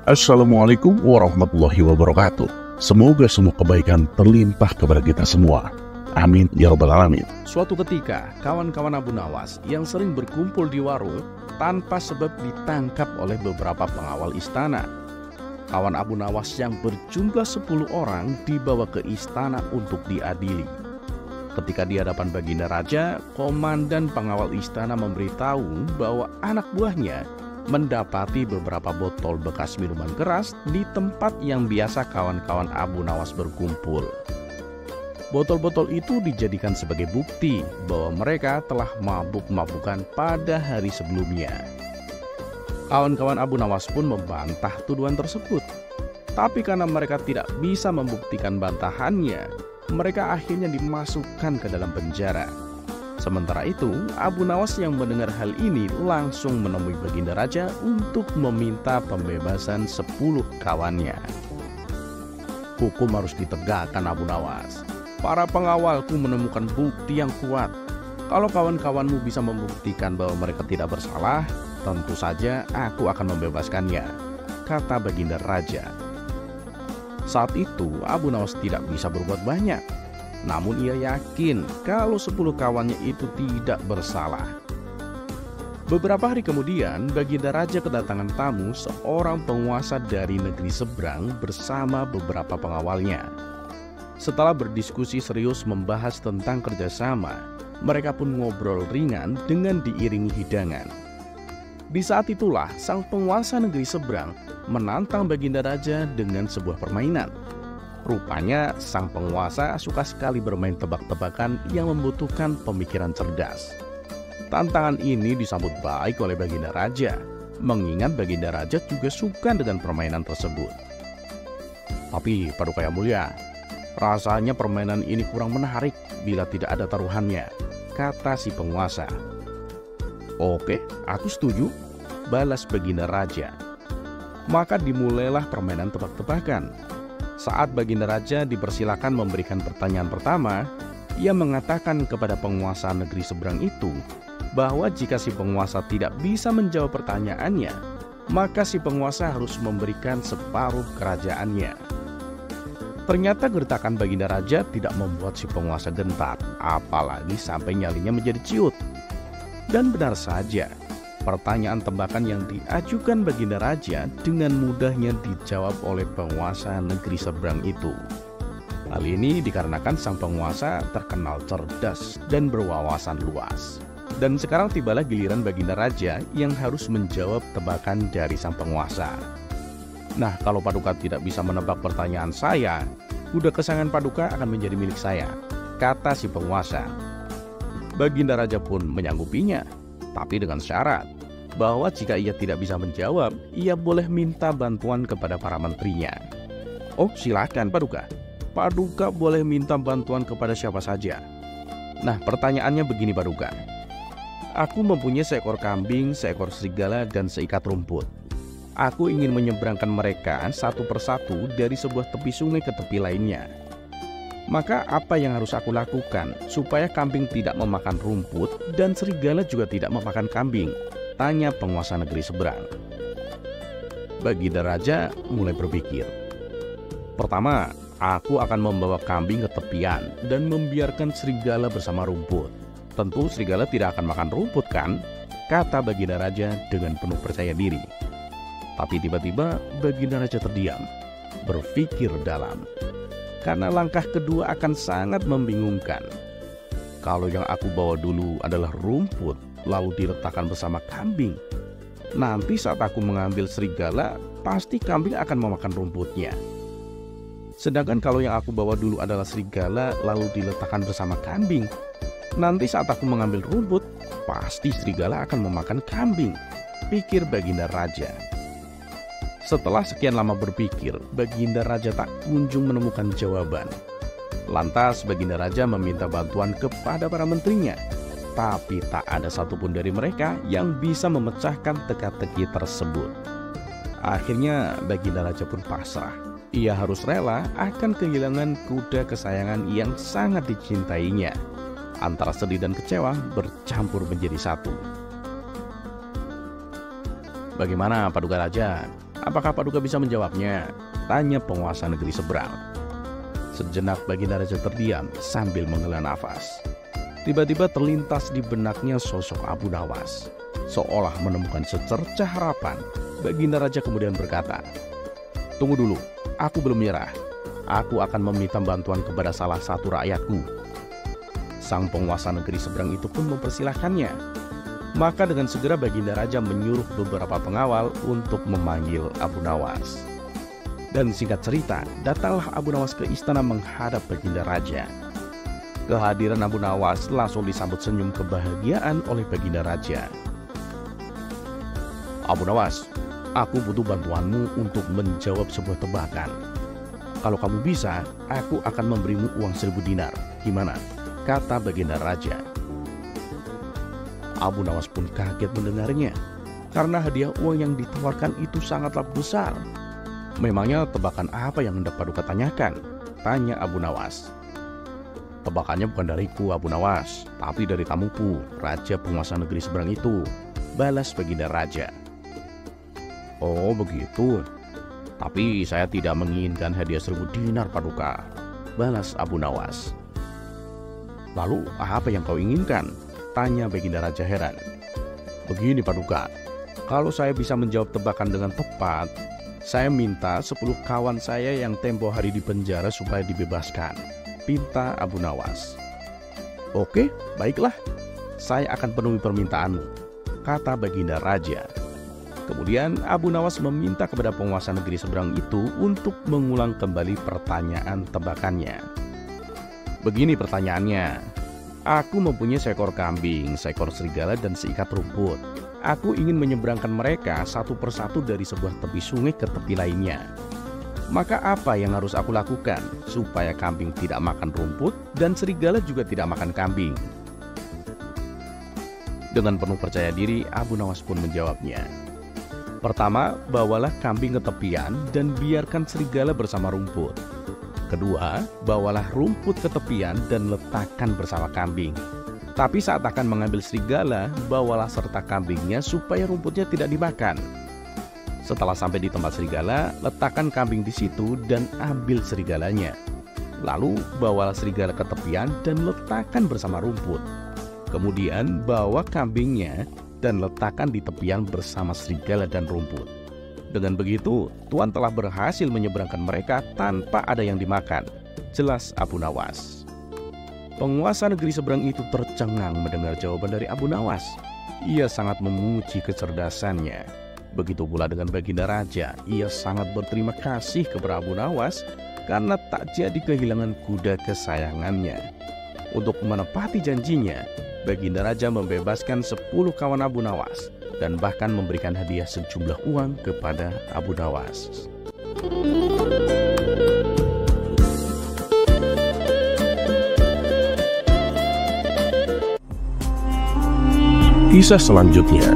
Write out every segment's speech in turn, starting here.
Assalamualaikum warahmatullahi wabarakatuh. Semoga semua kebaikan terlimpah kepada kita semua. Amin ya rabbal alamin. Suatu ketika, kawan-kawan Abu Nawas yang sering berkumpul di warung tanpa sebab ditangkap oleh beberapa pengawal istana. Kawan Abu Nawas yang berjumlah 10 orang dibawa ke istana untuk diadili. Ketika di hadapan Baginda Raja, komandan pengawal istana memberitahu bahwa anak buahnya mendapati beberapa botol bekas minuman keras di tempat yang biasa kawan-kawan Abu Nawas berkumpul. Botol-botol itu dijadikan sebagai bukti bahwa mereka telah mabuk-mabukan pada hari sebelumnya. Kawan-kawan Abu Nawas pun membantah tuduhan tersebut. Tapi karena mereka tidak bisa membuktikan bantahannya, mereka akhirnya dimasukkan ke dalam penjara. Sementara itu, Abu Nawas yang mendengar hal ini langsung menemui Baginda Raja untuk meminta pembebasan 10 kawannya. Hukum harus ditegakkan, Abu Nawas. Para pengawalku menemukan bukti yang kuat. Kalau kawan-kawanmu bisa membuktikan bahwa mereka tidak bersalah, tentu saja aku akan membebaskannya, kata Baginda Raja. Saat itu, Abu Nawas tidak bisa berbuat banyak. Namun ia yakin kalau 10 kawannya itu tidak bersalah. Beberapa hari kemudian, Baginda Raja kedatangan tamu seorang penguasa dari negeri seberang bersama beberapa pengawalnya. Setelah berdiskusi serius membahas tentang kerjasama, mereka pun ngobrol ringan dengan diiringi hidangan. Di saat itulah sang penguasa negeri seberang menantang Baginda Raja dengan sebuah permainan. Rupanya sang penguasa suka sekali bermain tebak-tebakan yang membutuhkan pemikiran cerdas. Tantangan ini disambut baik oleh Baginda Raja, mengingat Baginda Raja juga suka dengan permainan tersebut. Tapi Paduka Yang Mulia, rasanya permainan ini kurang menarik bila tidak ada taruhannya, kata si penguasa. Oke, aku setuju, balas Baginda Raja. Maka dimulailah permainan tebak-tebakan. Saat Baginda Raja dipersilakan memberikan pertanyaan pertama, ia mengatakan kepada penguasa negeri seberang itu bahwa jika si penguasa tidak bisa menjawab pertanyaannya, maka si penguasa harus memberikan separuh kerajaannya. Ternyata gertakan Baginda Raja tidak membuat si penguasa gentar, apalagi sampai nyalinya menjadi ciut. Dan benar saja, pertanyaan tebakan yang diajukan Baginda Raja dengan mudahnya dijawab oleh penguasa negeri seberang itu. Hal ini dikarenakan sang penguasa terkenal cerdas dan berwawasan luas. Dan sekarang tibalah giliran Baginda Raja yang harus menjawab tebakan dari sang penguasa. Nah, kalau Paduka tidak bisa menebak pertanyaan saya, kuda kesayangan Paduka akan menjadi milik saya, kata si penguasa. Baginda Raja pun menyanggupinya, tapi dengan syarat bahwa jika ia tidak bisa menjawab, ia boleh minta bantuan kepada para menterinya. Oh, silakan Paduka. Paduka boleh minta bantuan kepada siapa saja. Nah, pertanyaannya begini Paduka. Aku mempunyai seekor kambing, seekor serigala, dan seikat rumput. Aku ingin menyeberangkan mereka satu persatu dari sebuah tepi sungai ke tepi lainnya. Maka apa yang harus aku lakukan supaya kambing tidak memakan rumput dan serigala juga tidak memakan kambing? Tanya penguasa negeri seberang. Baginda Raja mulai berpikir. Pertama, aku akan membawa kambing ke tepian dan membiarkan serigala bersama rumput. Tentu serigala tidak akan makan rumput kan? Kata Baginda Raja dengan penuh percaya diri. Tapi tiba-tiba Baginda Raja terdiam, berpikir dalam. Karena langkah kedua akan sangat membingungkan. Kalau yang aku bawa dulu adalah rumput, lalu diletakkan bersama kambing, nanti saat aku mengambil serigala, pasti kambing akan memakan rumputnya. Sedangkan kalau yang aku bawa dulu adalah serigala, lalu diletakkan bersama kambing, nanti saat aku mengambil rumput, pasti serigala akan memakan kambing, pikir Baginda Raja. Setelah sekian lama berpikir, Baginda Raja tak kunjung menemukan jawaban. Lantas Baginda Raja meminta bantuan kepada para menterinya. Tapi tak ada satupun dari mereka yang bisa memecahkan teka-teki tersebut. Akhirnya Baginda Raja pun pasrah. Ia harus rela akan kehilangan kuda kesayangan yang sangat dicintainya. Antara sedih dan kecewa bercampur menjadi satu. Bagaimana Paduka Raja? apakah Paduka bisa menjawabnya? Tanya penguasa negeri seberang. Sejenak Baginda Raja terdiam sambil menghela nafas. Tiba-tiba terlintas di benaknya sosok Abu Nawas. Seolah menemukan secercah harapan, Baginda Raja kemudian berkata, "Tunggu dulu, aku belum menyerah. Aku akan meminta bantuan kepada salah satu rakyatku." Sang penguasa negeri seberang itu pun mempersilahkannya. Maka dengan segera Baginda Raja menyuruh beberapa pengawal untuk memanggil Abu Nawas. Dan singkat cerita, datanglah Abu Nawas ke istana menghadap Baginda Raja. Kehadiran Abu Nawas langsung disambut senyum kebahagiaan oleh Baginda Raja. "Abu Nawas, aku butuh bantuanmu untuk menjawab sebuah tebakan. Kalau kamu bisa, aku akan memberimu uang 1000 dinar. Gimana?" kata Baginda Raja. Abu Nawas pun kaget mendengarnya, karena hadiah uang yang ditawarkan itu sangatlah besar. "Memangnya tebakan apa yang hendak Paduka tanyakan?" tanya Abu Nawas. "Tebakannya bukan dariku, Abu Nawas, tapi dari tamuku, raja penguasa negeri seberang itu," balas Baginda Raja. "Oh begitu, tapi saya tidak menginginkan hadiah 1000 dinar Paduka," balas Abu Nawas. "Lalu apa yang kau inginkan?" tanya Baginda Raja heran. "Begini Paduka, kalau saya bisa menjawab tebakan dengan tepat, saya minta 10 kawan saya yang tempo hari di penjara supaya dibebaskan," pinta Abu Nawas. "Oke, baiklah, saya akan penuhi permintaanmu," kata Baginda Raja. Kemudian Abu Nawas meminta kepada penguasa negeri seberang itu untuk mengulang kembali pertanyaan tebakannya. Begini pertanyaannya, "Aku mempunyai seekor kambing, seekor serigala, dan seikat rumput. Aku ingin menyeberangkan mereka satu persatu dari sebuah tepi sungai ke tepi lainnya. Maka apa yang harus aku lakukan supaya kambing tidak makan rumput dan serigala juga tidak makan kambing?" Dengan penuh percaya diri, Abu Nawas pun menjawabnya. "Pertama, bawalah kambing ke tepian dan biarkan serigala bersama rumput. Kedua, bawalah rumput ke tepian dan letakkan bersama kambing. Tapi saat akan mengambil serigala, bawalah serta kambingnya supaya rumputnya tidak dimakan. Setelah sampai di tempat serigala, letakkan kambing di situ dan ambil serigalanya. Lalu bawalah serigala ke tepian dan letakkan bersama rumput. Kemudian bawa kambingnya dan letakkan di tepian bersama serigala dan rumput. Dengan begitu, Tuan telah berhasil menyeberangkan mereka tanpa ada yang dimakan," jelas Abu Nawas. Penguasa negeri seberang itu tercengang mendengar jawaban dari Abu Nawas. Ia sangat memuji kecerdasannya. Begitu pula dengan Baginda Raja. Ia sangat berterima kasih kepada Abu Nawas karena tak jadi kehilangan kuda kesayangannya. Untuk menepati janjinya, Baginda Raja membebaskan 10 kawan Abu Nawas dan bahkan memberikan hadiah sejumlah uang kepada Abu Nawas. Kisah selanjutnya.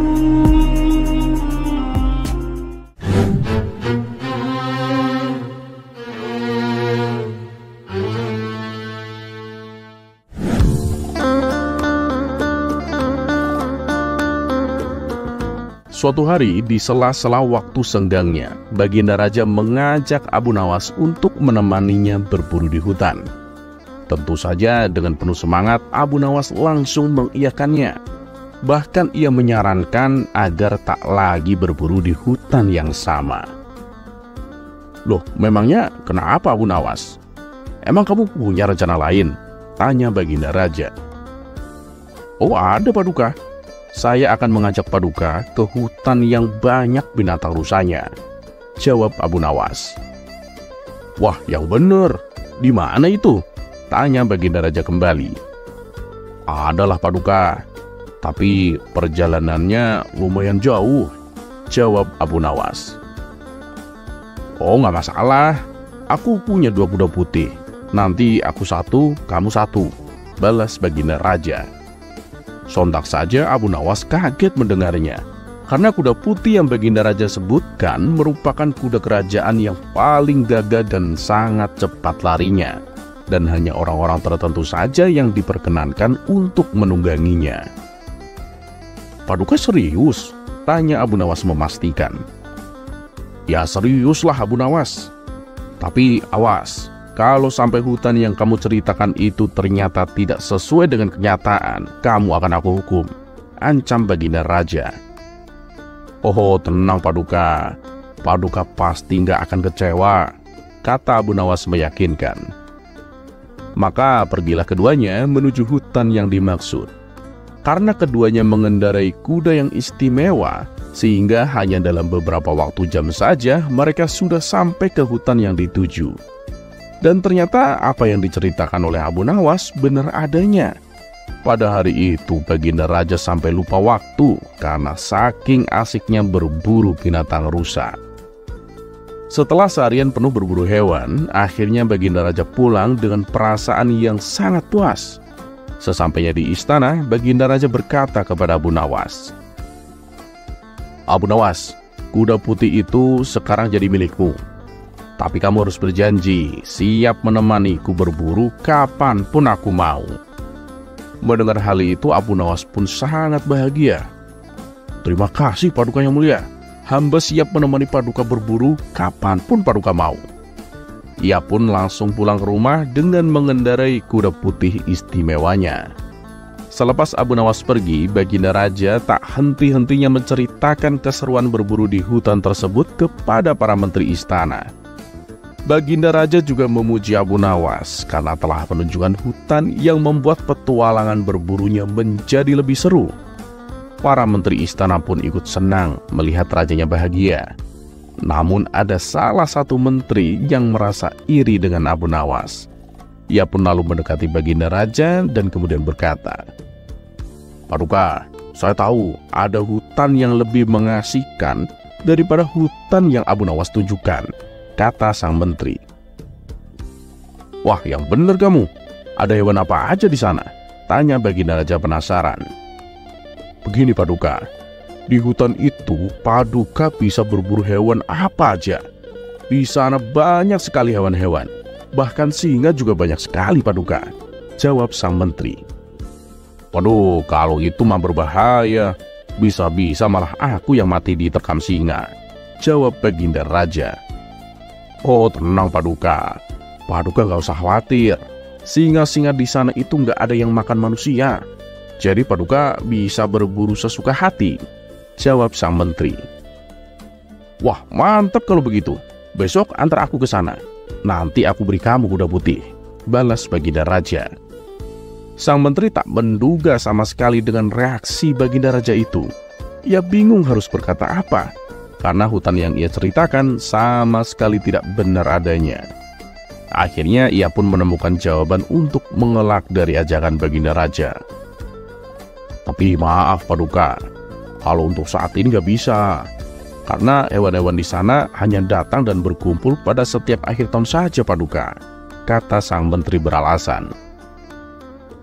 Suatu hari, di sela-sela waktu senggangnya, Baginda Raja mengajak Abu Nawas untuk menemaninya berburu di hutan. Tentu saja dengan penuh semangat, Abu Nawas langsung mengiyakannya. Bahkan ia menyarankan agar tak lagi berburu di hutan yang sama. "Loh, memangnya kenapa Abu Nawas? Emang kamu punya rencana lain?" tanya Baginda Raja. "Oh ada Paduka. Saya akan mengajak Paduka ke hutan yang banyak binatang rusanya," jawab Abu Nawas. "Wah, yang bener. Di mana itu?" tanya Baginda Raja kembali. "Adalah Paduka, tapi perjalanannya lumayan jauh," jawab Abu Nawas. "Oh nggak masalah, aku punya 2 kuda putih. Nanti aku 1, kamu 1, balas Baginda Raja. Sontak saja Abu Nawas kaget mendengarnya, karena kuda putih yang Baginda Raja sebutkan merupakan kuda kerajaan yang paling gagah dan sangat cepat larinya, dan hanya orang-orang tertentu saja yang diperkenankan untuk menungganginya. "Paduka serius?" tanya Abu Nawas memastikan. Ya seriuslah Abu Nawas. Tapi awas, kalau sampai hutan yang kamu ceritakan itu ternyata tidak sesuai dengan kenyataan, kamu akan aku hukum, ancam Baginda Raja. Oh tenang Paduka, Paduka pasti nggak akan kecewa, kata Abu Nawas meyakinkan. Maka pergilah keduanya menuju hutan yang dimaksud. Karena keduanya mengendarai kuda yang istimewa, sehingga hanya dalam beberapa waktu jam saja mereka sudah sampai ke hutan yang dituju. Dan ternyata apa yang diceritakan oleh Abu Nawas benar adanya. Pada hari itu Baginda Raja sampai lupa waktu karena saking asiknya berburu binatang rusa. Setelah seharian penuh berburu hewan, akhirnya Baginda Raja pulang dengan perasaan yang sangat puas. Sesampainya di istana, Baginda Raja berkata kepada Abu Nawas, Abu Nawas, kuda putih itu sekarang jadi milikmu. Tapi kamu harus berjanji siap menemaniku berburu kapanpun aku mau. Mendengar hal itu, Abu Nawas pun sangat bahagia. Terima kasih Paduka yang mulia. Hamba siap menemani Paduka berburu kapanpun Paduka mau. Ia pun langsung pulang ke rumah dengan mengendarai kuda putih istimewanya. Selepas Abu Nawas pergi, Baginda Raja tak henti-hentinya menceritakan keseruan berburu di hutan tersebut kepada para menteri istana. Baginda Raja juga memuji Abu Nawas karena telah menunjukkan hutan yang membuat petualangan berburunya menjadi lebih seru. Para menteri istana pun ikut senang melihat rajanya bahagia. Namun ada salah satu menteri yang merasa iri dengan Abu Nawas. Ia pun lalu mendekati Baginda Raja dan kemudian berkata, Paduka, saya tahu ada hutan yang lebih mengasihkan daripada hutan yang Abu Nawas tunjukkan, kata sang menteri. Wah, yang benar kamu. Ada hewan apa aja di sana? Tanya Baginda Raja penasaran. Begini Paduka, di hutan itu Paduka bisa berburu hewan apa aja. Di sana banyak sekali hewan-hewan, bahkan singa juga banyak sekali Paduka, jawab sang menteri. Waduh, kalau itu mah berbahaya. Bisa-bisa malah aku yang mati diterkam singa, jawab Baginda Raja. Oh tenang Paduka, Paduka gak usah khawatir. Singa-singa di sana itu gak ada yang makan manusia. Jadi Paduka bisa berburu sesuka hati, jawab sang menteri. Wah mantap kalau begitu. Besok antar aku ke sana. Nanti aku beri kamu kuda putih, balas Baginda Raja. Sang menteri tak menduga sama sekali dengan reaksi Baginda Raja itu. Ia bingung harus berkata apa, karena hutan yang ia ceritakan sama sekali tidak benar adanya. Akhirnya ia pun menemukan jawaban untuk mengelak dari ajakan Baginda Raja. Tapi maaf Paduka, kalau untuk saat ini gak bisa. Karena hewan-hewan di sana hanya datang dan berkumpul pada setiap akhir tahun saja Paduka, kata sang menteri beralasan.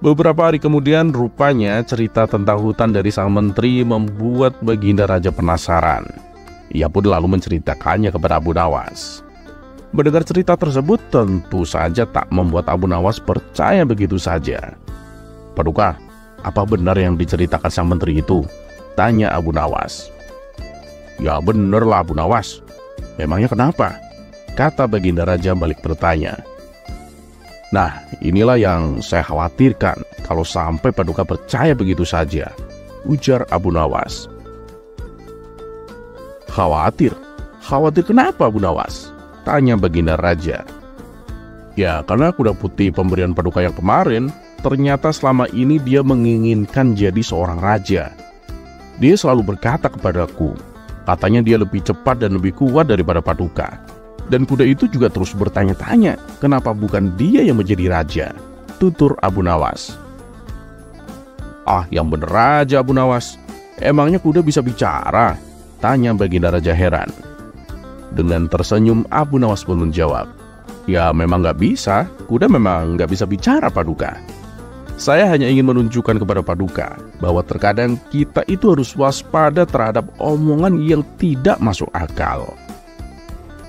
Beberapa hari kemudian rupanya cerita tentang hutan dari sang menteri membuat Baginda Raja penasaran. Ia pun lalu menceritakannya kepada Abu Nawas. Mendengar cerita tersebut tentu saja tak membuat Abu Nawas percaya begitu saja. Paduka, apa benar yang diceritakan sang menteri itu? Tanya Abu Nawas. Ya bener lah Abu Nawas. Memangnya kenapa? Kata Baginda Raja balik bertanya. Nah inilah yang saya khawatirkan kalau sampai Paduka percaya begitu saja, ujar Abu Nawas. Khawatir? Khawatir kenapa Abu Nawas? Tanya Baginda Raja. Ya karena kuda putih pemberian Paduka yang kemarin, ternyata selama ini dia menginginkan jadi seorang raja. Dia selalu berkata kepadaku, katanya dia lebih cepat dan lebih kuat daripada Paduka. Dan kuda itu juga terus bertanya-tanya, kenapa bukan dia yang menjadi raja, tutur Abu Nawas. Ah, yang bener aja Abu Nawas. Emangnya kuda bisa bicara? Tanya Baginda Raja heran. Dengan tersenyum, Abu Nawas pun menjawab, ya memang nggak bisa, kuda memang nggak bisa bicara Paduka. Saya hanya ingin menunjukkan kepada Paduka bahwa terkadang kita itu harus waspada terhadap omongan yang tidak masuk akal.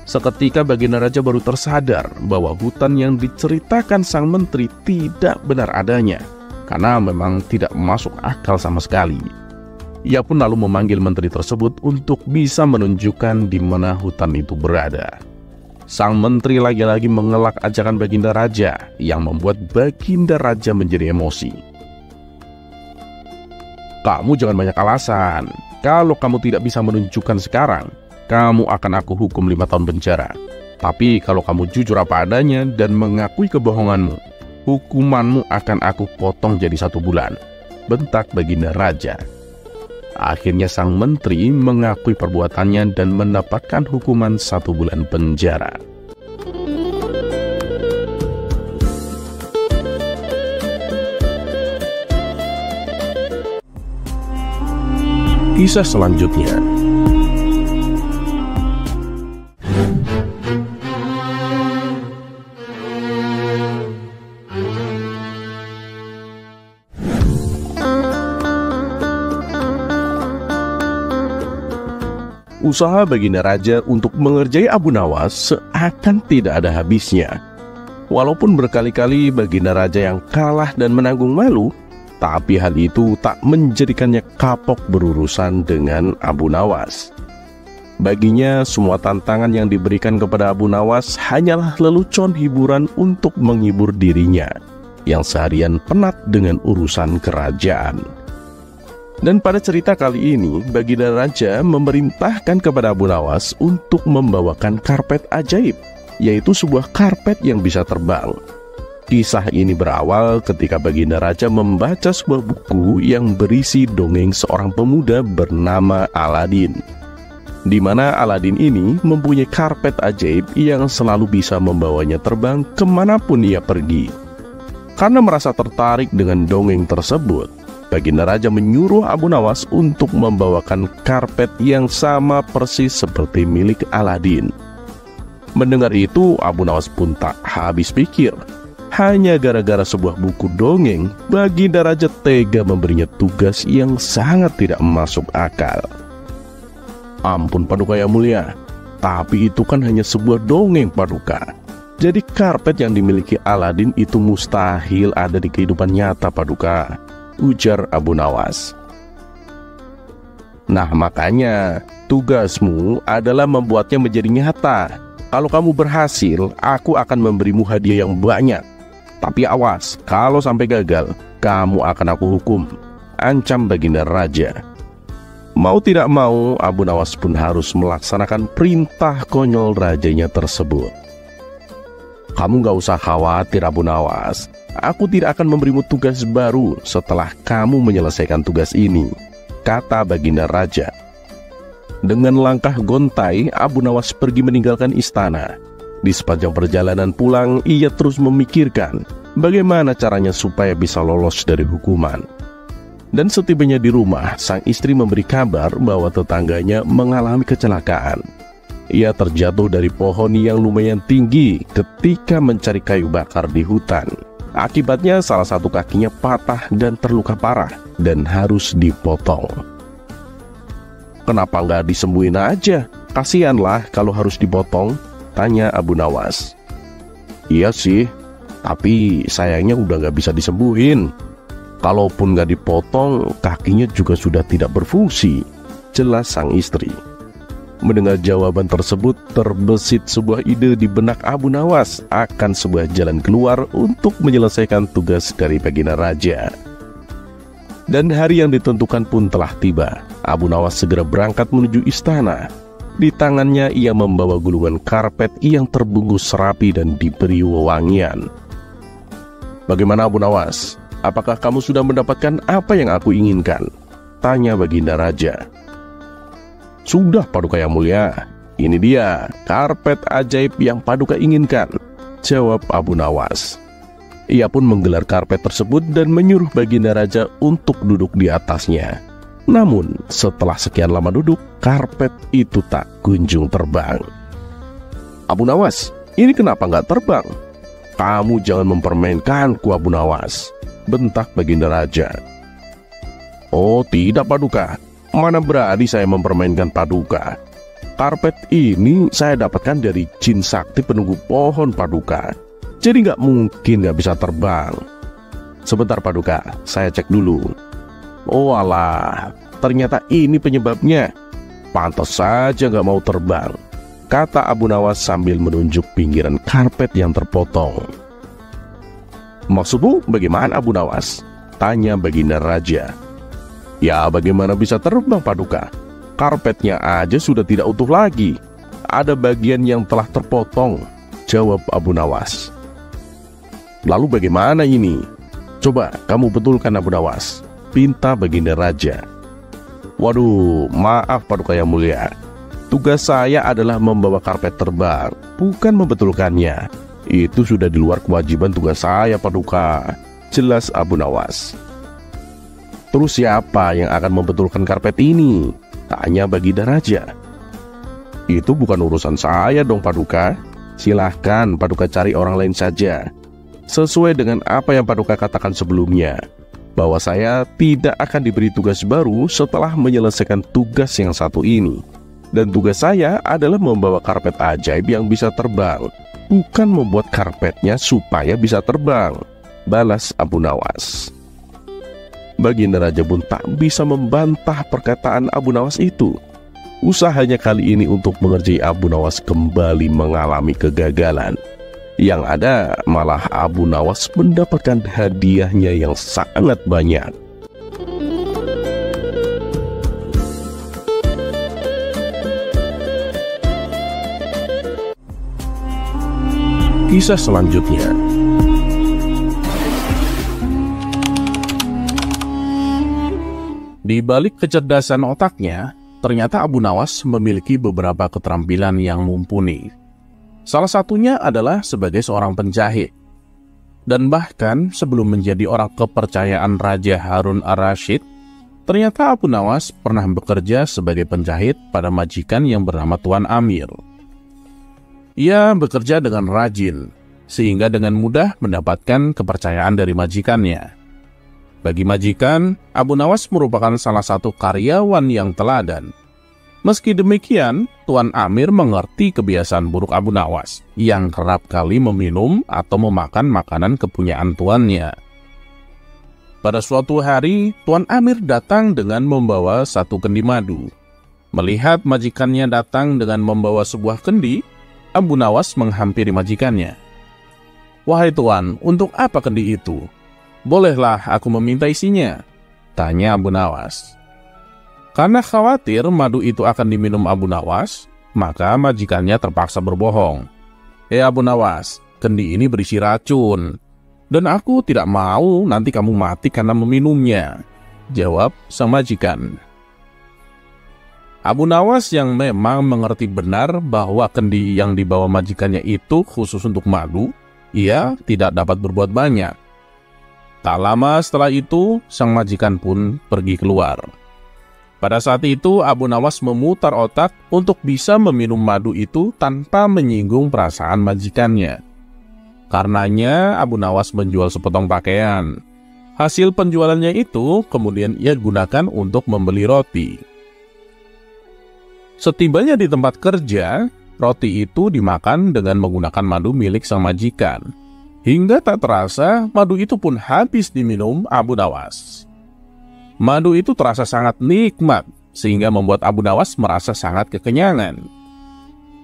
Seketika Baginda Raja baru tersadar bahwa hutan yang diceritakan sang menteri tidak benar adanya, karena memang tidak masuk akal sama sekali. Ia pun lalu memanggil menteri tersebut untuk bisa menunjukkan di mana hutan itu berada. Sang menteri lagi-lagi mengelak ajakan Baginda Raja yang membuat Baginda Raja menjadi emosi. Kamu jangan banyak alasan. Kalau kamu tidak bisa menunjukkan sekarang, kamu akan aku hukum 5 tahun penjara. Tapi kalau kamu jujur apa adanya dan mengakui kebohonganmu, hukumanmu akan aku potong jadi 1 bulan, bentak Baginda Raja. Akhirnya sang menteri mengakui perbuatannya dan mendapatkan hukuman 1 bulan penjara. Kisah selanjutnya. Usaha Baginda Raja untuk mengerjai Abu Nawas seakan tidak ada habisnya. Walaupun berkali-kali Baginda Raja yang kalah dan menanggung malu, tapi hal itu tak menjadikannya kapok berurusan dengan Abu Nawas. Baginya, semua tantangan yang diberikan kepada Abu Nawas hanyalah lelucon hiburan untuk menghibur dirinya, yang seharian penat dengan urusan kerajaan. Dan pada cerita kali ini, Baginda Raja memerintahkan kepada Abu Nawas untuk membawakan karpet ajaib, yaitu sebuah karpet yang bisa terbang. Kisah ini berawal ketika Baginda Raja membaca sebuah buku yang berisi dongeng seorang pemuda bernama Aladin, di mana Aladin ini mempunyai karpet ajaib yang selalu bisa membawanya terbang kemanapun ia pergi. Karena merasa tertarik dengan dongeng tersebut, Baginda Raja menyuruh Abu Nawas untuk membawakan karpet yang sama persis seperti milik Aladin. Mendengar itu, Abu Nawas pun tak habis pikir. Hanya gara-gara sebuah buku dongeng, Baginda Raja tega memberinya tugas yang sangat tidak masuk akal. Ampun Paduka yang mulia, tapi itu kan hanya sebuah dongeng Paduka. Jadi karpet yang dimiliki Aladin itu mustahil ada di kehidupan nyata Paduka, ujar Abu Nawas. Nah makanya, tugasmu adalah membuatnya menjadi nyata. Kalau kamu berhasil, aku akan memberimu hadiah yang banyak. Tapi awas, kalau sampai gagal, kamu akan aku hukum, ancam Baginda Raja. Mau tidak mau, Abu Nawas pun harus melaksanakan perintah konyol rajanya tersebut. Kamu gak usah khawatir Abu Nawas, aku tidak akan memberimu tugas baru setelah kamu menyelesaikan tugas ini, kata Baginda Raja. Dengan langkah gontai, Abu Nawas pergi meninggalkan istana. Di sepanjang perjalanan pulang, ia terus memikirkan bagaimana caranya supaya bisa lolos dari hukuman. Dan setibanya di rumah, sang istri memberi kabar bahwa tetangganya mengalami kecelakaan. Ia terjatuh dari pohon yang lumayan tinggi ketika mencari kayu bakar di hutan. Akibatnya salah satu kakinya patah dan terluka parah dan harus dipotong. Kenapa nggak disembuhin aja? Kasihanlah kalau harus dipotong, tanya Abu Nawas. Iya sih, tapi sayangnya udah nggak bisa disembuhin. Kalaupun nggak dipotong, kakinya juga sudah tidak berfungsi, jelas sang istri. Mendengar jawaban tersebut, terbesit sebuah ide di benak Abu Nawas akan sebuah jalan keluar untuk menyelesaikan tugas dari Baginda Raja. Dan hari yang ditentukan pun telah tiba. Abu Nawas segera berangkat menuju istana. Di tangannya ia membawa gulungan karpet yang terbungkus rapi dan diberi wewangian. Bagaimana Abu Nawas? Apakah kamu sudah mendapatkan apa yang aku inginkan? Tanya Baginda Raja. Sudah Paduka yang mulia, ini dia karpet ajaib yang Paduka inginkan, jawab Abu Nawas. Ia pun menggelar karpet tersebut dan menyuruh Baginda Raja untuk duduk di atasnya. Namun setelah sekian lama duduk, karpet itu tak kunjung terbang. Abu Nawas, ini kenapa nggak terbang? Kamu jangan mempermainkanku Abu Nawas, bentak Baginda Raja. Oh tidak Paduka, mana berani saya mempermainkan Paduka. Karpet ini saya dapatkan dari jin sakti penunggu pohon Paduka, jadi nggak mungkin nggak bisa terbang. Sebentar Paduka, saya cek dulu. Oh alah, ternyata ini penyebabnya. Pantas saja gak mau terbang, kata Abu Nawas sambil menunjuk pinggiran karpet yang terpotong. Maksudmu bagaimana Abu Nawas? Tanya baginda raja. Ya bagaimana bisa terbang Paduka? Karpetnya aja sudah tidak utuh lagi. Ada bagian yang telah terpotong, jawab Abu Nawas. Lalu bagaimana ini? Coba kamu betulkan Abu Nawas, pinta baginda raja. Waduh, maaf Paduka yang mulia. Tugas saya adalah membawa karpet terbang, bukan membetulkannya. Itu sudah di luar kewajiban tugas saya Paduka, jelas Abu Nawas. Terus siapa yang akan membetulkan karpet ini? Tanya baginda raja. Itu bukan urusan saya dong Paduka. Silahkan Paduka cari orang lain saja. Sesuai dengan apa yang Paduka katakan sebelumnya, bahwa saya tidak akan diberi tugas baru setelah menyelesaikan tugas yang satu ini. Dan tugas saya adalah membawa karpet ajaib yang bisa terbang, bukan membuat karpetnya supaya bisa terbang, balas Abu Nawas. Baginda raja pun tak bisa membantah perkataan Abu Nawas itu. Usahanya kali ini untuk mengerjai Abu Nawas kembali mengalami kegagalan. Yang ada malah Abu Nawas mendapatkan hadiahnya yang sangat banyak. Kisah selanjutnya. Di balik kecerdasan otaknya, ternyata Abu Nawas memiliki beberapa keterampilan yang mumpuni. Salah satunya adalah sebagai seorang penjahit. Dan bahkan sebelum menjadi orang kepercayaan Raja Harun ar-Rasyid, ternyata Abu Nawas pernah bekerja sebagai penjahit pada majikan yang bernama Tuan Amir. Ia bekerja dengan rajin, sehingga dengan mudah mendapatkan kepercayaan dari majikannya. Bagi majikan, Abu Nawas merupakan salah satu karyawan yang teladan. Meski demikian, Tuan Amir mengerti kebiasaan buruk Abu Nawas yang kerap kali meminum atau memakan makanan kepunyaan tuannya. Pada suatu hari, Tuan Amir datang dengan membawa satu kendi madu. Melihat majikannya datang dengan membawa sebuah kendi, Abu Nawas menghampiri majikannya. "Wahai Tuan, untuk apa kendi itu? Bolehlah aku meminta isinya?" tanya Abu Nawas. Karena khawatir madu itu akan diminum Abu Nawas, maka majikannya terpaksa berbohong. Abu Nawas, kendi ini berisi racun, dan aku tidak mau nanti kamu mati karena meminumnya, jawab sang majikan. Abu Nawas yang memang mengerti benar bahwa kendi yang dibawa majikannya itu khusus untuk madu, ia tidak dapat berbuat banyak. Tak lama setelah itu, sang majikan pun pergi keluar. Pada saat itu, Abu Nawas memutar otak untuk bisa meminum madu itu tanpa menyinggung perasaan majikannya. Karenanya, Abu Nawas menjual sepotong pakaian. Hasil penjualannya itu kemudian ia gunakan untuk membeli roti. Setibanya di tempat kerja, roti itu dimakan dengan menggunakan madu milik sang majikan. Hingga tak terasa, madu itu pun habis diminum Abu Nawas. Madu itu terasa sangat nikmat, sehingga membuat Abu Nawas merasa sangat kekenyangan.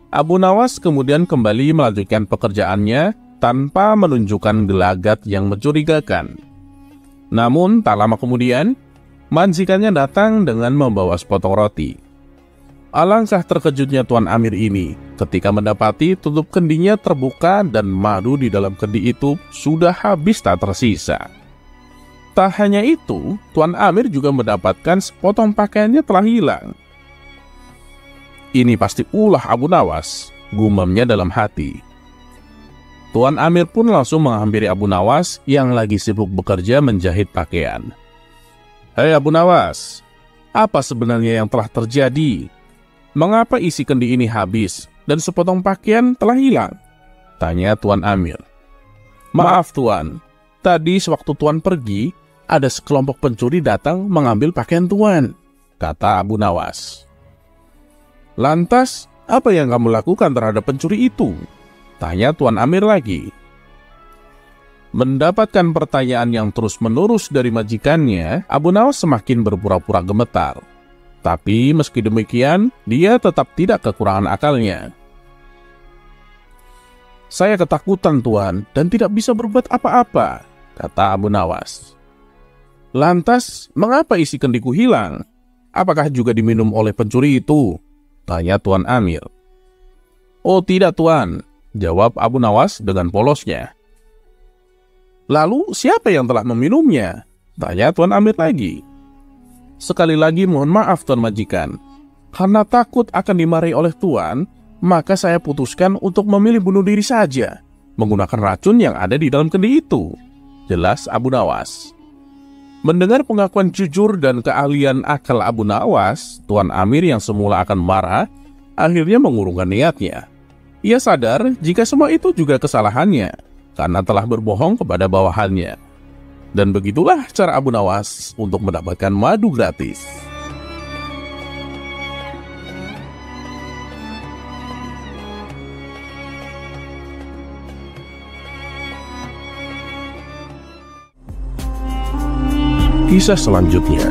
Abu Nawas kemudian kembali melanjutkan pekerjaannya tanpa menunjukkan gelagat yang mencurigakan. Namun, tak lama kemudian, majikannya datang dengan membawa sepotong roti. Alangkah terkejutnya Tuan Amir ini ketika mendapati tutup kendinya terbuka dan madu di dalam kendi itu sudah habis tak tersisa. Tak hanya itu, Tuan Amir juga mendapatkan sepotong pakaiannya telah hilang. Ini pasti ulah Abu Nawas, gumamnya dalam hati. Tuan Amir pun langsung menghampiri Abu Nawas yang lagi sibuk bekerja menjahit pakaian. "Hei Abu Nawas, apa sebenarnya yang telah terjadi? Mengapa isi kendi ini habis dan sepotong pakaian telah hilang?" tanya Tuan Amir. "Maaf Tuan, tadi sewaktu Tuan pergi, ada sekelompok pencuri datang mengambil pakaian Tuan," kata Abu Nawas. "Lantas, apa yang kamu lakukan terhadap pencuri itu?" tanya Tuan Amir lagi. Mendapatkan pertanyaan yang terus-menerus dari majikannya, Abu Nawas semakin berpura-pura gemetar. Tapi meski demikian, dia tetap tidak kekurangan akalnya. "Saya ketakutan, Tuan, dan tidak bisa berbuat apa-apa," kata Abu Nawas. "Lantas, mengapa isi kendiku hilang? Apakah juga diminum oleh pencuri itu?" tanya Tuan Amir. "Oh tidak, Tuan," jawab Abu Nawas dengan polosnya. "Lalu siapa yang telah meminumnya?" tanya Tuan Amir lagi. "Sekali lagi mohon maaf, Tuan Majikan. Karena takut akan dimarahi oleh Tuan, maka saya putuskan untuk memilih bunuh diri saja, menggunakan racun yang ada di dalam kendi itu," jelas Abu Nawas. Mendengar pengakuan jujur dan keahlian akal Abu Nawas, Tuan Amir yang semula akan marah, akhirnya mengurungkan niatnya. Ia sadar jika semua itu juga kesalahannya, karena telah berbohong kepada bawahannya. Dan begitulah cara Abu Nawas untuk mendapatkan madu gratis. Kisah selanjutnya.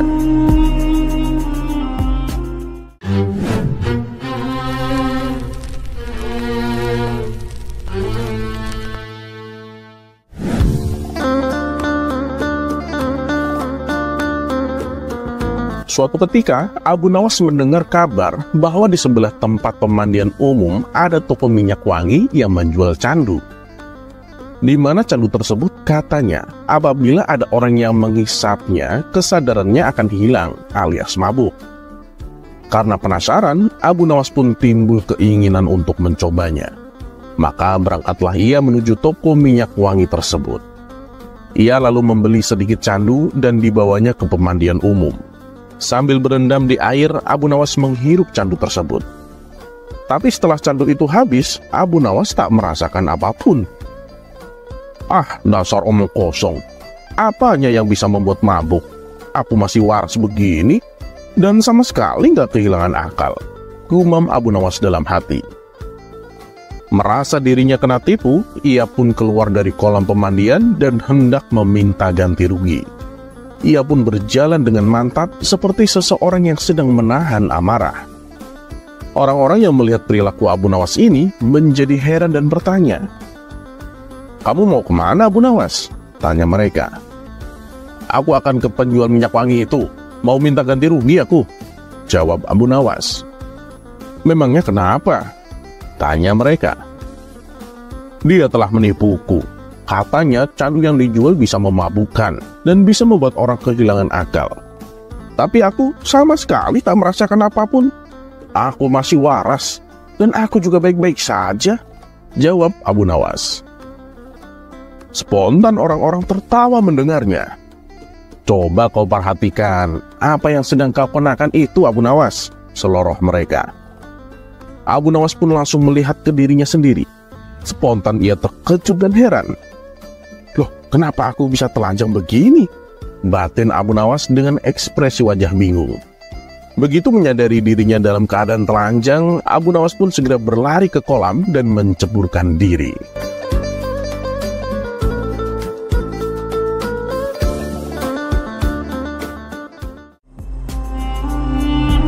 Suatu ketika, Abu Nawas mendengar kabar bahwa di sebelah tempat pemandian umum ada toko minyak wangi yang menjual candu. Di mana candu tersebut katanya, apabila ada orang yang menghisapnya, kesadarannya akan hilang alias mabuk. Karena penasaran, Abu Nawas pun timbul keinginan untuk mencobanya. Maka berangkatlah ia menuju toko minyak wangi tersebut. Ia lalu membeli sedikit candu dan dibawanya ke pemandian umum. Sambil berendam di air, Abu Nawas menghirup candu tersebut. Tapi setelah candu itu habis, Abu Nawas tak merasakan apapun. "Ah, dasar omong kosong. Apanya yang bisa membuat mabuk? Aku masih waras begini dan sama sekali nggak kehilangan akal," gumam Abu Nawas dalam hati. Merasa dirinya kena tipu, ia pun keluar dari kolam pemandian dan hendak meminta ganti rugi. Ia pun berjalan dengan mantap seperti seseorang yang sedang menahan amarah. Orang-orang yang melihat perilaku Abu Nawas ini menjadi heran dan bertanya, "Kamu mau kemana, Abu Nawas?" tanya mereka. "Aku akan ke penjual minyak wangi itu, mau minta ganti rugi aku," jawab Abu Nawas. "Memangnya kenapa?" tanya mereka. "Dia telah menipuku. Katanya candu yang dijual bisa memabukkan dan bisa membuat orang kehilangan akal. Tapi aku sama sekali tak merasakan apapun. Aku masih waras dan aku juga baik-baik saja," jawab Abu Nawas. Spontan orang-orang tertawa mendengarnya. "Coba kau perhatikan apa yang sedang kau kenakan itu, Abu Nawas," seloroh mereka. Abu Nawas pun langsung melihat ke dirinya sendiri. Spontan ia terkejut dan heran. "Loh, kenapa aku bisa telanjang begini?" batin Abu Nawas dengan ekspresi wajah bingung. Begitu menyadari dirinya dalam keadaan telanjang, Abu Nawas pun segera berlari ke kolam dan menceburkan diri.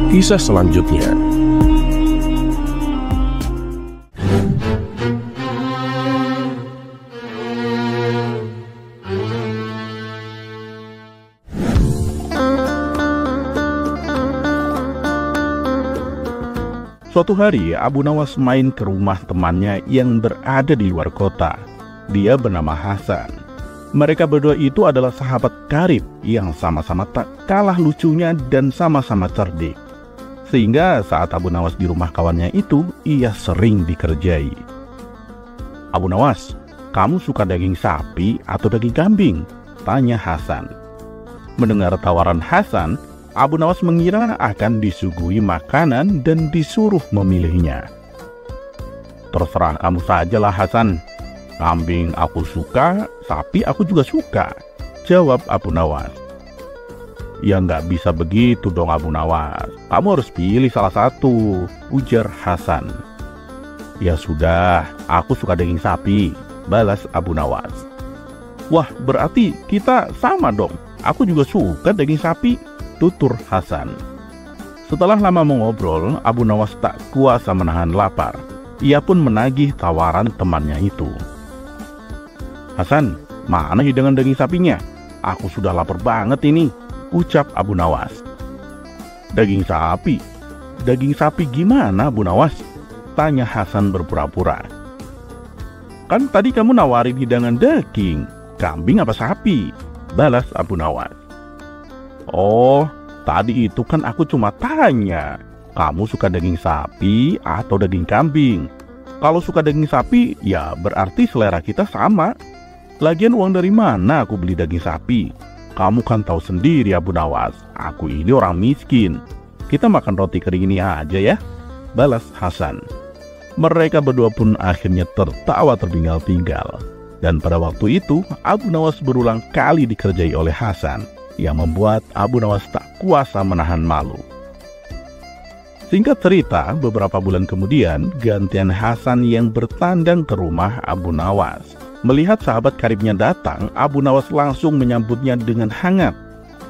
Kisah selanjutnya. Suatu hari, Abu Nawas main ke rumah temannya yang berada di luar kota. Dia bernama Hasan. Mereka berdua itu adalah sahabat karib yang sama-sama tak kalah lucunya dan sama-sama cerdik. Sehingga saat Abu Nawas di rumah kawannya itu, ia sering dikerjai. "Abu Nawas, kamu suka daging sapi atau daging kambing?" tanya Hasan. Mendengar tawaran Hasan, Abu Nawas mengira akan disuguhi makanan dan disuruh memilihnya. "Terserah kamu sajalah Hasan. Kambing aku suka, sapi aku juga suka," jawab Abu Nawas. "Ya nggak bisa begitu dong Abu Nawas. Kamu harus pilih salah satu," ujar Hasan. "Ya sudah, aku suka daging sapi," balas Abu Nawas. Wah, berarti kita sama dong. Aku juga suka daging sapi, tutur Hasan. Setelah lama mengobrol, Abu Nawas tak kuasa menahan lapar. Ia pun menagih tawaran temannya itu. Hasan, mana hidangan daging sapinya? Aku sudah lapar banget ini, ucap Abu Nawas. Daging sapi? Daging sapi gimana, Abu Nawas? Tanya Hasan berpura-pura. Kan tadi kamu nawarin hidangan daging, kambing apa sapi? Balas Abu Nawas. Oh, tadi itu kan aku cuma tanya, kamu suka daging sapi atau daging kambing? Kalau suka daging sapi, ya berarti selera kita sama. Lagian uang dari mana aku beli daging sapi? Kamu kan tahu sendiri Abu Nawas, aku ini orang miskin. Kita makan roti kering ini aja ya, balas Hasan. Mereka berdua pun akhirnya tertawa terpinggal-pinggal. Dan pada waktu itu, Abu Nawas berulang kali dikerjai oleh Hasan, yang membuat Abu Nawas tak kuasa menahan malu. Singkat cerita, beberapa bulan kemudian, gantian Hasan yang bertandang ke rumah Abu Nawas. Melihat sahabat karibnya datang, Abu Nawas langsung menyambutnya dengan hangat.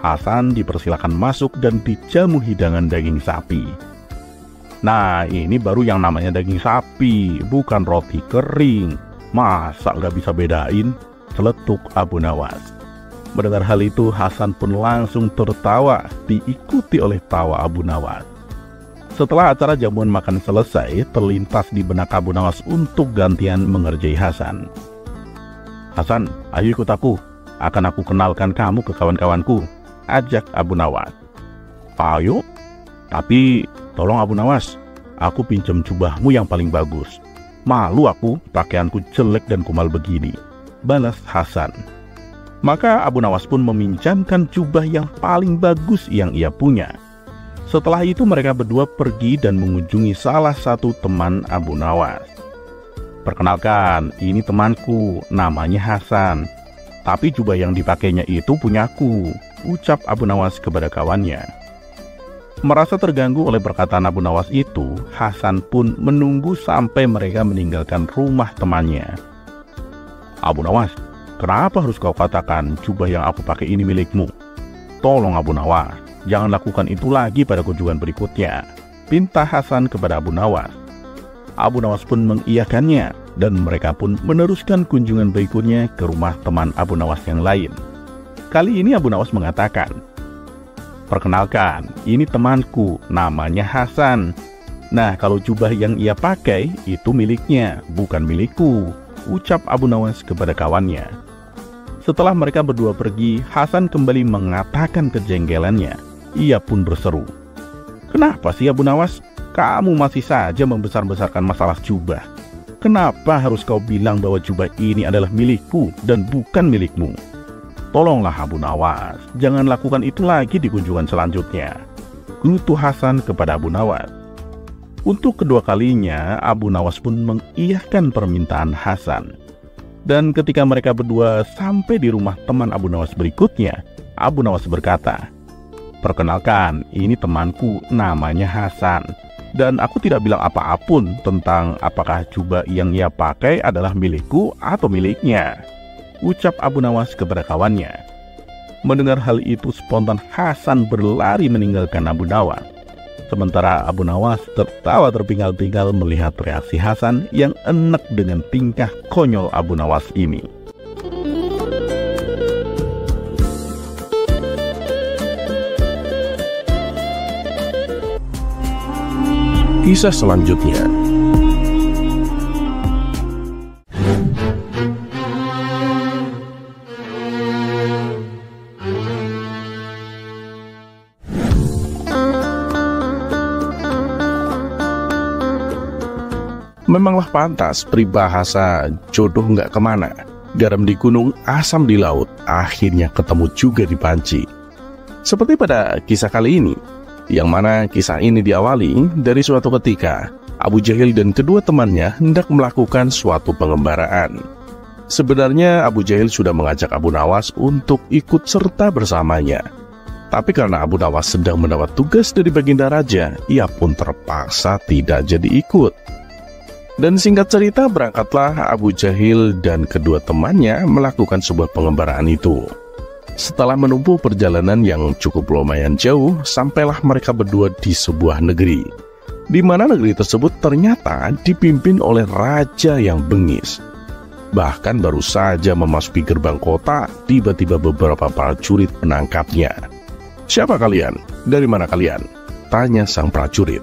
Hasan dipersilakan masuk dan dijamu hidangan daging sapi. Nah, ini baru yang namanya daging sapi, bukan roti kering. Masa nggak bisa bedain? Celetuk Abu Nawas. Mendengar hal itu, Hasan pun langsung tertawa, diikuti oleh tawa Abu Nawas. Setelah acara jamuan makan selesai, terlintas di benak Abu Nawas untuk gantian mengerjai Hasan. Hasan, ayo ikut aku. Akan aku kenalkan kamu ke kawan-kawanku, ajak Abu Nawas. Ayo, tapi tolong Abu Nawas, aku pinjam jubahmu yang paling bagus. Malu aku, pakaianku jelek dan kumal begini, balas Hasan. Maka Abu Nawas pun meminjamkan jubah yang paling bagus yang ia punya. Setelah itu mereka berdua pergi dan mengunjungi salah satu teman Abu Nawas. Perkenalkan, ini temanku, namanya Hasan. Tapi jubah yang dipakainya itu punyaku, ucap Abu Nawas kepada kawannya. Merasa terganggu oleh perkataan Abu Nawas itu, Hasan pun menunggu sampai mereka meninggalkan rumah temannya. Abu Nawas, kenapa harus kau katakan jubah yang aku pakai ini milikmu? Tolong Abu Nawas, jangan lakukan itu lagi pada kunjungan berikutnya, pinta Hasan kepada Abu Nawas. Abu Nawas pun mengiyakannya, dan mereka pun meneruskan kunjungan berikutnya ke rumah teman Abu Nawas yang lain. Kali ini Abu Nawas mengatakan, perkenalkan, ini temanku, namanya Hasan. Nah, kalau jubah yang ia pakai, itu miliknya, bukan milikku, ucap Abu Nawas kepada kawannya. Setelah mereka berdua pergi, Hasan kembali mengatakan kejengkelannya. Ia pun berseru, kenapa sih Abu Nawas? Kamu masih saja membesar-besarkan masalah jubah. Kenapa harus kau bilang bahwa jubah ini adalah milikku dan bukan milikmu? Tolonglah Abu Nawas, jangan lakukan itu lagi di kunjungan selanjutnya, gerutu Hasan kepada Abu Nawas. Untuk kedua kalinya, Abu Nawas pun mengiyakan permintaan Hasan. Dan ketika mereka berdua sampai di rumah teman Abu Nawas berikutnya, Abu Nawas berkata, perkenalkan, ini temanku, namanya Hasan. Dan aku tidak bilang apa-apun tentang apakah jubah yang ia pakai adalah milikku atau miliknya, ucap Abu Nawas kepada kawannya. Mendengar hal itu, spontan Hasan berlari meninggalkan Abu Nawas. Sementara Abu Nawas tertawa terpinggal-pinggal melihat reaksi Hasan yang enek dengan tingkah konyol Abu Nawas ini. Kisah selanjutnya. Memanglah pantas peribahasa jodoh nggak kemana, garam di gunung, asam di laut, akhirnya ketemu juga di panci. Seperti pada kisah kali ini, yang mana kisah ini diawali dari suatu ketika Abu Jahil dan kedua temannya hendak melakukan suatu pengembaraan. Sebenarnya Abu Jahil sudah mengajak Abu Nawas untuk ikut serta bersamanya. Tapi karena Abu Nawas sedang mendapat tugas dari Baginda Raja, ia pun terpaksa tidak jadi ikut. Dan singkat cerita, berangkatlah Abu Jahil dan kedua temannya melakukan sebuah pengembaraan itu. Setelah menempuh perjalanan yang cukup lumayan jauh, sampailah mereka berdua di sebuah negeri, di mana negeri tersebut ternyata dipimpin oleh raja yang bengis. Bahkan baru saja memasuki gerbang kota, tiba-tiba beberapa prajurit menangkapnya. "Siapa kalian? Dari mana kalian?" tanya sang prajurit.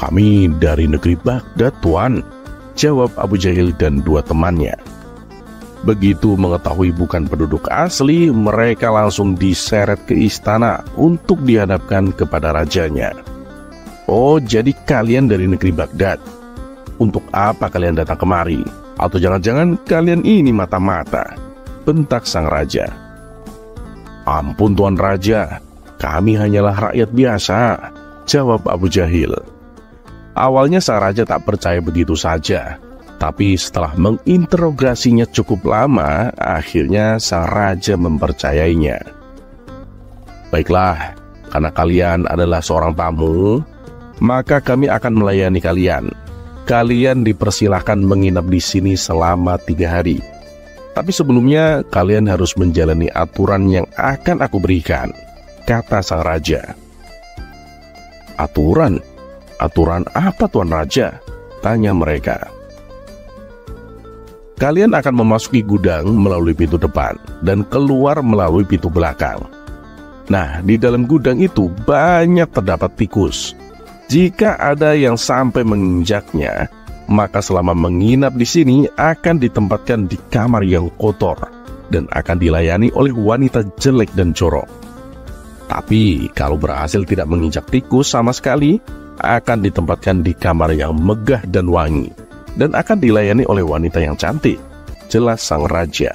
"Kami dari negeri Baghdad, Tuan," jawab Abu Jahil dan dua temannya. Begitu mengetahui bukan penduduk asli, mereka langsung diseret ke istana untuk dihadapkan kepada rajanya. "Oh, jadi kalian dari negeri Baghdad. Untuk apa kalian datang kemari? Atau jangan-jangan kalian ini mata-mata?" bentak sang raja. "Ampun Tuan Raja, kami hanyalah rakyat biasa," jawab Abu Jahil. Awalnya sang raja tak percaya begitu saja, tapi setelah menginterogasinya cukup lama, akhirnya sang raja mempercayainya. "Baiklah, karena kalian adalah seorang tamu, maka kami akan melayani kalian. Kalian dipersilahkan menginap di sini selama 3 hari. Tapi sebelumnya, kalian harus menjalani aturan yang akan aku berikan," kata sang raja. "Aturan? Aturan apa Tuan Raja?" tanya mereka. "Kalian akan memasuki gudang melalui pintu depan dan keluar melalui pintu belakang. Nah, di dalam gudang itu banyak terdapat tikus. Jika ada yang sampai menginjaknya, maka selama menginap di sini akan ditempatkan di kamar yang kotor dan akan dilayani oleh wanita jelek dan jorok. Tapi kalau berhasil tidak menginjak tikus sama sekali, akan ditempatkan di kamar yang megah dan wangi dan akan dilayani oleh wanita yang cantik," jelas sang raja.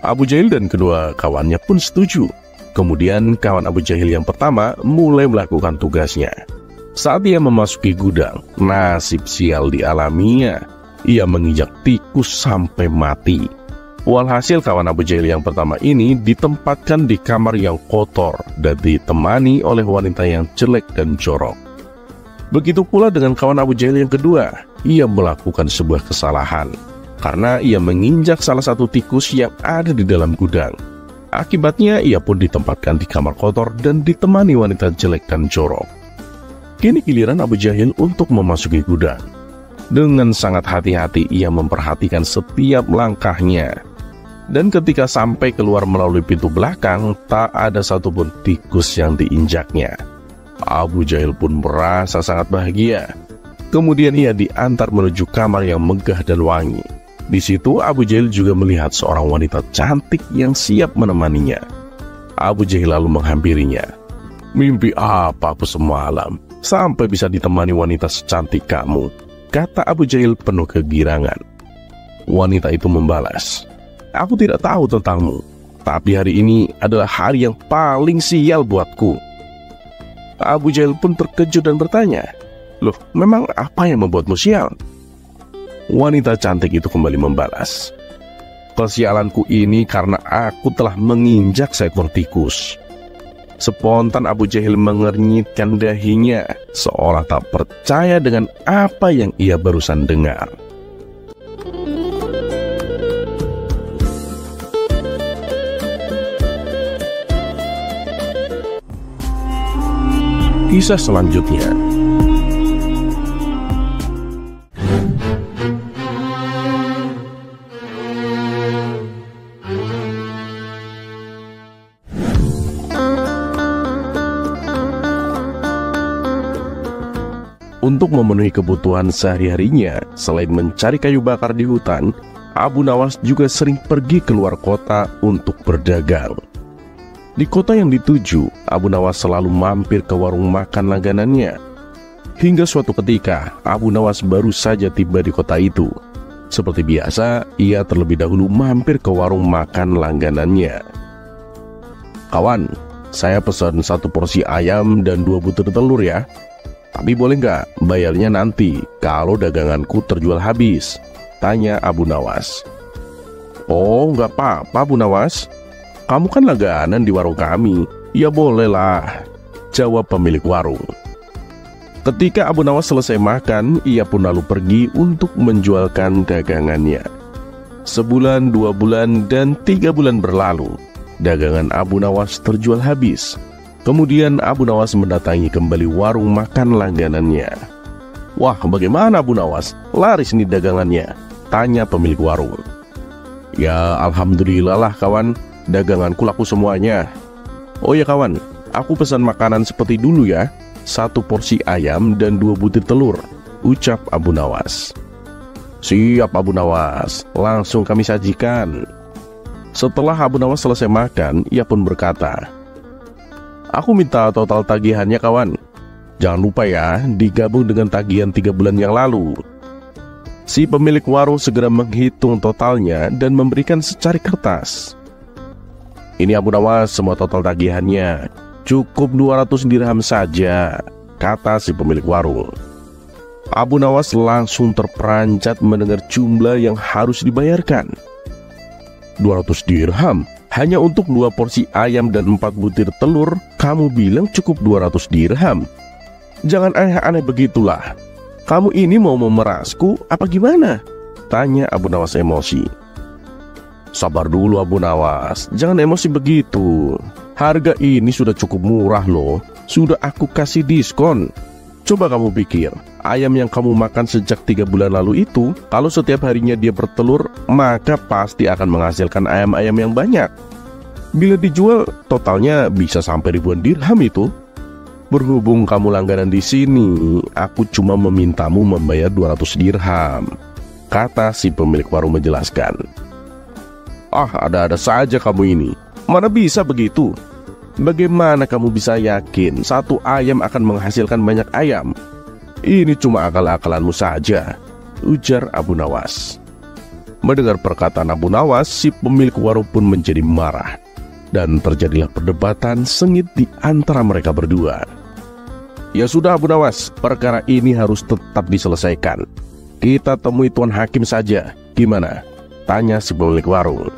Abu Jahil dan kedua kawannya pun setuju. Kemudian kawan Abu Jahil yang pertama mulai melakukan tugasnya. Saat ia memasuki gudang, nasib sial dialaminya. Ia menginjak tikus sampai mati. Walhasil kawan Abu Jahil yang pertama ini ditempatkan di kamar yang kotor dan ditemani oleh wanita yang jelek dan jorok. Begitu pula dengan kawan Abu Jahil yang kedua. Ia melakukan sebuah kesalahan karena ia menginjak salah satu tikus yang ada di dalam gudang. Akibatnya ia pun ditempatkan di kamar kotor dan ditemani wanita jelek dan jorok. Kini giliran Abu Jahil untuk memasuki gudang. Dengan sangat hati-hati ia memperhatikan setiap langkahnya. Dan ketika sampai keluar melalui pintu belakang, tak ada satupun tikus yang diinjaknya. Abu Jahil pun merasa sangat bahagia. Kemudian ia diantar menuju kamar yang megah dan wangi. Di situ Abu Jahil juga melihat seorang wanita cantik yang siap menemaninya. Abu Jahil lalu menghampirinya. "Mimpi apa aku semalam sampai bisa ditemani wanita secantik kamu?" kata Abu Jahil penuh kegirangan. Wanita itu membalas, "Aku tidak tahu tentangmu, tapi hari ini adalah hari yang paling sial buatku." Abu Jahil pun terkejut dan bertanya, "Loh, memang apa yang membuatmu sial?" Wanita cantik itu kembali membalas, "Kesialanku ini karena aku telah menginjak seekor tikus." Spontan Abu Jahil mengernyitkan dahinya, seolah tak percaya dengan apa yang ia barusan dengar. Kisah selanjutnya. Untuk memenuhi kebutuhan sehari-harinya, selain mencari kayu bakar di hutan, Abu Nawas juga sering pergi keluar kota untuk berdagang. Di kota yang dituju, Abu Nawas selalu mampir ke warung makan langganannya. Hingga suatu ketika, Abu Nawas baru saja tiba di kota itu. Seperti biasa, ia terlebih dahulu mampir ke warung makan langganannya. "Kawan, saya pesan 1 porsi ayam dan 2 butir telur ya. Tapi boleh nggak bayarnya nanti kalau daganganku terjual habis?" tanya Abu Nawas. "Oh, nggak apa-apa Bu Nawas. Kamu kan langganan di warung kami. Ya bolehlah," jawab pemilik warung. Ketika Abu Nawas selesai makan, ia pun lalu pergi untuk menjualkan dagangannya. Sebulan, 2 bulan, dan 3 bulan berlalu. Dagangan Abu Nawas terjual habis. Kemudian Abu Nawas mendatangi kembali warung makan langganannya. "Wah, bagaimana Abu Nawas? Laris nih dagangannya?" tanya pemilik warung. "Ya, alhamdulillah lah kawan, daganganku laku semuanya." "Oh ya kawan, aku pesan makanan seperti dulu ya. 1 porsi ayam dan 2 butir telur," ucap Abu Nawas. "Siap Abu Nawas, langsung kami sajikan." Setelah Abu Nawas selesai makan, ia pun berkata, "Aku minta total tagihannya kawan. Jangan lupa ya, digabung dengan tagihan 3 bulan yang lalu." Si pemilik warung segera menghitung totalnya dan memberikan secari kertas. "Ini Abu Nawas semua total tagihannya. Cukup 200 dirham saja," kata si pemilik warung. Abu Nawas langsung terperanjat mendengar jumlah yang harus dibayarkan. 200 dirham? Hanya untuk 2 porsi ayam dan 4 butir telur, kamu bilang cukup 200 dirham? Jangan aneh-aneh begitulah. Kamu ini mau memerasku apa gimana? Tanya Abu Nawas emosi. Sabar dulu Abu Nawas, jangan emosi begitu. Harga ini sudah cukup murah loh. Sudah aku kasih diskon. Coba kamu pikir, ayam yang kamu makan sejak 3 bulan lalu itu, kalau setiap harinya dia bertelur, maka pasti akan menghasilkan ayam-ayam yang banyak. Bila dijual, totalnya bisa sampai ribuan dirham itu. Berhubung kamu langganan di sini, aku cuma memintamu membayar 200 dirham, kata si pemilik warung menjelaskan. Ah, ada-ada saja kamu ini. Mana bisa begitu? Bagaimana kamu bisa yakin 1 ayam akan menghasilkan banyak ayam? Ini cuma akal-akalanmu saja, ujar Abu Nawas. Mendengar perkataan Abu Nawas, si pemilik warung pun menjadi marah. Dan terjadilah perdebatan sengit di antara mereka berdua. Ya sudah Abu Nawas, perkara ini harus tetap diselesaikan. Kita temui Tuan Hakim saja, gimana? Tanya si pemilik warung.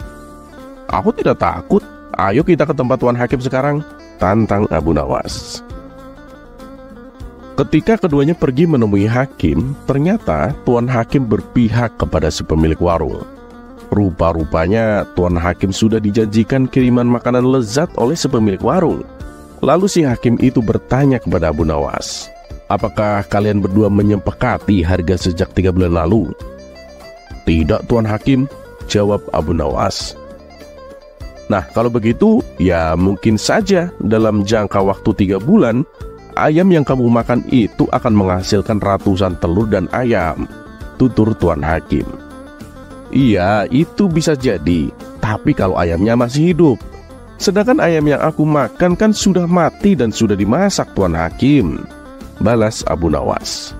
Aku tidak takut, ayo kita ke tempat Tuan Hakim sekarang, tantang Abu Nawas. Ketika keduanya pergi menemui Hakim, ternyata Tuan Hakim berpihak kepada si pemilik warung. Rupa-rupanya Tuan Hakim sudah dijanjikan kiriman makanan lezat oleh si pemilik warung. Lalu si Hakim itu bertanya kepada Abu Nawas, apakah kalian berdua menyepakati harga sejak 3 bulan lalu? Tidak Tuan Hakim, jawab Abu Nawas. Nah kalau begitu ya mungkin saja dalam jangka waktu 3 bulan ayam yang kamu makan itu akan menghasilkan ratusan telur dan ayam, tutur Tuan Hakim. Iya, itu bisa jadi, tapi kalau ayamnya masih hidup. Sedangkan ayam yang aku makan kan sudah mati dan sudah dimasak Tuan Hakim, balas Abu Nawas.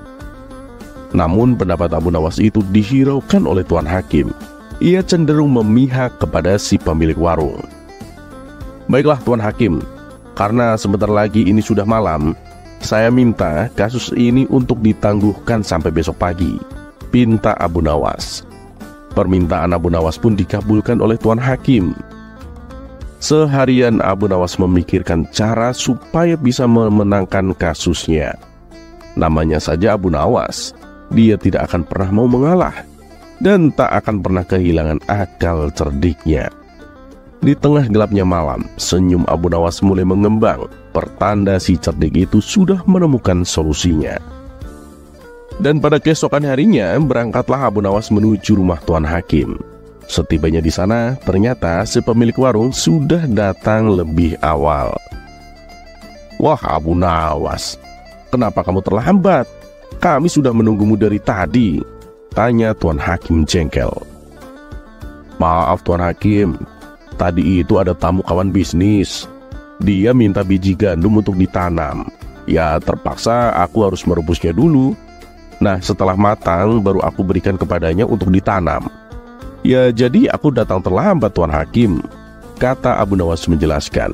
Namun pendapat Abu Nawas itu dihiraukan oleh Tuan Hakim. Ia cenderung memihak kepada si pemilik warung. Baiklah Tuan Hakim, karena sebentar lagi ini sudah malam, saya minta kasus ini untuk ditangguhkan sampai besok pagi, pinta Abu Nawas. Permintaan Abu Nawas pun dikabulkan oleh Tuan Hakim. Seharian Abu Nawas memikirkan cara supaya bisa memenangkan kasusnya. Namanya saja Abu Nawas, dia tidak akan pernah mau mengalah dan tak akan pernah kehilangan akal cerdiknya. Di tengah gelapnya malam, senyum Abu Nawas mulai mengembang, pertanda si cerdik itu sudah menemukan solusinya. Dan pada keesokan harinya, berangkatlah Abu Nawas menuju rumah Tuan Hakim. Setibanya di sana, ternyata si pemilik warung sudah datang lebih awal. Wah Abu Nawas, kenapa kamu terlambat? Kami sudah menunggumu dari tadi, tanya Tuan Hakim jengkel. Maaf Tuan Hakim, tadi itu ada tamu kawan bisnis. Dia minta biji gandum untuk ditanam. Ya terpaksa aku harus merebusnya dulu. Nah setelah matang baru aku berikan kepadanya untuk ditanam. Ya jadi aku datang terlambat Tuan Hakim, kata Abu Nawas menjelaskan.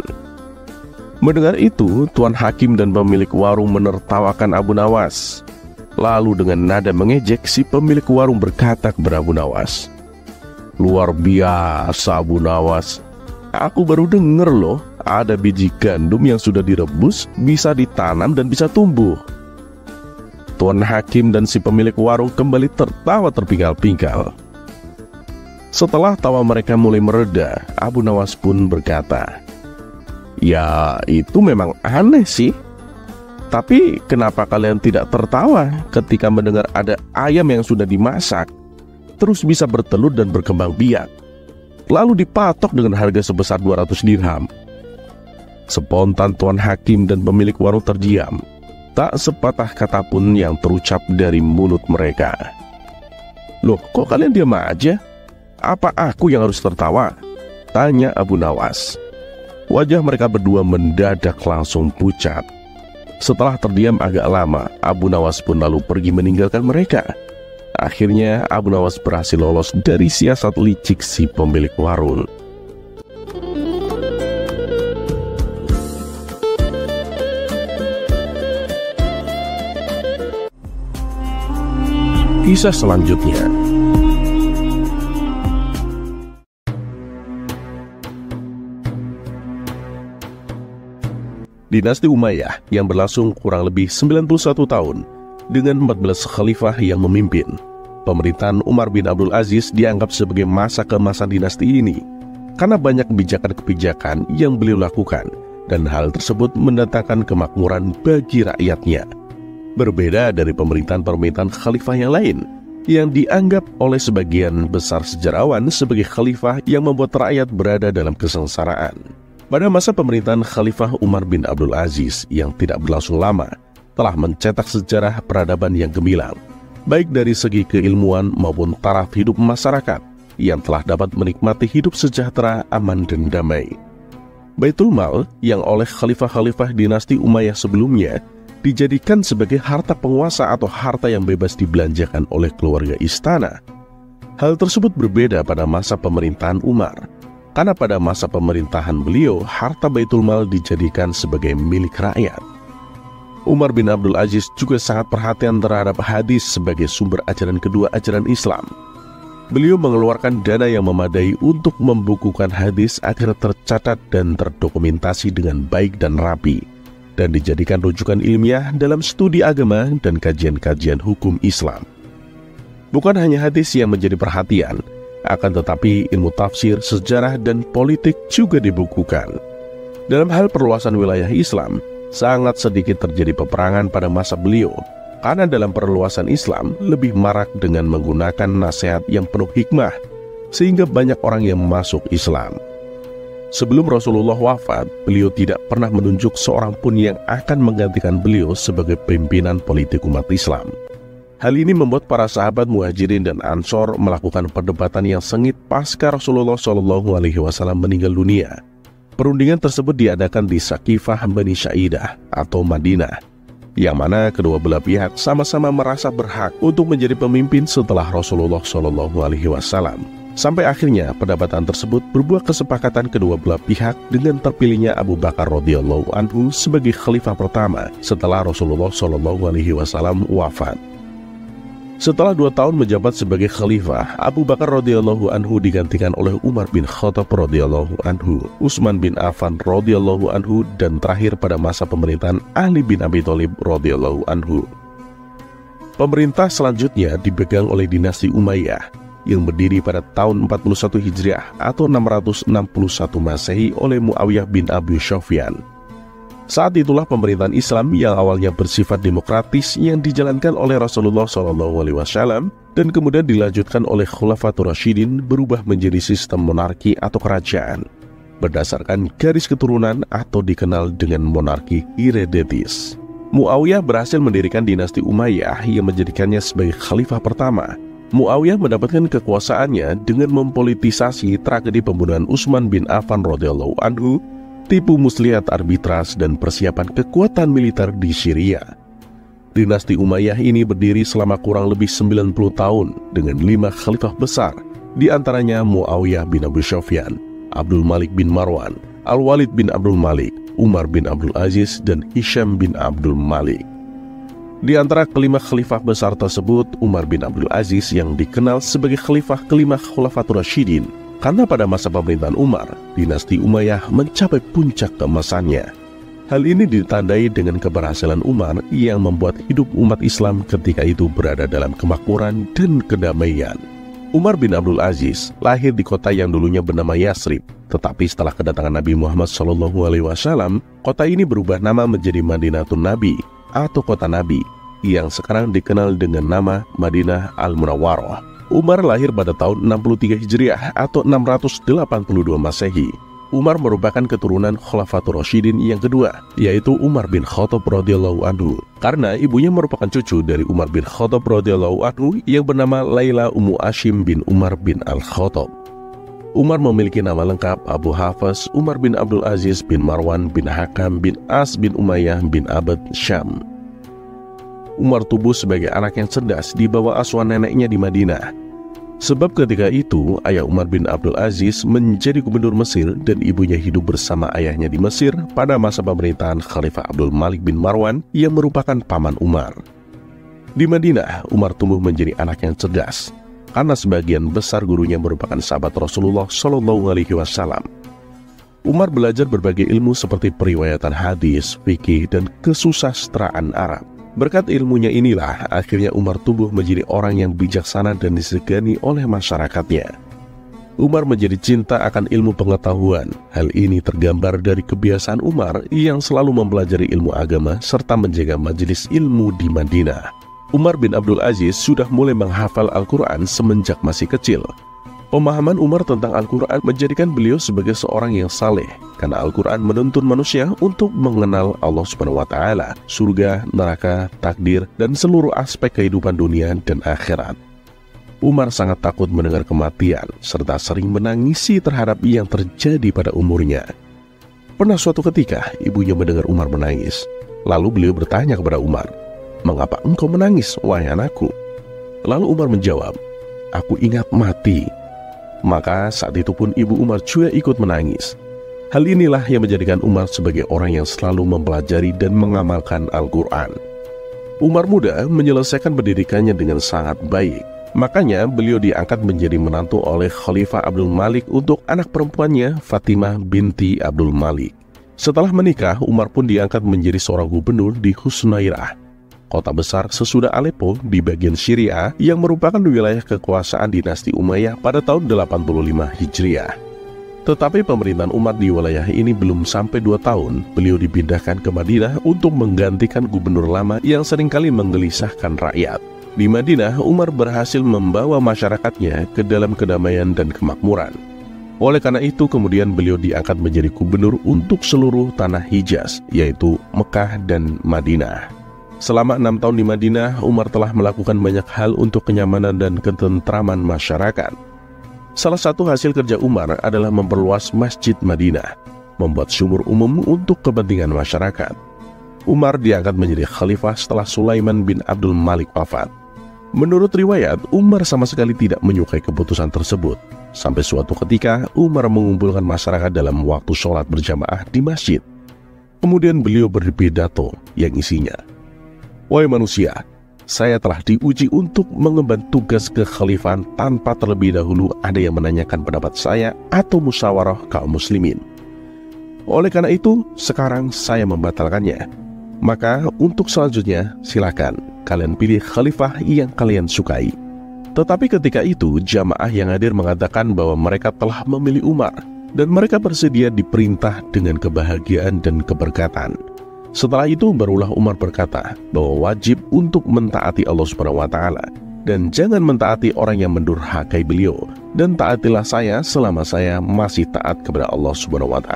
Mendengar itu Tuan Hakim dan pemilik warung menertawakan Abu Nawas. Lalu dengan nada mengejek si pemilik warung berkata kepada Abu Nawas, luar biasa Abu Nawas, aku baru dengar loh ada biji gandum yang sudah direbus bisa ditanam dan bisa tumbuh. Tuan Hakim dan si pemilik warung kembali tertawa terpinggal-pinggal. Setelah tawa mereka mulai mereda, Abu Nawas pun berkata, "Ya, itu memang aneh sih. Tapi kenapa kalian tidak tertawa ketika mendengar ada ayam yang sudah dimasak, terus bisa bertelur dan berkembang biak, lalu dipatok dengan harga sebesar 200 dirham?" Spontan Tuan Hakim dan pemilik warung terdiam. Tak sepatah kata pun yang terucap dari mulut mereka. "Loh, kok kalian diam aja? Apa aku yang harus tertawa?" tanya Abu Nawas. Wajah mereka berdua mendadak langsung pucat. Setelah terdiam agak lama, Abu Nawas pun lalu pergi meninggalkan mereka. Akhirnya Abu Nawas berhasil lolos dari siasat licik si pemilik warung. Kisah selanjutnya. Dinasti Umayyah yang berlangsung kurang lebih 91 tahun dengan 14 khalifah yang memimpin. Pemerintahan Umar bin Abdul Aziz dianggap sebagai masa keemasan dinasti ini karena banyak kebijakan-kebijakan yang beliau lakukan, dan hal tersebut mendatangkan kemakmuran bagi rakyatnya. Berbeda dari pemerintahan-pemerintahan khalifah yang lain yang dianggap oleh sebagian besar sejarawan sebagai khalifah yang membuat rakyat berada dalam kesengsaraan. Pada masa pemerintahan Khalifah Umar bin Abdul Aziz yang tidak berlangsung lama, telah mencetak sejarah peradaban yang gemilang, baik dari segi keilmuan maupun taraf hidup masyarakat yang telah dapat menikmati hidup sejahtera, aman, dan damai. Baitul Mal yang oleh khalifah-khalifah dinasti Umayyah sebelumnya dijadikan sebagai harta penguasa atau harta yang bebas dibelanjakan oleh keluarga istana. Hal tersebut berbeda pada masa pemerintahan Umar, karena pada masa pemerintahan beliau, harta Baitul Mal dijadikan sebagai milik rakyat. Umar bin Abdul Aziz juga sangat perhatian terhadap hadis sebagai sumber ajaran kedua ajaran Islam. Beliau mengeluarkan dana yang memadai untuk membukukan hadis agar tercatat dan terdokumentasi dengan baik dan rapi, dan dijadikan rujukan ilmiah dalam studi agama dan kajian-kajian hukum Islam. Bukan hanya hadis yang menjadi perhatian, akan tetapi ilmu tafsir, sejarah, dan politik juga dibukukan. Dalam hal perluasan wilayah Islam, sangat sedikit terjadi peperangan pada masa beliau, karena dalam perluasan Islam lebih marak dengan menggunakan nasihat yang penuh hikmah, sehingga banyak orang yang masuk Islam. Sebelum Rasulullah wafat, beliau tidak pernah menunjuk seorang pun yang akan menggantikan beliau sebagai pimpinan politik umat Islam. Hal ini membuat para sahabat Muhajirin dan Ansor melakukan perdebatan yang sengit pasca Rasulullah SAW meninggal dunia. Perundingan tersebut diadakan di Saqifah Bani Saidah atau Madinah, yang mana kedua belah pihak sama-sama merasa berhak untuk menjadi pemimpin setelah Rasulullah SAW. Sampai akhirnya perdebatan tersebut berbuah kesepakatan kedua belah pihak dengan terpilihnya Abu Bakar radhiyallahu anhu sebagai khalifah pertama setelah Rasulullah SAW wafat. Setelah 2 tahun menjabat sebagai khalifah, Abu Bakar radhiyallahu anhu digantikan oleh Umar bin Khattab radhiyallahu anhu, Utsman bin Affan radhiyallahu anhu, dan terakhir pada masa pemerintahan Ali bin Abi Thalib radhiyallahu anhu. Pemerintah selanjutnya dipegang oleh dinasti Umayyah yang berdiri pada tahun 41 Hijriah atau 661 Masehi oleh Muawiyah bin Abi Sufyan. Saat itulah pemerintahan Islam yang awalnya bersifat demokratis yang dijalankan oleh Rasulullah SAW dan kemudian dilanjutkan oleh Khulafatur Rasyidin berubah menjadi sistem monarki atau kerajaan berdasarkan garis keturunan atau dikenal dengan monarki hereditaris. Muawiyah berhasil mendirikan dinasti Umayyah yang menjadikannya sebagai khalifah pertama. Muawiyah mendapatkan kekuasaannya dengan mempolitisasi tragedi pembunuhan Utsman bin Affan radhiyallahu anhu, tipu muslihat arbitras, dan persiapan kekuatan militer di Syria. Dinasti Umayyah ini berdiri selama kurang lebih 90 tahun dengan 5 khalifah besar, di antaranya Muawiyah bin Abi Sufyan, Abdul Malik bin Marwan, Al-Walid bin Abdul Malik, Umar bin Abdul Aziz, dan Hisham bin Abdul Malik. Di antara kelima khalifah besar tersebut, Umar bin Abdul Aziz yang dikenal sebagai khalifah kelima Khulafatur Rasyidin, karena pada masa pemerintahan Umar, dinasti Umayyah mencapai puncak keemasannya. Hal ini ditandai dengan keberhasilan Umar yang membuat hidup umat Islam ketika itu berada dalam kemakmuran dan kedamaian. Umar bin Abdul Aziz lahir di kota yang dulunya bernama Yasrib, tetapi setelah kedatangan Nabi Muhammad SAW, kota ini berubah nama menjadi Madinatun Nabi atau kota Nabi, yang sekarang dikenal dengan nama Madinah Al-Munawwarah. Umar lahir pada tahun 63 Hijriah atau 682 Masehi. Umar merupakan keturunan Khulafatur Rasyidin yang kedua, yaitu Umar bin Khattab radhiyallahu anhu. Karena ibunya merupakan cucu dari Umar bin Khattab radhiyallahu anhu yang bernama Laila Ummu Hashim bin Umar bin Al-Khattab. Umar memiliki nama lengkap Abu Hafs Umar bin Abdul Aziz bin Marwan bin Hakam bin As bin Umayyah bin Abad Syam. Umar tumbuh sebagai anak yang cerdas di bawah asuhan neneknya di Madinah. Sebab ketika itu, ayah Umar bin Abdul Aziz menjadi gubernur Mesir dan ibunya hidup bersama ayahnya di Mesir pada masa pemerintahan Khalifah Abdul Malik bin Marwan yang merupakan paman Umar. Di Madinah, Umar tumbuh menjadi anak yang cerdas, karena sebagian besar gurunya merupakan sahabat Rasulullah SAW. Umar belajar berbagai ilmu seperti periwayatan hadis, fikih, dan kesusastraan Arab. Berkat ilmunya inilah akhirnya Umar tumbuh menjadi orang yang bijaksana dan disegani oleh masyarakatnya. Umar menjadi cinta akan ilmu pengetahuan. Hal ini tergambar dari kebiasaan Umar yang selalu mempelajari ilmu agama serta menjaga majelis ilmu di Madinah. Umar bin Abdul Aziz sudah mulai menghafal Al-Quran semenjak masih kecil. Pemahaman Umar tentang Al-Quran menjadikan beliau sebagai seorang yang saleh, karena Al-Quran menuntun manusia untuk mengenal Allah SWT, surga, neraka, takdir, dan seluruh aspek kehidupan dunia dan akhirat. Umar sangat takut mendengar kematian, serta sering menangisi terhadap yang terjadi pada umurnya. Pernah suatu ketika, ibunya mendengar Umar menangis. Lalu beliau bertanya kepada Umar, "Mengapa engkau menangis, wahai anakku?" Lalu Umar menjawab, "Aku ingat mati." Maka saat itu pun ibu Umar juga ikut menangis. Hal inilah yang menjadikan Umar sebagai orang yang selalu mempelajari dan mengamalkan Al-Quran. Umar muda menyelesaikan pendidikannya dengan sangat baik. Makanya beliau diangkat menjadi menantu oleh Khalifah Abdul Malik untuk anak perempuannya Fatimah binti Abdul Malik. Setelah menikah, Umar pun diangkat menjadi seorang gubernur di Husnairah, kota besar sesudah Aleppo di bagian Syria yang merupakan wilayah kekuasaan dinasti Umayyah pada tahun 85 Hijriah. Tetapi pemerintahan Umar di wilayah ini belum sampai 2 tahun, beliau dipindahkan ke Madinah untuk menggantikan gubernur lama yang seringkali menggelisahkan rakyat. Di Madinah, Umar berhasil membawa masyarakatnya ke dalam kedamaian dan kemakmuran. Oleh karena itu, kemudian beliau diangkat menjadi gubernur untuk seluruh tanah Hijaz, yaitu Mekah dan Madinah. Selama 6 tahun di Madinah, Umar telah melakukan banyak hal untuk kenyamanan dan ketentraman masyarakat. Salah satu hasil kerja Umar adalah memperluas Masjid Madinah, membuat sumur umum untuk kepentingan masyarakat. Umar diangkat menjadi khalifah setelah Sulaiman bin Abdul Malik wafat. Menurut riwayat, Umar sama sekali tidak menyukai keputusan tersebut. Sampai suatu ketika, Umar mengumpulkan masyarakat dalam waktu sholat berjamaah di masjid. Kemudian beliau berpidato yang isinya, "Wahai manusia, saya telah diuji untuk mengemban tugas kekhalifahan tanpa terlebih dahulu ada yang menanyakan pendapat saya atau musyawarah kaum muslimin. Oleh karena itu, sekarang saya membatalkannya. Maka untuk selanjutnya, silakan kalian pilih khalifah yang kalian sukai." Tetapi ketika itu, jamaah yang hadir mengatakan bahwa mereka telah memilih Umar, dan mereka bersedia diperintah dengan kebahagiaan dan keberkatan. Setelah itu barulah Umar berkata bahwa wajib untuk mentaati Allah SWT, dan jangan mentaati orang yang mendurhakai beliau, dan taatilah saya selama saya masih taat kepada Allah SWT.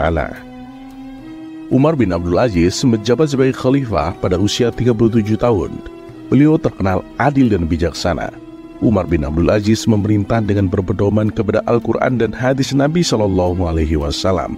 Umar bin Abdul Aziz menjabat sebagai khalifah pada usia 37 tahun. Beliau terkenal adil dan bijaksana. Umar bin Abdul Aziz memerintah dengan berpedoman kepada Al-Quran dan hadis Nabi SAW.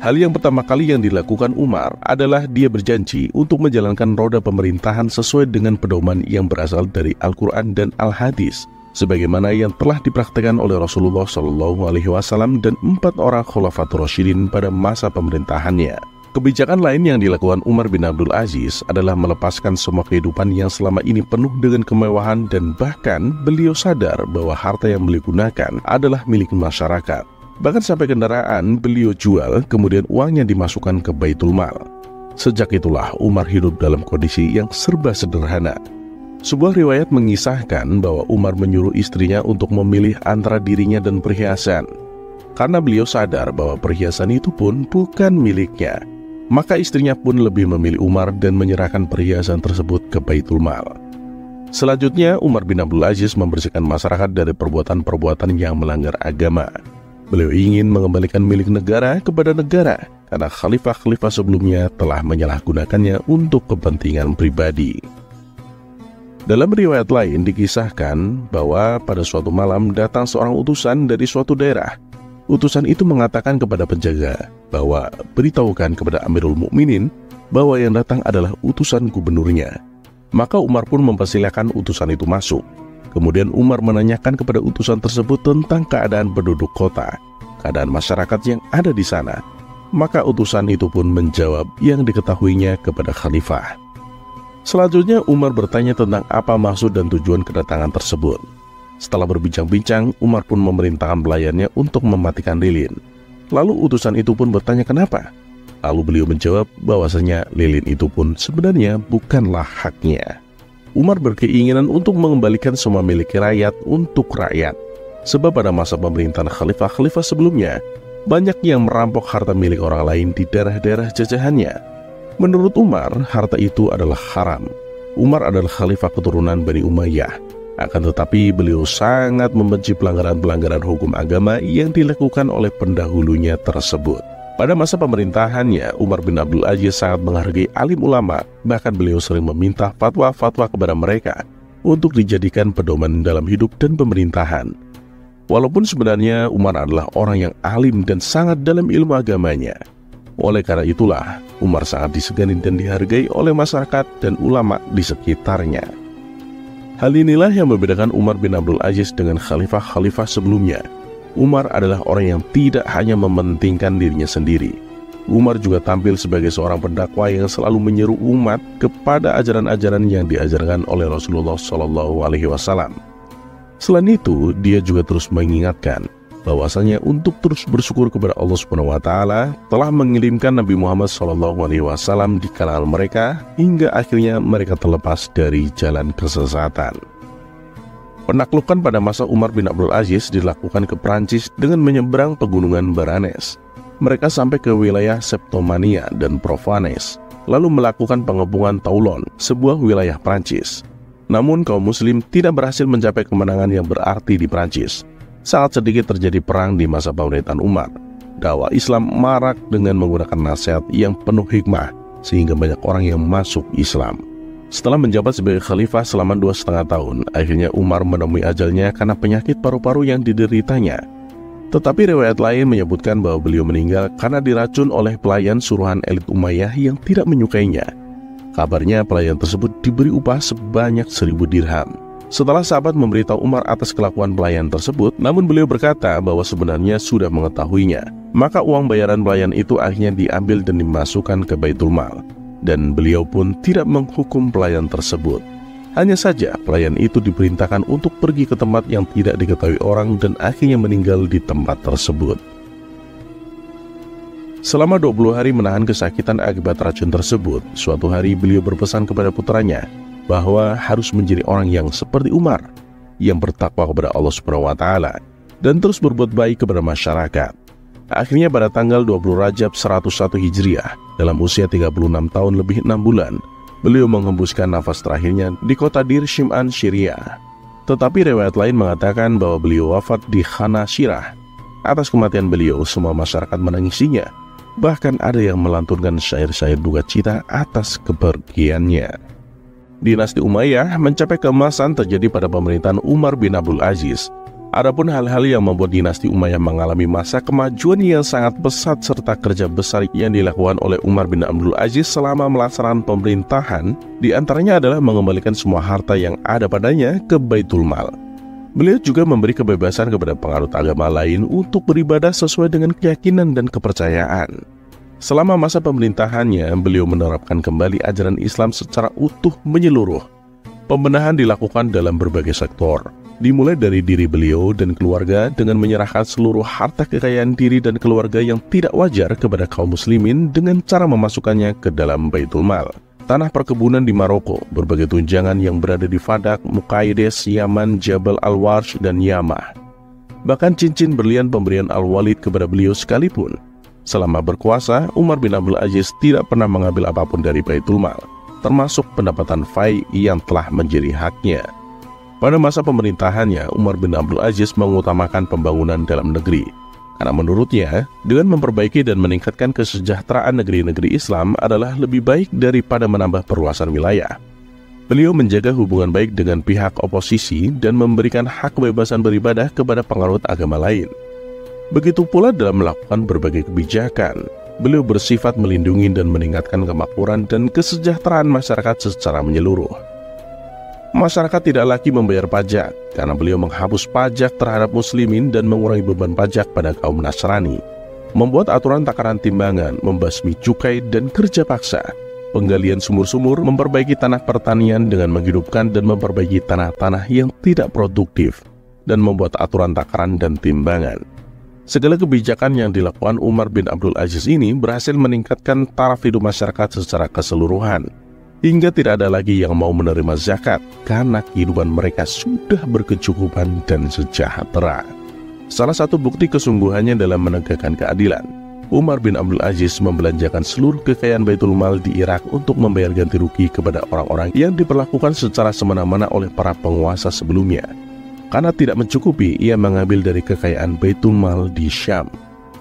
Hal yang pertama kali yang dilakukan Umar adalah dia berjanji untuk menjalankan roda pemerintahan sesuai dengan pedoman yang berasal dari Al-Quran dan Al-Hadis, sebagaimana yang telah dipraktikkan oleh Rasulullah SAW dan 4 orang Khulafatur Rasyidin pada masa pemerintahannya. Kebijakan lain yang dilakukan Umar bin Abdul Aziz adalah melepaskan semua kehidupan yang selama ini penuh dengan kemewahan, dan bahkan beliau sadar bahwa harta yang beliau gunakan adalah milik masyarakat. Bahkan sampai kendaraan beliau jual, kemudian uangnya dimasukkan ke Baitul Mal. Sejak itulah Umar hidup dalam kondisi yang serba sederhana. Sebuah riwayat mengisahkan bahwa Umar menyuruh istrinya untuk memilih antara dirinya dan perhiasan. Karena beliau sadar bahwa perhiasan itu pun bukan miliknya, maka istrinya pun lebih memilih Umar dan menyerahkan perhiasan tersebut ke Baitul Mal. Selanjutnya, Umar bin Abdul Aziz membersihkan masyarakat dari perbuatan-perbuatan yang melanggar agama. Beliau ingin mengembalikan milik negara kepada negara, karena khalifah-khalifah sebelumnya telah menyalahgunakannya untuk kepentingan pribadi. Dalam riwayat lain dikisahkan bahwa pada suatu malam datang seorang utusan dari suatu daerah. Utusan itu mengatakan kepada penjaga bahwa beritahukan kepada Amirul Mukminin bahwa yang datang adalah utusan gubernurnya. Maka Umar pun mempersilahkan utusan itu masuk. Kemudian Umar menanyakan kepada utusan tersebut tentang keadaan penduduk kota, keadaan masyarakat yang ada di sana. Maka utusan itu pun menjawab yang diketahuinya kepada khalifah. Selanjutnya Umar bertanya tentang apa maksud dan tujuan kedatangan tersebut. Setelah berbincang-bincang, Umar pun memerintahkan pelayannya untuk mematikan lilin. Lalu utusan itu pun bertanya kenapa. Lalu beliau menjawab bahwasanya lilin itu pun sebenarnya bukanlah haknya. Umar berkeinginan untuk mengembalikan semua milik rakyat untuk rakyat. Sebab pada masa pemerintahan khalifah-khalifah sebelumnya, banyak yang merampok harta milik orang lain di daerah-daerah jajahannya. Menurut Umar, harta itu adalah haram. Umar adalah khalifah keturunan Bani Umayyah. Akan tetapi beliau sangat membenci pelanggaran-pelanggaran hukum agama yang dilakukan oleh pendahulunya tersebut. Pada masa pemerintahannya, Umar bin Abdul Aziz sangat menghargai alim ulama, bahkan beliau sering meminta fatwa-fatwa kepada mereka untuk dijadikan pedoman dalam hidup dan pemerintahan. Walaupun sebenarnya Umar adalah orang yang alim dan sangat dalam ilmu agamanya. Oleh karena itulah, Umar sangat disegani dan dihargai oleh masyarakat dan ulama di sekitarnya. Hal inilah yang membedakan Umar bin Abdul Aziz dengan khalifah-khalifah sebelumnya. Umar adalah orang yang tidak hanya mementingkan dirinya sendiri. Umar juga tampil sebagai seorang pendakwah yang selalu menyeru umat kepada ajaran-ajaran yang diajarkan oleh Rasulullah SAW. Selain itu, dia juga terus mengingatkan bahwasanya untuk terus bersyukur kepada Allah SWT telah mengirimkan Nabi Muhammad SAW di kalangan mereka hingga akhirnya mereka terlepas dari jalan kesesatan. Penaklukan pada masa Umar bin Abdul Aziz dilakukan ke Prancis dengan menyeberang pegunungan Baranes. Mereka sampai ke wilayah Septomania dan Provence, lalu melakukan pengepungan Toulon, sebuah wilayah Prancis. Namun kaum muslim tidak berhasil mencapai kemenangan yang berarti di Prancis. Sangat sedikit terjadi perang di masa pemerintahan Umar. Dakwah Islam marak dengan menggunakan nasihat yang penuh hikmah, sehingga banyak orang yang masuk Islam. Setelah menjabat sebagai khalifah selama 2,5 tahun, akhirnya Umar menemui ajalnya karena penyakit paru-paru yang dideritanya. Tetapi riwayat lain menyebutkan bahwa beliau meninggal karena diracun oleh pelayan suruhan elit Umayyah yang tidak menyukainya. Kabarnya pelayan tersebut diberi upah sebanyak 1.000 dirham. Setelah sahabat memberitahu Umar atas kelakuan pelayan tersebut, namun beliau berkata bahwa sebenarnya sudah mengetahuinya. Maka uang bayaran pelayan itu akhirnya diambil dan dimasukkan ke Baitul Mal. Dan beliau pun tidak menghukum pelayan tersebut. Hanya saja pelayan itu diperintahkan untuk pergi ke tempat yang tidak diketahui orang dan akhirnya meninggal di tempat tersebut. Selama 20 hari menahan kesakitan akibat racun tersebut, suatu hari beliau berpesan kepada putranya bahwa harus menjadi orang yang seperti Umar, yang bertakwa kepada Allah SWT dan terus berbuat baik kepada masyarakat. Akhirnya pada tanggal 20 Rajab 101 Hijriah, dalam usia 36 tahun lebih 6 bulan, beliau menghembuskan nafas terakhirnya di kota Dir Shim'an, Syria. Tetapi riwayat lain mengatakan bahwa beliau wafat di Khana Syirah. Atas kematian beliau, semua masyarakat menangisinya. Bahkan ada yang melantunkan syair-syair duka cita atas kepergiannya. Dinasti Umayyah mencapai keemasan terjadi pada pemerintahan Umar bin Abdul Aziz. Adapun hal-hal yang membuat dinasti Umayyah mengalami masa kemajuan yang sangat pesat serta kerja besar yang dilakukan oleh Umar bin Abdul Aziz selama melaksanakan pemerintahan, diantaranya adalah mengembalikan semua harta yang ada padanya ke Baitul Mal. Beliau juga memberi kebebasan kepada penganut agama lain untuk beribadah sesuai dengan keyakinan dan kepercayaan. Selama masa pemerintahannya, beliau menerapkan kembali ajaran Islam secara utuh menyeluruh. Pembenahan dilakukan dalam berbagai sektor. Dimulai dari diri beliau dan keluarga dengan menyerahkan seluruh harta kekayaan diri dan keluarga yang tidak wajar kepada kaum muslimin dengan cara memasukkannya ke dalam Baitul Mal. Tanah perkebunan di Maroko, berbagai tunjangan yang berada di Fadak, Mukaides, Yaman, Jabal Al-Warsh, dan Yamah. Bahkan cincin berlian pemberian Al-Walid kepada beliau sekalipun. Selama berkuasa, Umar bin Abdul Aziz tidak pernah mengambil apapun dari Baitul Mal, termasuk pendapatan fai yang telah menjadi haknya. Pada masa pemerintahannya, Umar bin Abdul Aziz mengutamakan pembangunan dalam negeri. Karena menurutnya, dengan memperbaiki dan meningkatkan kesejahteraan negeri-negeri Islam adalah lebih baik daripada menambah perluasan wilayah. Beliau menjaga hubungan baik dengan pihak oposisi dan memberikan hak kebebasan beribadah kepada penganut agama lain. Begitu pula dalam melakukan berbagai kebijakan, beliau bersifat melindungi dan meningkatkan kemakmuran dan kesejahteraan masyarakat secara menyeluruh. Masyarakat tidak lagi membayar pajak karena beliau menghapus pajak terhadap muslimin dan mengurangi beban pajak pada kaum Nasrani, membuat aturan takaran timbangan, membasmi cukai dan kerja paksa, penggalian sumur-sumur, memperbaiki tanah pertanian dengan menghidupkan dan memperbaiki tanah-tanah yang tidak produktif, dan membuat aturan takaran dan timbangan. Segala kebijakan yang dilakukan Umar bin Abdul Aziz ini berhasil meningkatkan taraf hidup masyarakat secara keseluruhan, hingga tidak ada lagi yang mau menerima zakat karena kehidupan mereka sudah berkecukupan dan sejahtera. Salah satu bukti kesungguhannya dalam menegakkan keadilan, Umar bin Abdul Aziz membelanjakan seluruh kekayaan Baitul Mal di Irak untuk membayar ganti rugi kepada orang-orang yang diperlakukan secara semena-mena oleh para penguasa sebelumnya. Karena tidak mencukupi, ia mengambil dari kekayaan Baitul Mal di Syam.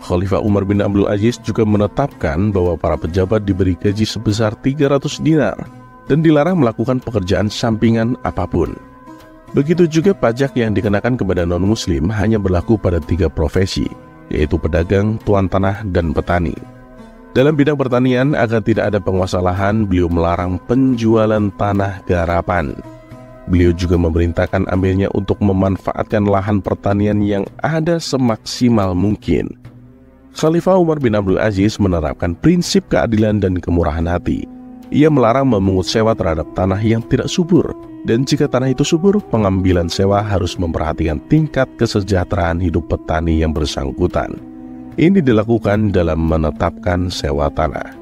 Khalifah Umar bin Abdul Aziz juga menetapkan bahwa para pejabat diberi gaji sebesar 300 dinar dan dilarang melakukan pekerjaan sampingan apapun. Begitu juga pajak yang dikenakan kepada non-muslim hanya berlaku pada 3 profesi, yaitu pedagang, tuan tanah, dan petani. Dalam bidang pertanian, agar tidak ada penguasa lahan, beliau melarang penjualan tanah garapan. Beliau juga memerintahkan ambilnya untuk memanfaatkan lahan pertanian yang ada semaksimal mungkin. Khalifah Umar bin Abdul Aziz menerapkan prinsip keadilan dan kemurahan hati. Ia melarang memungut sewa terhadap tanah yang tidak subur, dan jika tanah itu subur, pengambilan sewa harus memperhatikan tingkat kesejahteraan hidup petani yang bersangkutan. Ini dilakukan dalam menetapkan sewa tanah.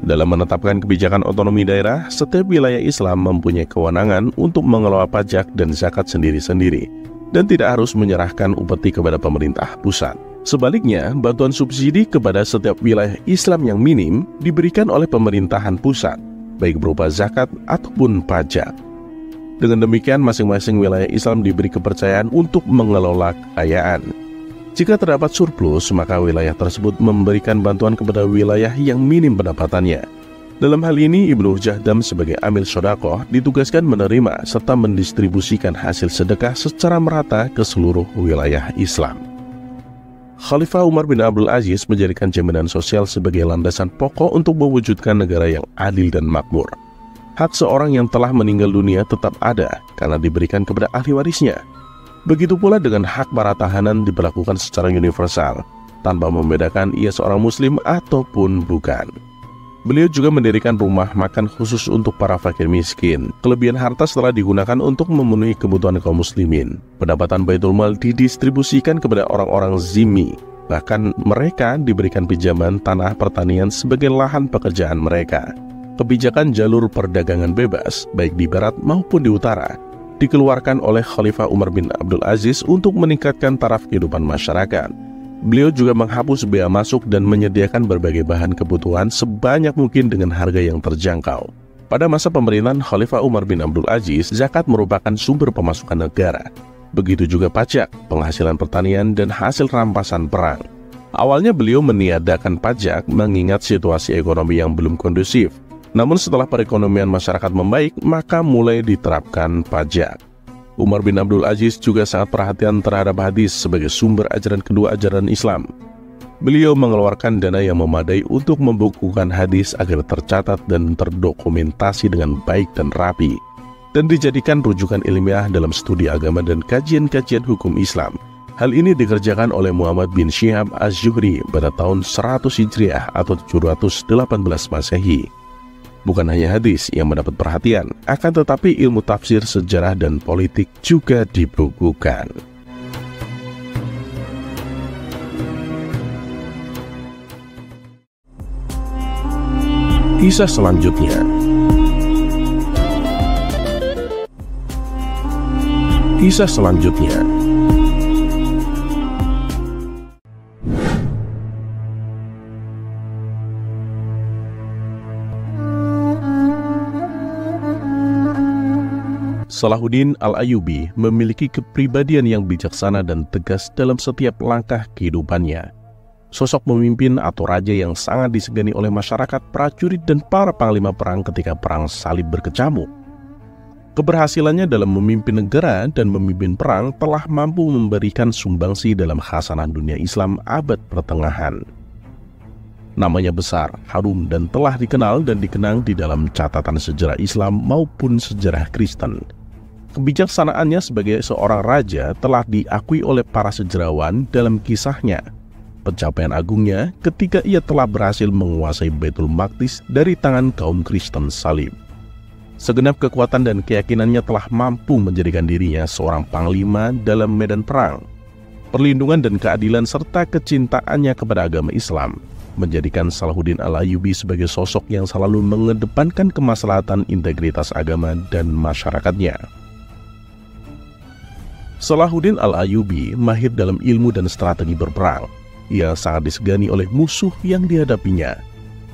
Dalam menetapkan kebijakan otonomi daerah, setiap wilayah Islam mempunyai kewenangan untuk mengelola pajak dan zakat sendiri-sendiri, dan tidak harus menyerahkan upeti kepada pemerintah pusat. Sebaliknya, bantuan subsidi kepada setiap wilayah Islam yang minim diberikan oleh pemerintahan pusat, baik berupa zakat ataupun pajak. Dengan demikian, masing-masing wilayah Islam diberi kepercayaan untuk mengelola kekayaan. Jika terdapat surplus, maka wilayah tersebut memberikan bantuan kepada wilayah yang minim pendapatannya. Dalam hal ini, Ibnu Jahdam sebagai amil shodaqoh ditugaskan menerima serta mendistribusikan hasil sedekah secara merata ke seluruh wilayah Islam. Khalifah Umar bin Abdul Aziz menjadikan jaminan sosial sebagai landasan pokok untuk mewujudkan negara yang adil dan makmur. Hak seorang yang telah meninggal dunia tetap ada karena diberikan kepada ahli warisnya. Begitu pula dengan hak para tahanan diberlakukan secara universal, tanpa membedakan ia seorang muslim ataupun bukan. Beliau juga mendirikan rumah makan khusus untuk para fakir miskin. Kelebihan harta setelah digunakan untuk memenuhi kebutuhan kaum muslimin. Pendapatan Baitul Mal didistribusikan kepada orang-orang zimmi. Bahkan mereka diberikan pinjaman tanah pertanian sebagai lahan pekerjaan mereka. Kebijakan jalur perdagangan bebas, baik di barat maupun di utara, dikeluarkan oleh Khalifah Umar bin Abdul Aziz untuk meningkatkan taraf kehidupan masyarakat. Beliau juga menghapus bea masuk dan menyediakan berbagai bahan kebutuhan sebanyak mungkin dengan harga yang terjangkau. Pada masa pemerintahan Khalifah Umar bin Abdul Aziz, zakat merupakan sumber pemasukan negara. Begitu juga pajak, penghasilan pertanian, dan hasil rampasan perang. Awalnya beliau meniadakan pajak mengingat situasi ekonomi yang belum kondusif. Namun setelah perekonomian masyarakat membaik, maka mulai diterapkan pajak. Umar bin Abdul Aziz juga sangat perhatian terhadap hadis sebagai sumber ajaran kedua ajaran Islam. Beliau mengeluarkan dana yang memadai untuk membukukan hadis agar tercatat dan terdokumentasi dengan baik dan rapi, dan dijadikan rujukan ilmiah dalam studi agama dan kajian-kajian hukum Islam. Hal ini dikerjakan oleh Muhammad bin Syihab Az-Zuhri pada tahun 100 Hijriah atau 718 Masehi. Bukan hanya hadis yang mendapat perhatian, akan tetapi ilmu tafsir, sejarah, dan politik juga dibukukan. Kisah selanjutnya. Kisah selanjutnya. Salahuddin Al-Ayyubi memiliki kepribadian yang bijaksana dan tegas dalam setiap langkah kehidupannya. Sosok pemimpin atau raja yang sangat disegani oleh masyarakat, prajurit, dan para panglima perang ketika perang salib berkecamuk. Keberhasilannya dalam memimpin negara dan memimpin perang telah mampu memberikan sumbangsi dalam khasanah dunia Islam abad pertengahan. Namanya besar, harum, dan telah dikenal dan dikenang di dalam catatan sejarah Islam maupun sejarah Kristen. Kebijaksanaannya sebagai seorang raja telah diakui oleh para sejarawan dalam kisahnya. Pencapaian agungnya ketika ia telah berhasil menguasai Baitul Maqdis dari tangan kaum Kristen salib. Segenap kekuatan dan keyakinannya telah mampu menjadikan dirinya seorang panglima dalam medan perang. Perlindungan dan keadilan serta kecintaannya kepada agama Islam menjadikan Salahuddin Al-Ayyubi sebagai sosok yang selalu mengedepankan kemaslahatan integritas agama dan masyarakatnya. Salahuddin Al-Ayyubi mahir dalam ilmu dan strategi berperang. Ia sangat disegani oleh musuh yang dihadapinya.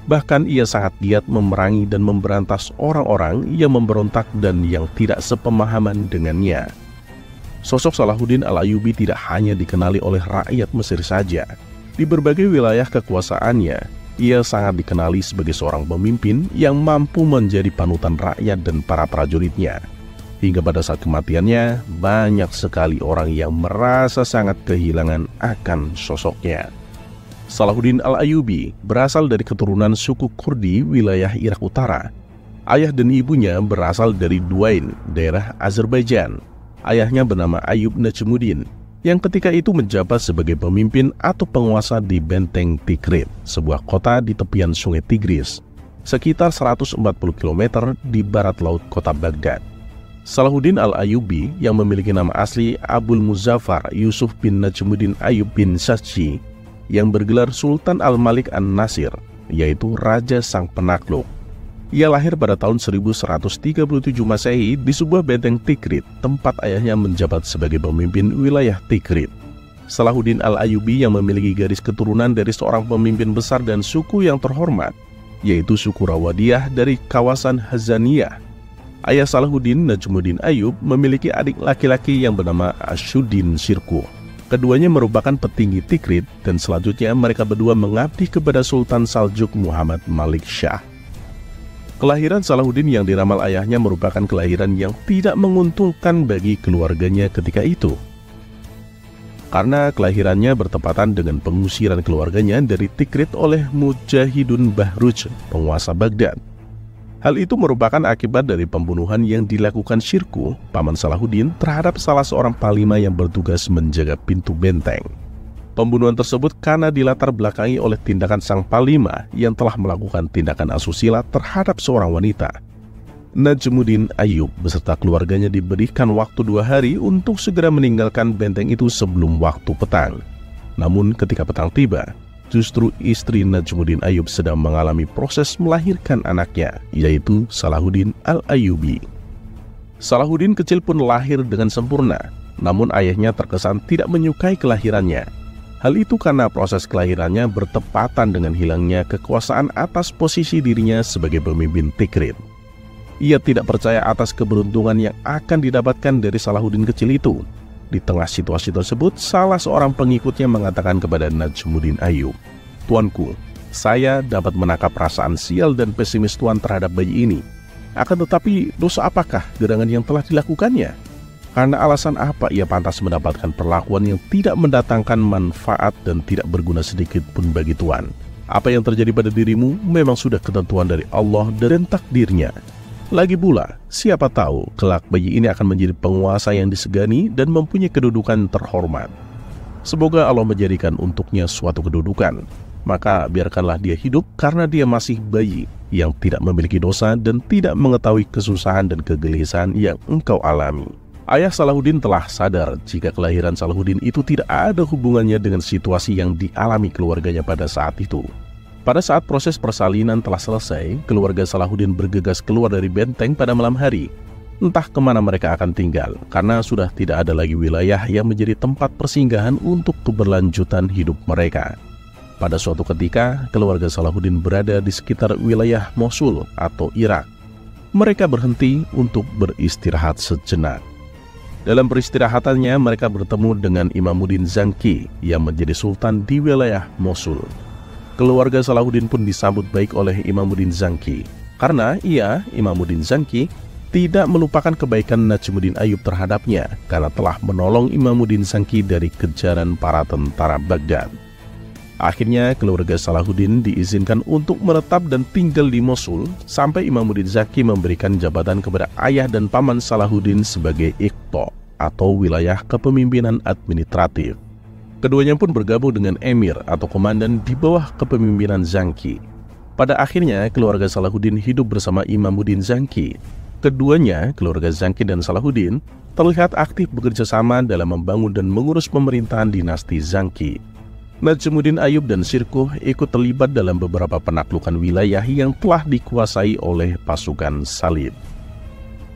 Bahkan ia sangat giat memerangi dan memberantas orang-orang yang memberontak dan yang tidak sepemahaman dengannya. Sosok Salahuddin Al-Ayyubi tidak hanya dikenali oleh rakyat Mesir saja. Di berbagai wilayah kekuasaannya, ia sangat dikenali sebagai seorang pemimpin yang mampu menjadi panutan rakyat dan para prajuritnya. Hingga pada saat kematiannya, banyak sekali orang yang merasa sangat kehilangan akan sosoknya. Salahuddin Al-Ayyubi berasal dari keturunan suku Kurdi wilayah Irak Utara. Ayah dan ibunya berasal dari Duain, daerah Azerbaijan. Ayahnya bernama Ayub Najmuddin, yang ketika itu menjabat sebagai pemimpin atau penguasa di Benteng Tikrit, sebuah kota di tepian sungai Tigris, sekitar 140 km di barat laut kota Baghdad. Salahuddin Al-Ayyubi yang memiliki nama asli Abul Muzaffar Yusuf bin Najmuddin Ayyub bin Sashi, yang bergelar Sultan Al-Malik An-Nasir, yaitu Raja Sang Penakluk. Ia lahir pada tahun 1137 Masehi di sebuah benteng Tikrit, tempat ayahnya menjabat sebagai pemimpin wilayah Tikrit. Salahuddin Al-Ayyubi yang memiliki garis keturunan dari seorang pemimpin besar dan suku yang terhormat, yaitu suku Rawadiyah dari kawasan Hazaniyah. Ayah Salahuddin, Najmuddin Ayyub, memiliki adik laki-laki yang bernama Asyuddin Sirkuh. Keduanya merupakan petinggi Tikrit dan selanjutnya mereka berdua mengabdi kepada Sultan Saljuk Muhammad Malik Shah. Kelahiran Salahuddin yang diramal ayahnya merupakan kelahiran yang tidak menguntungkan bagi keluarganya ketika itu. Karena kelahirannya bertepatan dengan pengusiran keluarganya dari Tikrit oleh Mujahidun Bahruj, penguasa Baghdad. Hal itu merupakan akibat dari pembunuhan yang dilakukan Sirkuh, paman Salahuddin, terhadap salah seorang panglima yang bertugas menjaga pintu benteng. Pembunuhan tersebut karena dilatar belakangi oleh tindakan sang panglima yang telah melakukan tindakan asusila terhadap seorang wanita. Najmuddin Ayyub beserta keluarganya diberikan waktu 2 hari untuk segera meninggalkan benteng itu sebelum waktu petang. Namun ketika petang tiba, justru istri Najmuddin Ayyub sedang mengalami proses melahirkan anaknya, yaitu Salahuddin Al-Ayyubi. Salahuddin kecil pun lahir dengan sempurna, namun ayahnya terkesan tidak menyukai kelahirannya. Hal itu karena proses kelahirannya bertepatan dengan hilangnya kekuasaan atas posisi dirinya sebagai pemimpin Tikrit. Ia tidak percaya atas keberuntungan yang akan didapatkan dari Salahuddin kecil itu. Di tengah situasi tersebut, salah seorang pengikutnya mengatakan kepada Najmuddin Ayyub, "Tuanku, saya dapat menangkap perasaan sial dan pesimis Tuan terhadap bayi ini. Akan tetapi, dosa apakah gerangan yang telah dilakukannya? Karena alasan apa ia pantas mendapatkan perlakuan yang tidak mendatangkan manfaat dan tidak berguna sedikit pun bagi Tuan? Apa yang terjadi pada dirimu memang sudah ketentuan dari Allah dan takdirnya. Lagi pula, siapa tahu kelak bayi ini akan menjadi penguasa yang disegani dan mempunyai kedudukan terhormat. Semoga Allah menjadikan untuknya suatu kedudukan maka biarkanlah dia hidup karena dia masih bayi yang tidak memiliki dosa dan tidak mengetahui kesusahan dan kegelisahan yang engkau alami. Ayah Salahuddin telah sadar jika kelahiran Salahuddin itu tidak ada hubungannya dengan situasi yang dialami keluarganya pada saat itu. Pada saat proses persalinan telah selesai, keluarga Salahuddin bergegas keluar dari benteng pada malam hari. Entah kemana mereka akan tinggal, karena sudah tidak ada lagi wilayah yang menjadi tempat persinggahan untuk keberlanjutan hidup mereka. Pada suatu ketika, keluarga Salahuddin berada di sekitar wilayah Mosul atau Irak. Mereka berhenti untuk beristirahat sejenak. Dalam peristirahatannya, mereka bertemu dengan Imamuddin Zangki yang menjadi sultan di wilayah Mosul. Keluarga Salahuddin pun disambut baik oleh Imamuddin Zangki, karena Imamuddin Zangki, tidak melupakan kebaikan Najmuddin Ayyub terhadapnya karena telah menolong Imamuddin Zangki dari kejaran para tentara Baghdad. Akhirnya keluarga Salahuddin diizinkan untuk menetap dan tinggal di Mosul sampai Imamuddin Zangki memberikan jabatan kepada ayah dan paman Salahuddin sebagai Iqta atau wilayah kepemimpinan administratif. Keduanya pun bergabung dengan emir atau komandan di bawah kepemimpinan Zangki. Pada akhirnya keluarga Salahuddin hidup bersama Imamuddin Zangki. Keduanya, keluarga Zangki dan Salahuddin, terlihat aktif bekerja sama dalam membangun dan mengurus pemerintahan dinasti Zangki. Najmuddin Ayyub dan Sirkuh ikut terlibat dalam beberapa penaklukan wilayah yang telah dikuasai oleh pasukan Salib.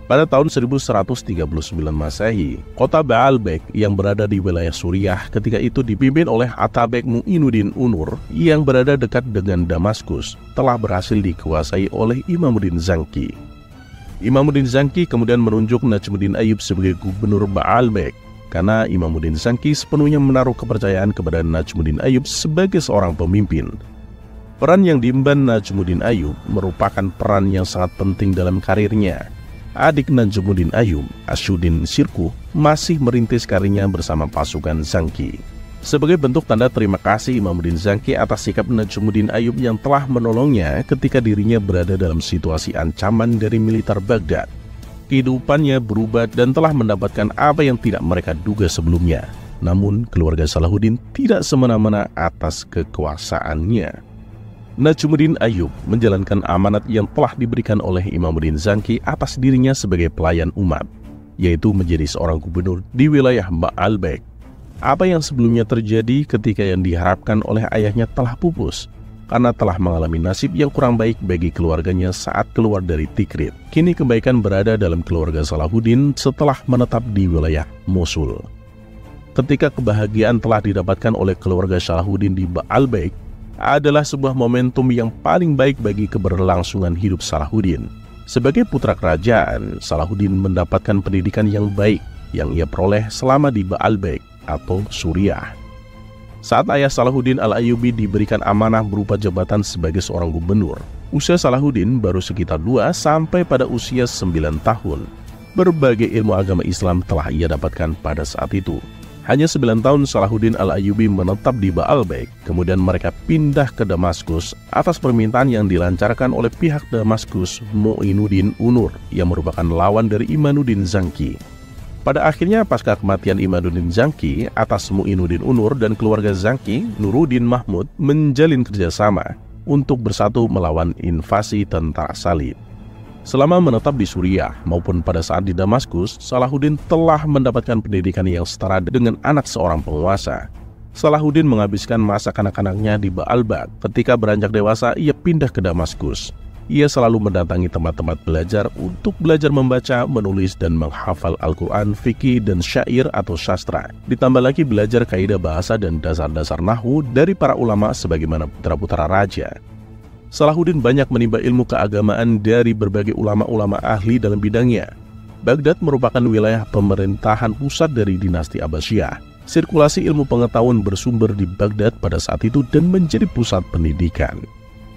Pada tahun 1139 Masehi, kota Baalbek yang berada di wilayah Suriah ketika itu dipimpin oleh Atabek Mu'inuddin Unur yang berada dekat dengan Damaskus telah berhasil dikuasai oleh Imamuddin Zangki. Imamuddin Zangki kemudian menunjuk Najmuddin Ayyub sebagai gubernur Baalbek karena Imamuddin Zangki sepenuhnya menaruh kepercayaan kepada Najmuddin Ayyub sebagai seorang pemimpin. Peran yang diemban Najmuddin Ayyub merupakan peran yang sangat penting dalam karirnya. Adik Najmuddin Ayyub, Asyuddin Sirkuh, masih merintis karirnya bersama pasukan Zangki. Sebagai bentuk tanda terima kasih Imamuddin Zangki atas sikap Najmuddin Ayyub yang telah menolongnya ketika dirinya berada dalam situasi ancaman dari militer Baghdad. Kehidupannya berubah dan telah mendapatkan apa yang tidak mereka duga sebelumnya. Namun keluarga Salahuddin tidak semena-mena atas kekuasaannya. Najmuddin Ayyub menjalankan amanat yang telah diberikan oleh Imamuddin Zangki atas dirinya sebagai pelayan umat, yaitu menjadi seorang gubernur di wilayah Baalbek. Apa yang sebelumnya terjadi ketika yang diharapkan oleh ayahnya telah pupus, karena telah mengalami nasib yang kurang baik bagi keluarganya saat keluar dari Tikrit. Kini kebaikan berada dalam keluarga Salahuddin setelah menetap di wilayah Mosul. Ketika kebahagiaan telah didapatkan oleh keluarga Salahuddin di Baalbek, adalah sebuah momentum yang paling baik bagi keberlangsungan hidup Salahuddin. Sebagai putra kerajaan, Salahuddin mendapatkan pendidikan yang baik yang ia peroleh selama di Baalbek atau Suriah. Saat ayah Salahuddin Al-Ayyubi diberikan amanah berupa jabatan sebagai seorang gubernur, usia Salahuddin baru sekitar 2 sampai pada usia 9 tahun. Berbagai ilmu agama Islam telah ia dapatkan pada saat itu. Hanya 9 tahun Salahuddin Al-Ayyubi menetap di Baalbek, kemudian mereka pindah ke Damaskus atas permintaan yang dilancarkan oleh pihak Damaskus Mu'inuddin Unur yang merupakan lawan dari Imamuddin Zangki. Pada akhirnya pasca kematian Imamuddin Zangki, atas Mu'inuddin Unur dan keluarga Zangki, Nuruddin Mahmud menjalin kerjasama untuk bersatu melawan invasi tentara Salib. Selama menetap di Suriah maupun pada saat di Damaskus, Salahuddin telah mendapatkan pendidikan yang setara dengan anak seorang penguasa. Salahuddin menghabiskan masa kanak-kanaknya di Baalbek. Ketika beranjak dewasa, ia pindah ke Damaskus. Ia selalu mendatangi tempat-tempat belajar untuk belajar membaca, menulis, dan menghafal Al-Quran, fikih, dan syair atau sastra. Ditambah lagi belajar kaidah bahasa dan dasar-dasar nahwu dari para ulama sebagaimana putra-putra raja. Salahuddin banyak menimba ilmu keagamaan dari berbagai ulama-ulama ahli dalam bidangnya. Baghdad merupakan wilayah pemerintahan pusat dari dinasti Abbasiyah. Sirkulasi ilmu pengetahuan bersumber di Baghdad pada saat itu dan menjadi pusat pendidikan.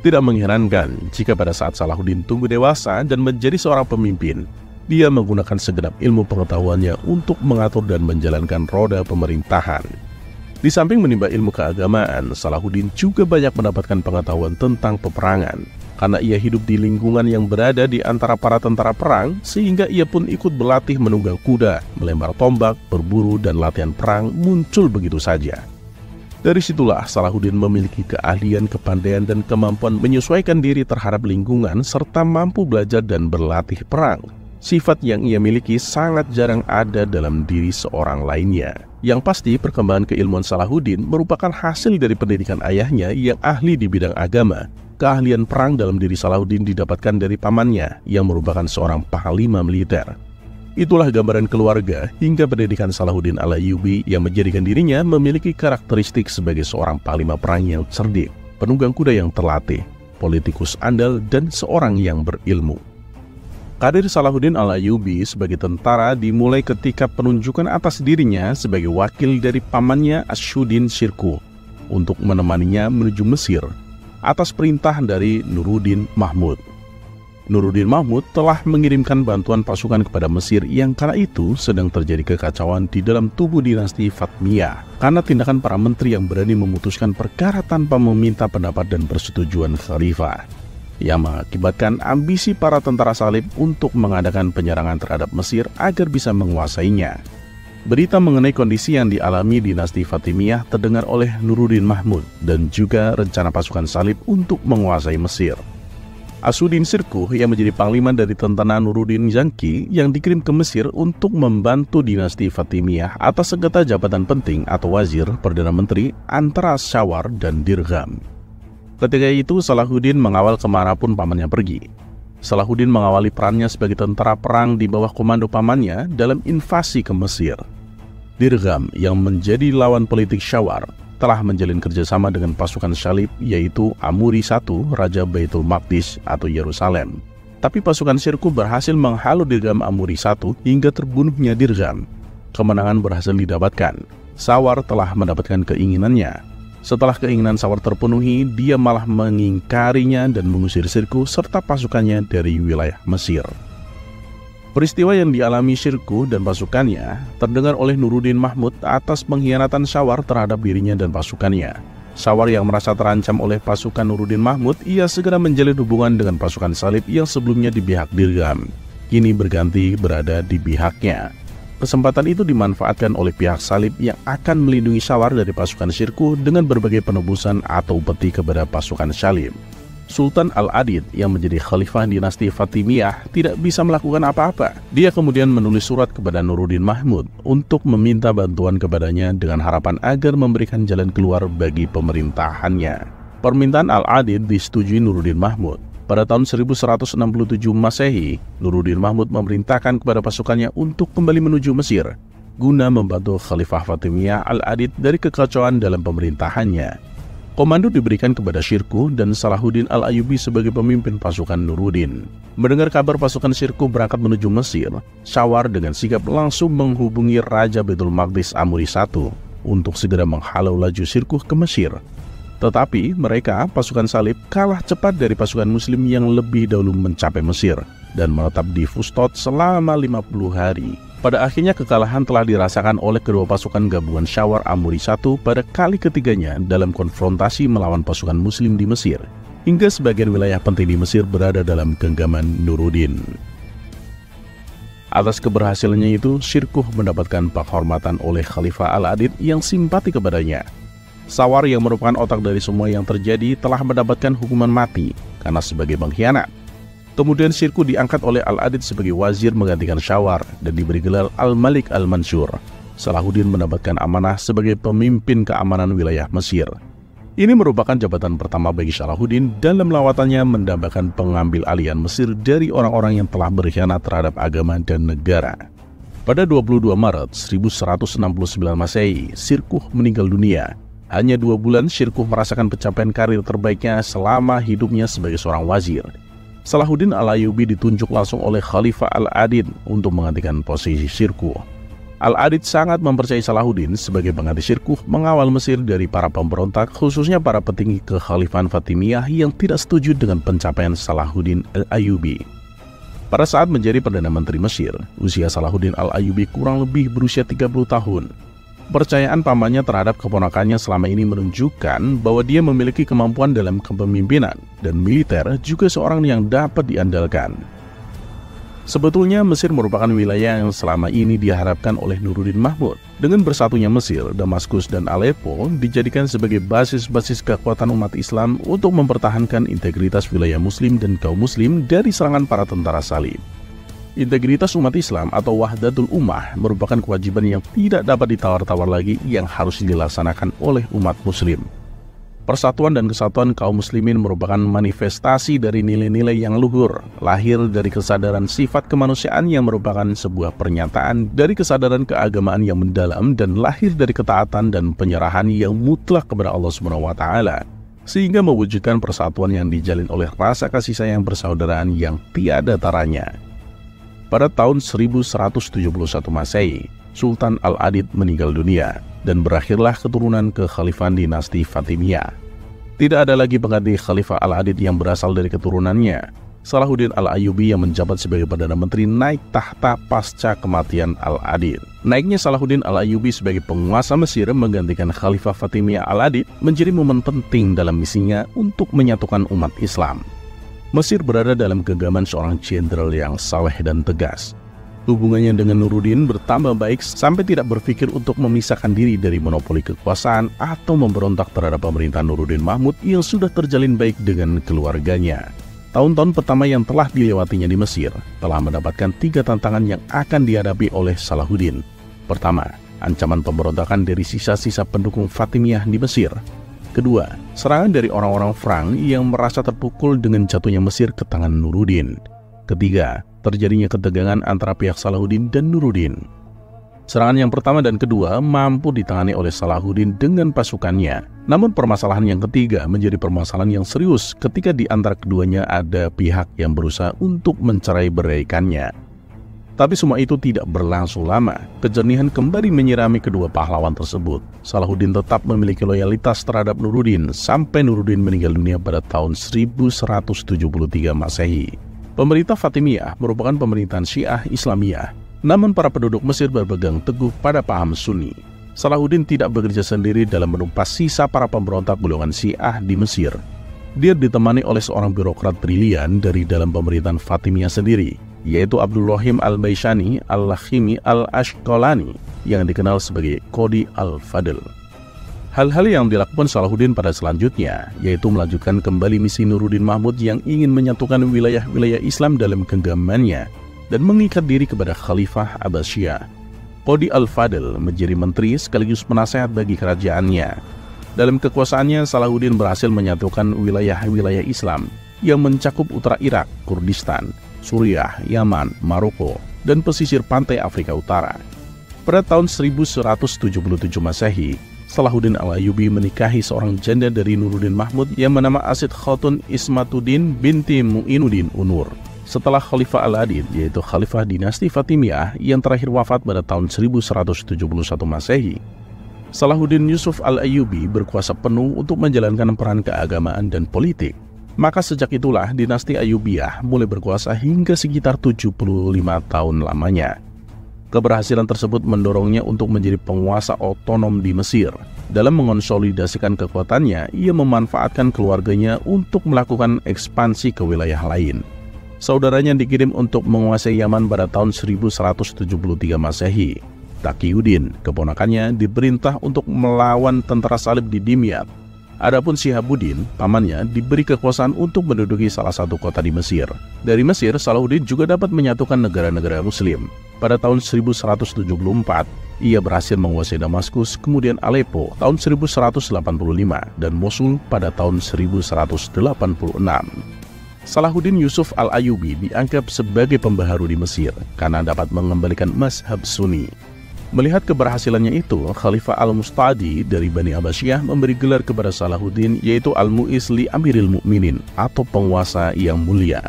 Tidak mengherankan jika pada saat Salahuddin tumbuh dewasa dan menjadi seorang pemimpin, dia menggunakan segenap ilmu pengetahuannya untuk mengatur dan menjalankan roda pemerintahan. Di samping menimba ilmu keagamaan, Salahuddin juga banyak mendapatkan pengetahuan tentang peperangan. Karena ia hidup di lingkungan yang berada di antara para tentara perang, sehingga ia pun ikut berlatih menunggang kuda, melempar tombak, berburu, dan latihan perang muncul begitu saja. Dari situlah Salahuddin memiliki keahlian, kepandaian, dan kemampuan menyesuaikan diri terhadap lingkungan serta mampu belajar dan berlatih perang. Sifat yang ia miliki sangat jarang ada dalam diri seorang lainnya. Yang pasti, perkembangan keilmuan Salahuddin merupakan hasil dari pendidikan ayahnya yang ahli di bidang agama. Keahlian perang dalam diri Salahuddin didapatkan dari pamannya yang merupakan seorang panglima militer. Itulah gambaran keluarga hingga pendidikan Salahuddin Al-Ayyubi yang menjadikan dirinya memiliki karakteristik sebagai seorang panglima perang yang cerdik, penunggang kuda yang terlatih, politikus andal, dan seorang yang berilmu. Karir Salahuddin Al-Ayyubi sebagai tentara dimulai ketika penunjukan atas dirinya sebagai wakil dari pamannya Asyuddin Shirkuh untuk menemaninya menuju Mesir atas perintah dari Nuruddin Mahmud. Nuruddin Mahmud telah mengirimkan bantuan pasukan kepada Mesir yang kala itu sedang terjadi kekacauan di dalam tubuh dinasti Fatimiyah karena tindakan para menteri yang berani memutuskan perkara tanpa meminta pendapat dan persetujuan khalifah, yang mengakibatkan ambisi para tentara salib untuk mengadakan penyerangan terhadap Mesir agar bisa menguasainya. Berita mengenai kondisi yang dialami dinasti Fatimiyah terdengar oleh Nuruddin Mahmud dan juga rencana pasukan salib untuk menguasai Mesir. Asyuddin Shirkuh yang menjadi panglima dari tentara Nuruddin Zanki yang dikirim ke Mesir untuk membantu dinasti Fatimiyah atas sengketa jabatan penting atau wazir Perdana Menteri antara Syawar dan Dirgham. Ketika itu Salahuddin mengawal kemanapun pamannya pergi. Salahuddin mengawali perannya sebagai tentara perang di bawah komando pamannya dalam invasi ke Mesir. Dirgham yang menjadi lawan politik Syawar telah menjalin kerjasama dengan pasukan Salib yaitu Amuri I, Raja Baitul Maqdis atau Yerusalem. Tapi pasukan Shirkuh berhasil menghalau Dirgham Amuri I hingga terbunuhnya Dirgham. Kemenangan berhasil didapatkan. Syawar telah mendapatkan keinginannya. Setelah keinginan Syawar terpenuhi, dia malah mengingkarinya dan mengusir Shirkuh serta pasukannya dari wilayah Mesir. Peristiwa yang dialami Shirkuh dan pasukannya terdengar oleh Nuruddin Mahmud atas pengkhianatan Syawar terhadap dirinya dan pasukannya. Syawar yang merasa terancam oleh pasukan Nuruddin Mahmud, ia segera menjalin hubungan dengan pasukan salib yang sebelumnya di pihak Dirgham, kini berganti berada di pihaknya. Kesempatan itu dimanfaatkan oleh pihak salib yang akan melindungi Syawar dari pasukan Shirkuh dengan berbagai penebusan atau peti kepada pasukan salib. Sultan Al-Adid yang menjadi khalifah dinasti Fatimiyah tidak bisa melakukan apa-apa. Dia kemudian menulis surat kepada Nuruddin Mahmud untuk meminta bantuan kepadanya dengan harapan agar memberikan jalan keluar bagi pemerintahannya. Permintaan Al-Adid disetujui Nuruddin Mahmud. Pada tahun 1167 Masehi, Nuruddin Mahmud memerintahkan kepada pasukannya untuk kembali menuju Mesir guna membantu Khalifah Fatimiyah Al-Adid dari kekacauan dalam pemerintahannya. Komando diberikan kepada Shirkuh dan Salahuddin Al-Ayyubi sebagai pemimpin pasukan Nuruddin. Mendengar kabar pasukan Shirkuh berangkat menuju Mesir, Syawar dengan sigap langsung menghubungi Raja Baitul Maqdis Amuri I untuk segera menghalau laju Shirkuh ke Mesir. Tetapi mereka, pasukan salib, kalah cepat dari pasukan muslim yang lebih dahulu mencapai Mesir dan menetap di Fustot selama 50 hari. Pada akhirnya kekalahan telah dirasakan oleh kedua pasukan gabungan Syawar Amuri I pada kali ketiganya dalam konfrontasi melawan pasukan muslim di Mesir, hingga sebagian wilayah penting di Mesir berada dalam genggaman Nuruddin. Atas keberhasilannya itu, Shirkuh mendapatkan penghormatan oleh Khalifah Al-Adid yang simpati kepadanya. Syawar yang merupakan otak dari semua yang terjadi telah mendapatkan hukuman mati karena sebagai pengkhianat. Kemudian Shirkuh diangkat oleh Al-Adid sebagai wazir menggantikan Syawar dan diberi gelar Al-Malik Al-Mansur. Salahuddin mendapatkan amanah sebagai pemimpin keamanan wilayah Mesir. Ini merupakan jabatan pertama bagi Salahuddin dalam lawatannya mendambakan pengambil alihan Mesir dari orang-orang yang telah berkhianat terhadap agama dan negara. Pada 22 Maret 1169 Masehi, Shirkuh meninggal dunia. Hanya 2 bulan Shirkuh merasakan pencapaian karir terbaiknya selama hidupnya sebagai seorang wazir. Salahuddin Al-Ayyubi ditunjuk langsung oleh Khalifah Al-Adid untuk menggantikan posisi Shirkuh. Al-Adid sangat mempercayai Salahuddin sebagai pengganti Shirkuh mengawal Mesir dari para pemberontak, khususnya para petinggi kekhalifahan Fatimiyah yang tidak setuju dengan pencapaian Salahuddin Al-Ayyubi. Pada saat menjadi Perdana Menteri Mesir, usia Salahuddin Al-Ayyubi kurang lebih berusia 30 tahun. Percayaan pamannya terhadap keponakannya selama ini menunjukkan bahwa dia memiliki kemampuan dalam kepemimpinan dan militer juga seorang yang dapat diandalkan. Sebetulnya Mesir merupakan wilayah yang selama ini diharapkan oleh Nuruddin Mahmud. Dengan bersatunya Mesir, Damaskus, dan Aleppo dijadikan sebagai basis-basis kekuatan umat Islam untuk mempertahankan integritas wilayah Muslim dan kaum Muslim dari serangan para tentara salib. Integritas umat Islam atau Wahdatul Ummah merupakan kewajiban yang tidak dapat ditawar-tawar lagi yang harus dilaksanakan oleh umat Muslim. Persatuan dan kesatuan kaum muslimin merupakan manifestasi dari nilai-nilai yang luhur, lahir dari kesadaran sifat kemanusiaan yang merupakan sebuah pernyataan dari kesadaran keagamaan yang mendalam dan lahir dari ketaatan dan penyerahan yang mutlak kepada Allah SWT, sehingga mewujudkan persatuan yang dijalin oleh rasa kasih sayang persaudaraan yang tiada taranya. Pada tahun 1171 Masehi, Sultan Al-Adid meninggal dunia dan berakhirlah keturunan kekhalifahan dinasti Fatimiyah. Tidak ada lagi pengganti Khalifah Al-Adid yang berasal dari keturunannya. Salahuddin Al-Ayyubi yang menjabat sebagai Perdana Menteri naik tahta pasca kematian Al-Adid. Naiknya Salahuddin Al-Ayyubi sebagai penguasa Mesir menggantikan Khalifah Fatimiyah Al-Adid menjadi momen penting dalam misinya untuk menyatukan umat Islam. Mesir berada dalam genggaman seorang jenderal yang saleh dan tegas. Hubungannya dengan Nuruddin bertambah baik sampai tidak berpikir untuk memisahkan diri dari monopoli kekuasaan atau memberontak terhadap pemerintahan Nuruddin Mahmud yang sudah terjalin baik dengan keluarganya. Tahun-tahun pertama yang telah dilewatinya di Mesir telah mendapatkan 3 tantangan yang akan dihadapi oleh Salahuddin. Pertama, ancaman pemberontakan dari sisa-sisa pendukung Fatimiyah di Mesir. Kedua, serangan dari orang-orang Frank yang merasa terpukul dengan jatuhnya Mesir ke tangan Nuruddin. Ketiga, terjadinya ketegangan antara pihak Salahuddin dan Nuruddin. Serangan yang pertama dan kedua mampu ditangani oleh Salahuddin dengan pasukannya. Namun permasalahan yang ketiga menjadi permasalahan yang serius ketika di antara keduanya ada pihak yang berusaha untuk mencerai-beraikannya. Tapi semua itu tidak berlangsung lama. Kejernihan kembali menyirami kedua pahlawan tersebut. Salahuddin tetap memiliki loyalitas terhadap Nuruddin sampai Nuruddin meninggal dunia pada tahun 1173 Masehi. Pemerintah Fatimiyah merupakan pemerintahan Syiah Islamiyah, namun para penduduk Mesir berpegang teguh pada paham Sunni. Salahuddin tidak bekerja sendiri dalam menumpas sisa para pemberontak golongan Syiah di Mesir. Dia ditemani oleh seorang birokrat brilian dari dalam pemerintahan Fatimiyah sendiri, yaitu Abdurrahim Al-Baishani Al-Lakhimi Al-Ashqalani yang dikenal sebagai Qadi Al-Fadl. Hal-hal yang dilakukan Salahuddin pada selanjutnya, yaitu melanjutkan kembali misi Nuruddin Mahmud yang ingin menyatukan wilayah-wilayah Islam dalam genggamannya dan mengikat diri kepada Khalifah Abbasiyah. Qadi Al-Fadl menjadi menteri sekaligus penasehat bagi kerajaannya. Dalam kekuasaannya, Salahuddin berhasil menyatukan wilayah-wilayah Islam yang mencakup utara Irak, Kurdistan, Suriah, Yaman, Maroko, dan pesisir pantai Afrika Utara. Pada tahun 1177 Masehi, Salahuddin Al-Ayyubi menikahi seorang janda dari Nuruddin Mahmud yang bernama Asid Khatun Ismatuddin binti Mu'inuddin Unur. Setelah Khalifah Al-Adid, yaitu Khalifah dinasti Fatimiyah yang terakhir wafat pada tahun 1171 Masehi, Salahuddin Yusuf Al-Ayyubi berkuasa penuh untuk menjalankan peran keagamaan dan politik. Maka sejak itulah dinasti Ayyubiyah mulai berkuasa hingga sekitar 75 tahun lamanya. Keberhasilan tersebut mendorongnya untuk menjadi penguasa otonom di Mesir. Dalam mengonsolidasikan kekuatannya, ia memanfaatkan keluarganya untuk melakukan ekspansi ke wilayah lain. Saudaranya dikirim untuk menguasai Yaman pada tahun 1173 Masehi. Taqiyuddin, keponakannya, diperintah untuk melawan tentara salib di Dimyat. Adapun Syihabuddin, pamannya, diberi kekuasaan untuk menduduki salah satu kota di Mesir. Dari Mesir, Salahuddin juga dapat menyatukan negara-negara Muslim. Pada tahun 1174, ia berhasil menguasai Damaskus, kemudian Aleppo tahun 1185, dan Mosul pada tahun 1186. Salahuddin Yusuf Al-Ayyubi dianggap sebagai pembaharu di Mesir karena dapat mengembalikan mazhab Sunni. Melihat keberhasilannya itu, Khalifah Al-Musta'di dari Bani Abbasiyah memberi gelar kepada Salahuddin yaitu Al-Mu'is li Amiril Mu'minin atau penguasa yang mulia.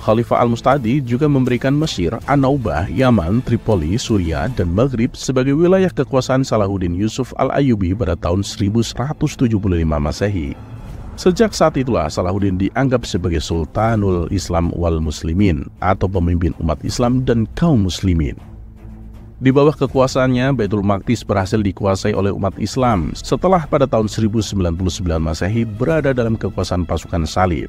Khalifah Al-Musta'di juga memberikan Mesir, An-Naubah, Yaman, Tripoli, Suriah, dan Maghrib sebagai wilayah kekuasaan Salahuddin Yusuf Al-Ayyubi pada tahun 1175 Masehi. Sejak saat itulah Salahuddin dianggap sebagai Sultanul Islam wal Muslimin atau pemimpin umat Islam dan kaum muslimin. Di bawah kekuasaannya, Baitul Maqdis berhasil dikuasai oleh umat Islam setelah pada tahun 1099 Masehi berada dalam kekuasaan pasukan Salib.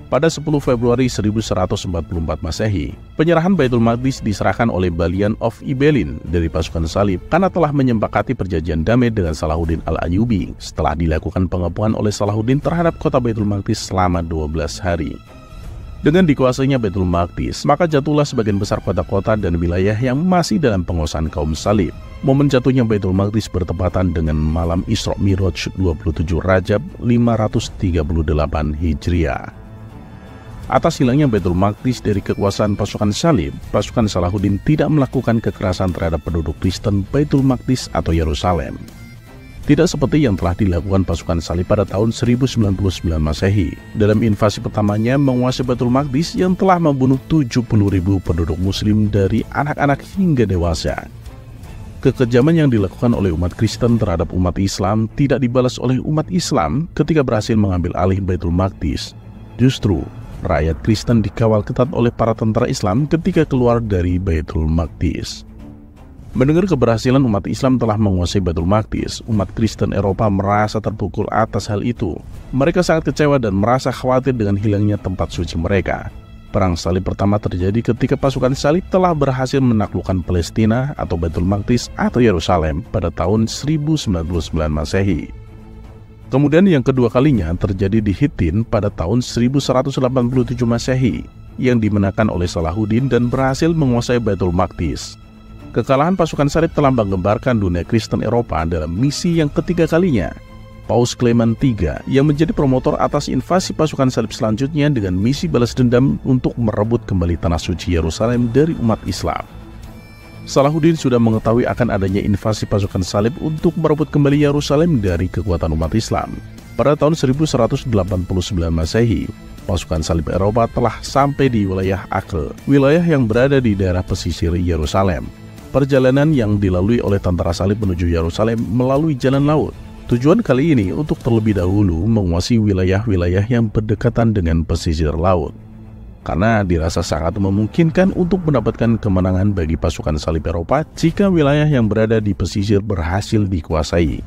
Pada 10 Februari 1144 Masehi, penyerahan Baitul Maqdis diserahkan oleh Balian of Ibelin dari pasukan salib karena telah menyepakati perjanjian damai dengan Salahuddin Al-Ayyubi setelah dilakukan pengepungan oleh Salahuddin terhadap kota Baitul Maqdis selama 12 hari. Dengan dikuasainya Baitul Maqdis, maka jatuhlah sebagian besar kota-kota dan wilayah yang masih dalam penguasaan kaum salib. Momen jatuhnya Baitul Maqdis bertepatan dengan malam Isra Miraj 27 Rajab 538 Hijriah. Atas hilangnya Baitul Maqdis dari kekuasaan pasukan salib, pasukan Salahuddin tidak melakukan kekerasan terhadap penduduk Kristen Baitul Maqdis atau Yerusalem. Tidak seperti yang telah dilakukan pasukan salib pada tahun 1099 Masehi. Dalam invasi pertamanya menguasai Baitul Maqdis yang telah membunuh 70.000 penduduk muslim dari anak-anak hingga dewasa. Kekejaman yang dilakukan oleh umat Kristen terhadap umat Islam tidak dibalas oleh umat Islam ketika berhasil mengambil alih Baitul Maqdis. Justru, rakyat Kristen dikawal ketat oleh para tentara Islam ketika keluar dari Baitul Maqdis. Mendengar keberhasilan umat Islam telah menguasai Baitul Maqdis, umat Kristen Eropa merasa terpukul atas hal itu. Mereka sangat kecewa dan merasa khawatir dengan hilangnya tempat suci mereka. Perang salib pertama terjadi ketika pasukan salib telah berhasil menaklukkan Palestina atau Baitul Maqdis atau Yerusalem pada tahun 1099 Masehi. Kemudian yang kedua kalinya terjadi di Hittin pada tahun 1187 Masehi yang dimenangkan oleh Salahuddin dan berhasil menguasai Baitul Maqdis. Kekalahan pasukan salib telah menggembarkan dunia Kristen Eropa dalam misi yang ketiga kalinya. Paus Clement III yang menjadi promotor atas invasi pasukan salib selanjutnya dengan misi balas dendam untuk merebut kembali tanah suci Yerusalem dari umat Islam. Salahuddin sudah mengetahui akan adanya invasi pasukan salib untuk merebut kembali Yerusalem dari kekuatan umat Islam. Pada tahun 1189 Masehi, pasukan salib Eropa telah sampai di wilayah Acre, wilayah yang berada di daerah pesisir Yerusalem. Perjalanan yang dilalui oleh tentara salib menuju Yerusalem melalui jalan laut. Tujuan kali ini untuk terlebih dahulu menguasai wilayah-wilayah yang berdekatan dengan pesisir laut. Karena dirasa sangat memungkinkan untuk mendapatkan kemenangan bagi pasukan salib Eropa jika wilayah yang berada di pesisir berhasil dikuasai.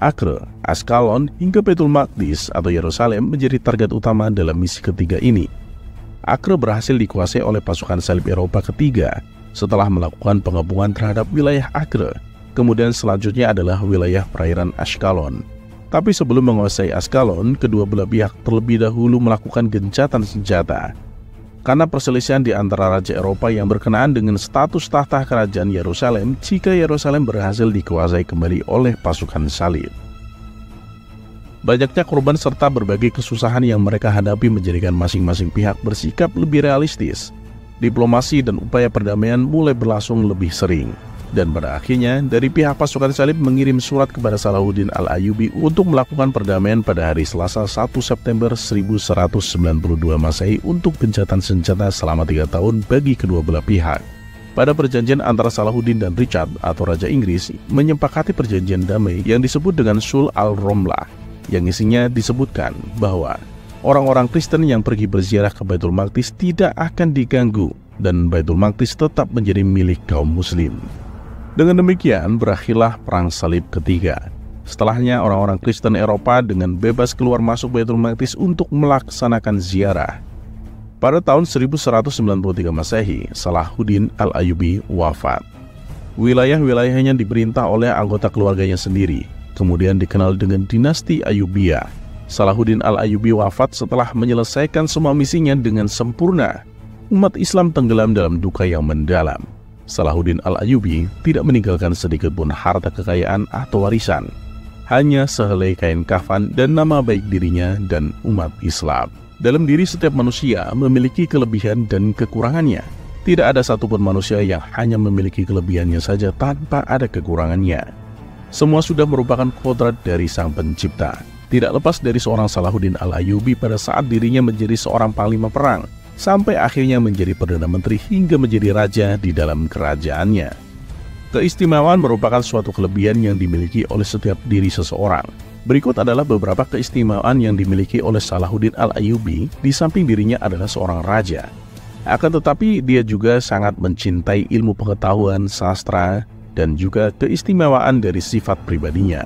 Acre, Askalon, hingga Baitul Maqdis atau Yerusalem menjadi target utama dalam misi ketiga ini. Acre berhasil dikuasai oleh pasukan salib Eropa ketiga setelah melakukan pengepungan terhadap wilayah Acre. Kemudian selanjutnya adalah wilayah perairan Askalon. Tapi sebelum menguasai Askalon, kedua belah pihak terlebih dahulu melakukan gencatan senjata. Karena perselisihan di antara raja Eropa yang berkenaan dengan status tahta kerajaan Yerusalem jika Yerusalem berhasil dikuasai kembali oleh pasukan salib. Banyaknya korban serta berbagai kesusahan yang mereka hadapi menjadikan masing-masing pihak bersikap lebih realistis. Diplomasi dan upaya perdamaian mulai berlangsung lebih sering. Dan pada akhirnya, dari pihak pasukan salib mengirim surat kepada Salahuddin Al-Ayyubi untuk melakukan perdamaian pada hari Selasa 1 September 1192 Masehi untuk gencatan senjata selama 3 tahun bagi kedua belah pihak. Pada perjanjian antara Salahuddin dan Richard atau Raja Inggris, menyepakati perjanjian damai yang disebut dengan Sul al-Romlah, yang isinya disebutkan bahwa orang-orang Kristen yang pergi berziarah ke Baitul Maqdis tidak akan diganggu dan Baitul Maqdis tetap menjadi milik kaum muslim. Dengan demikian, berakhirlah Perang Salib ketiga. Setelahnya, orang-orang Kristen Eropa dengan bebas keluar masuk Baitul Maqdis untuk melaksanakan ziarah. Pada tahun 1193 Masehi, Salahuddin Al-Ayyubi wafat. Wilayah-wilayahnya diperintah oleh anggota keluarganya sendiri, kemudian dikenal dengan dinasti Ayyubiyah. Salahuddin Al-Ayyubi wafat setelah menyelesaikan semua misinya dengan sempurna. Umat Islam tenggelam dalam duka yang mendalam. Salahuddin Al-Ayyubi tidak meninggalkan sedikit pun harta kekayaan atau warisan. Hanya sehelai kain kafan dan nama baik dirinya dan umat Islam. Dalam diri setiap manusia memiliki kelebihan dan kekurangannya. Tidak ada satupun manusia yang hanya memiliki kelebihannya saja tanpa ada kekurangannya. Semua sudah merupakan kodrat dari Sang Pencipta. Tidak lepas dari seorang Salahuddin Al-Ayyubi pada saat dirinya menjadi seorang panglima perang, sampai akhirnya menjadi Perdana Menteri hingga menjadi raja di dalam kerajaannya. Keistimewaan merupakan suatu kelebihan yang dimiliki oleh setiap diri seseorang. Berikut adalah beberapa keistimewaan yang dimiliki oleh Salahuddin Al-Ayyubi di samping dirinya adalah seorang raja. Akan tetapi dia juga sangat mencintai ilmu pengetahuan, sastra, dan juga keistimewaan dari sifat pribadinya.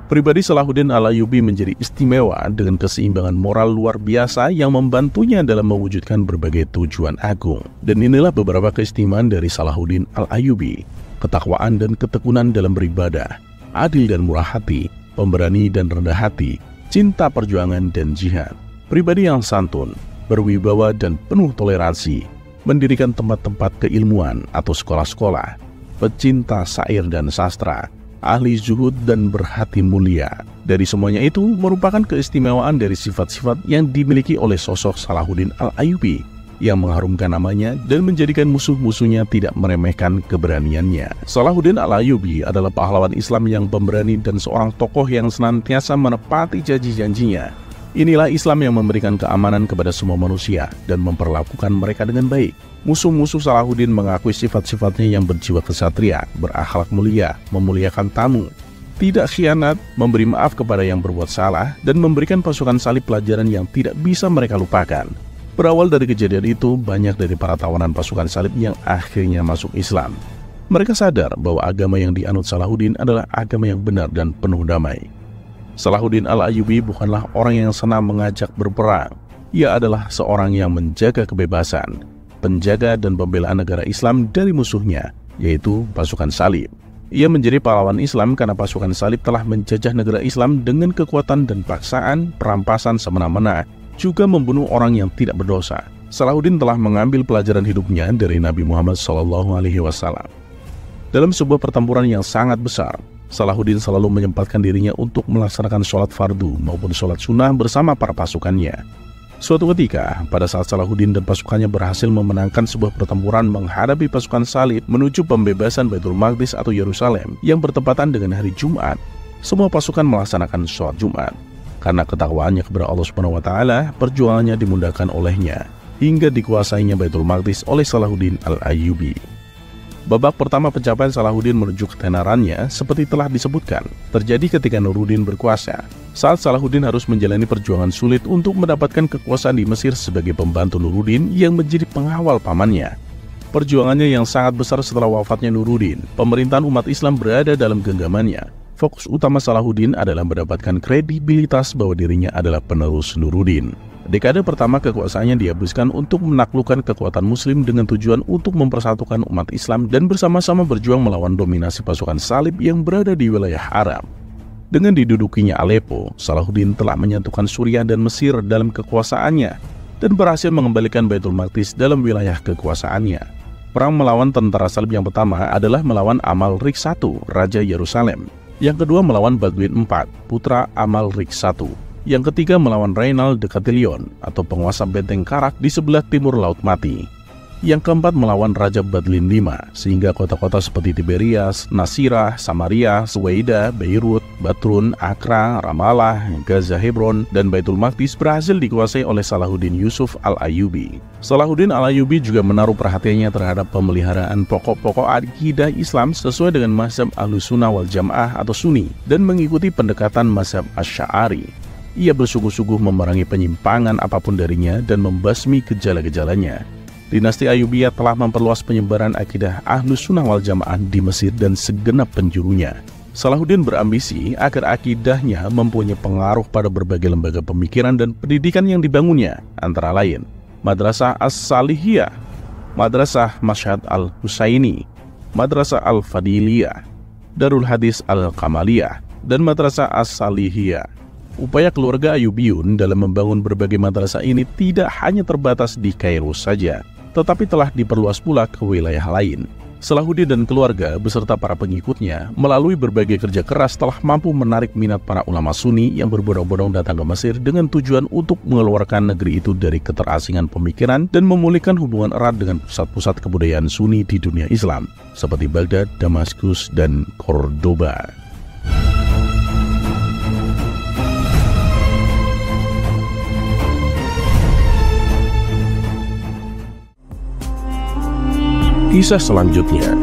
Pribadi Salahuddin Al-Ayyubi menjadi istimewa dengan keseimbangan moral luar biasa yang membantunya dalam mewujudkan berbagai tujuan agung. Dan inilah beberapa keistimewaan dari Salahuddin Al-Ayyubi: ketakwaan dan ketekunan dalam beribadah, adil dan murah hati, pemberani dan rendah hati, cinta perjuangan dan jihad, pribadi yang santun, berwibawa dan penuh toleransi, mendirikan tempat-tempat keilmuan atau sekolah-sekolah, pecinta syair dan sastra, ahli zuhud dan berhati mulia. Dari semuanya itu merupakan keistimewaan dari sifat-sifat yang dimiliki oleh sosok Salahuddin Al-Ayyubi yang mengharumkan namanya dan menjadikan musuh-musuhnya tidak meremehkan keberaniannya. Salahuddin Al-Ayyubi adalah pahlawan Islam yang pemberani dan seorang tokoh yang senantiasa menepati janji-janjinya. Inilah Islam yang memberikan keamanan kepada semua manusia dan memperlakukan mereka dengan baik. Musuh-musuh Salahuddin mengakui sifat-sifatnya yang berjiwa kesatria, berakhlak mulia, memuliakan tamu, tidak khianat, memberi maaf kepada yang berbuat salah, dan memberikan pasukan salib pelajaran yang tidak bisa mereka lupakan. Berawal dari kejadian itu, banyak dari para tawanan pasukan salib yang akhirnya masuk Islam. Mereka sadar bahwa agama yang dianut Salahuddin adalah agama yang benar dan penuh damai. Salahuddin Al-Ayyubi bukanlah orang yang senang mengajak berperang. Ia adalah seorang yang menjaga kebebasan, penjaga dan pembela negara Islam dari musuhnya, yaitu pasukan salib. Ia menjadi pahlawan Islam karena pasukan salib telah menjajah negara Islam dengan kekuatan dan paksaan, perampasan semena-mena, juga membunuh orang yang tidak berdosa. Salahuddin telah mengambil pelajaran hidupnya dari Nabi Muhammad SAW. Dalam sebuah pertempuran yang sangat besar, Salahuddin selalu menyempatkan dirinya untuk melaksanakan sholat fardu maupun sholat sunnah bersama para pasukannya. Suatu ketika, pada saat Salahuddin dan pasukannya berhasil memenangkan sebuah pertempuran menghadapi pasukan salib menuju pembebasan Baitul Maqdis atau Yerusalem yang bertepatan dengan hari Jumat, semua pasukan melaksanakan sholat Jumat. Karena ketakwaannya kepada Allah SWT, perjuangannya dimudahkan olehnya hingga dikuasainya Baitul Maqdis oleh Salahuddin Al-Ayyubi. Babak pertama pencapaian Salahuddin menuju ketenarannya seperti telah disebutkan terjadi ketika Nuruddin berkuasa. Saat Salahuddin harus menjalani perjuangan sulit untuk mendapatkan kekuasaan di Mesir sebagai pembantu Nuruddin yang menjadi pengawal pamannya. Perjuangannya yang sangat besar setelah wafatnya Nuruddin, pemerintahan umat Islam berada dalam genggamannya. Fokus utama Salahuddin adalah mendapatkan kredibilitas bahwa dirinya adalah penerus Nuruddin. Dekade pertama kekuasaannya dihabiskan untuk menaklukkan kekuatan muslim dengan tujuan untuk mempersatukan umat Islam dan bersama-sama berjuang melawan dominasi pasukan salib yang berada di wilayah Arab. Dengan didudukinya Aleppo, Salahuddin telah menyatukan Suriah dan Mesir dalam kekuasaannya dan berhasil mengembalikan Baitul Maqdis dalam wilayah kekuasaannya. Perang melawan tentara salib yang pertama adalah melawan Amalrik I, Raja Yerusalem. Yang kedua melawan Baldwin IV, putra Amalrik I. Yang ketiga melawan Reynald de Catillon atau penguasa benteng Karak di sebelah timur Laut Mati. Yang keempat melawan Raja Badlin V, sehingga kota-kota seperti Tiberias, Nasirah, Samaria, Suwaida, Beirut, Batrun, Akra, Ramallah, Gaza, Hebron, dan Baitul Maqdis berhasil dikuasai oleh Salahuddin Yusuf Al-Ayyubi. Salahuddin Al-Ayyubi juga menaruh perhatiannya terhadap pemeliharaan pokok-pokok akidah Islam sesuai dengan mazhab Ahlussunnah wal Jamaah atau Sunni dan mengikuti pendekatan mazhab Asy'ari. Ia bersungguh-sungguh memerangi penyimpangan apapun darinya dan membasmi gejala-gejalanya. Dinasti Ayyubiyah telah memperluas penyebaran akidah Ahlussunnah wal Jamaah di Mesir dan segenap penjurunya. Salahuddin berambisi agar akidahnya mempunyai pengaruh pada berbagai lembaga pemikiran dan pendidikan yang dibangunnya, antara lain Madrasah As-Salihiyah, Madrasah Mashhad Al-Husaini, Madrasah Al-Fadiliyah, Darul Hadis Al-Kamaliyah, dan Madrasah As-Salihiyah. Upaya keluarga Ayyubiyun dalam membangun berbagai madrasah ini tidak hanya terbatas di Kairo saja, tetapi telah diperluas pula ke wilayah lain. Salahuddin dan keluarga beserta para pengikutnya melalui berbagai kerja keras telah mampu menarik minat para ulama Sunni yang berbondong-bondong datang ke Mesir dengan tujuan untuk mengeluarkan negeri itu dari keterasingan pemikiran dan memulihkan hubungan erat dengan pusat-pusat kebudayaan Sunni di dunia Islam seperti Baghdad, Damaskus, dan Cordoba. Kisah selanjutnya.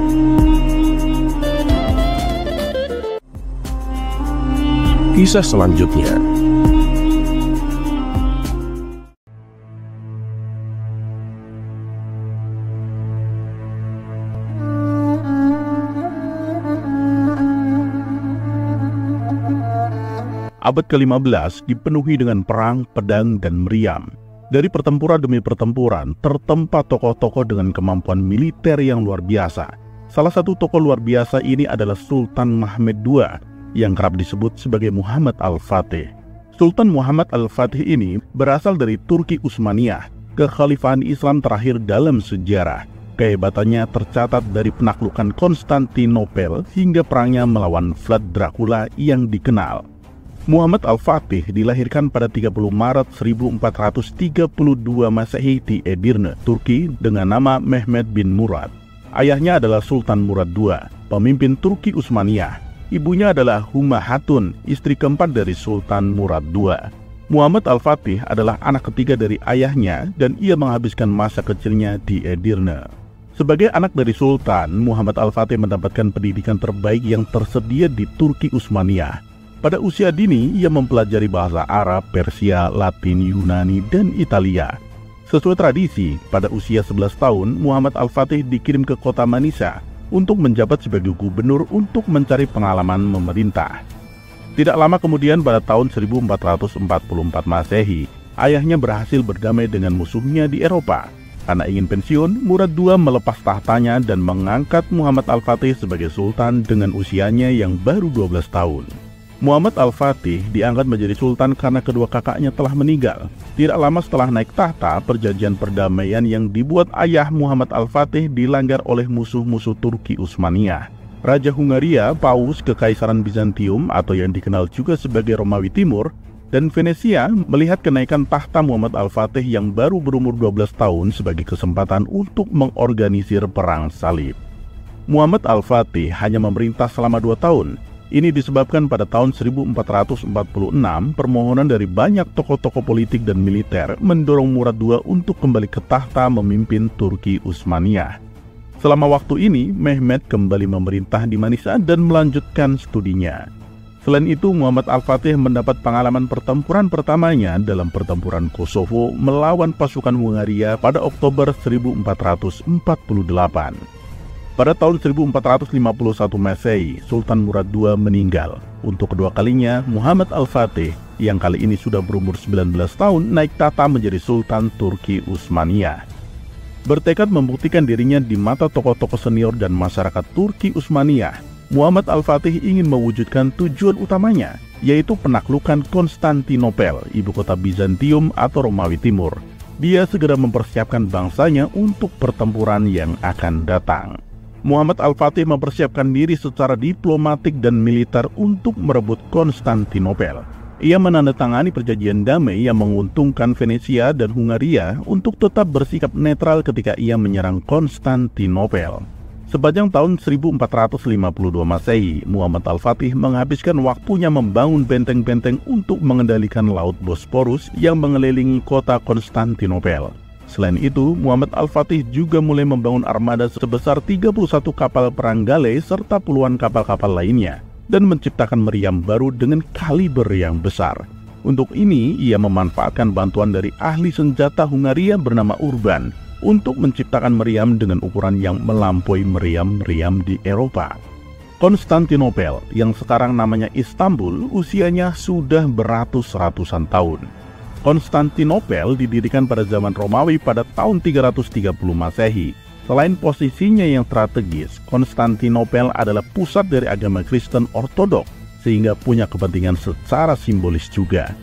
Kisah selanjutnya. Abad ke-15 dipenuhi dengan perang, pedang, dan meriam. Dari pertempuran demi pertempuran, tertempa tokoh-tokoh dengan kemampuan militer yang luar biasa. Salah satu tokoh luar biasa ini adalah Sultan Mehmed II, yang kerap disebut sebagai Muhammad Al-Fatih. Sultan Muhammad Al-Fatih ini berasal dari Turki Utsmaniyah, kekhalifahan Islam terakhir dalam sejarah. Kehebatannya tercatat dari penaklukan Konstantinopel hingga perangnya melawan Vlad Dracula yang dikenal. Muhammad Al-Fatih dilahirkan pada 30 Maret 1432 Masehi di Edirne, Turki dengan nama Mehmed bin Murad. Ayahnya adalah Sultan Murad II, pemimpin Turki Utsmaniyah. Ibunya adalah Huma Hatun, istri keempat dari Sultan Murad II. Muhammad Al-Fatih adalah anak ketiga dari ayahnya dan ia menghabiskan masa kecilnya di Edirne. Sebagai anak dari Sultan, Muhammad Al-Fatih mendapatkan pendidikan terbaik yang tersedia di Turki Utsmaniyah. Pada usia dini, ia mempelajari bahasa Arab, Persia, Latin, Yunani, dan Italia. Sesuai tradisi, pada usia 11 tahun, Muhammad Al-Fatih dikirim ke kota Manisa untuk menjabat sebagai gubernur untuk mencari pengalaman memerintah. Tidak lama kemudian, pada tahun 1444 Masehi, ayahnya berhasil berdamai dengan musuhnya di Eropa. Karena ingin pensiun, Murad II melepas tahtanya dan mengangkat Muhammad Al-Fatih sebagai sultan dengan usianya yang baru 12 tahun. Muhammad Al-Fatih diangkat menjadi sultan karena kedua kakaknya telah meninggal. Tidak lama setelah naik tahta, perjanjian perdamaian yang dibuat ayah Muhammad Al-Fatih dilanggar oleh musuh-musuh Turki Utsmaniyah. Raja Hungaria, Paus Kekaisaran Bizantium atau yang dikenal juga sebagai Romawi Timur, dan Venesia melihat kenaikan tahta Muhammad Al-Fatih yang baru berumur 12 tahun sebagai kesempatan untuk mengorganisir perang salib. Muhammad Al-Fatih hanya memerintah selama 2 tahun. Ini disebabkan pada tahun 1446 permohonan dari banyak tokoh-tokoh politik dan militer mendorong Murad II untuk kembali ke tahta memimpin Turki Utsmaniyah. Selama waktu ini, Mehmed kembali memerintah di Manisa dan melanjutkan studinya. Selain itu, Muhammad Al-Fatih mendapat pengalaman pertempuran pertamanya dalam pertempuran Kosovo melawan pasukan Hungaria pada Oktober 1448. Pada tahun 1451 Masehi, Sultan Murad II meninggal. Untuk kedua kalinya, Muhammad Al-Fatih, yang kali ini sudah berumur 19 tahun, naik tahta menjadi Sultan Turki Utsmaniyah. Bertekad membuktikan dirinya di mata tokoh-tokoh senior dan masyarakat Turki Utsmaniyah, Muhammad Al-Fatih ingin mewujudkan tujuan utamanya, yaitu penaklukan Konstantinopel, ibu kota Bizantium atau Romawi Timur. Dia segera mempersiapkan bangsanya untuk pertempuran yang akan datang. Muhammad Al-Fatih mempersiapkan diri secara diplomatik dan militer untuk merebut Konstantinopel. Ia menandatangani perjanjian damai yang menguntungkan Venesia dan Hungaria untuk tetap bersikap netral ketika ia menyerang Konstantinopel. Sepanjang tahun 1452 Masehi, Muhammad Al-Fatih menghabiskan waktunya membangun benteng-benteng untuk mengendalikan Laut Bosporus yang mengelilingi kota Konstantinopel. Selain itu, Muhammad Al-Fatih juga mulai membangun armada sebesar 31 kapal perang gale serta puluhan kapal-kapal lainnya, dan menciptakan meriam baru dengan kaliber yang besar. Untuk ini, ia memanfaatkan bantuan dari ahli senjata Hungaria bernama Urban untuk menciptakan meriam dengan ukuran yang melampaui meriam-meriam di Eropa. Konstantinopel, yang sekarang namanya Istanbul, usianya sudah beratus-ratusan tahun. Konstantinopel didirikan pada zaman Romawi pada tahun 330 Masehi. Selain posisinya yang strategis, Konstantinopel adalah pusat dari agama Kristen Ortodok, sehingga punya kepentingan secara simbolis juga.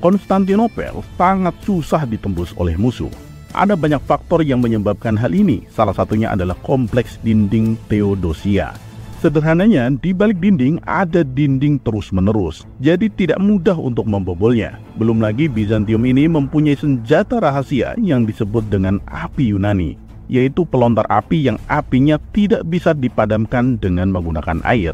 Konstantinopel sangat susah ditembus oleh musuh. Ada banyak faktor yang menyebabkan hal ini, salah satunya adalah kompleks dinding Theodosia. Sederhananya, di balik dinding ada dinding terus-menerus, jadi tidak mudah untuk membobolnya. Belum lagi Bizantium ini mempunyai senjata rahasia yang disebut dengan api Yunani, yaitu pelontar api yang apinya tidak bisa dipadamkan dengan menggunakan air.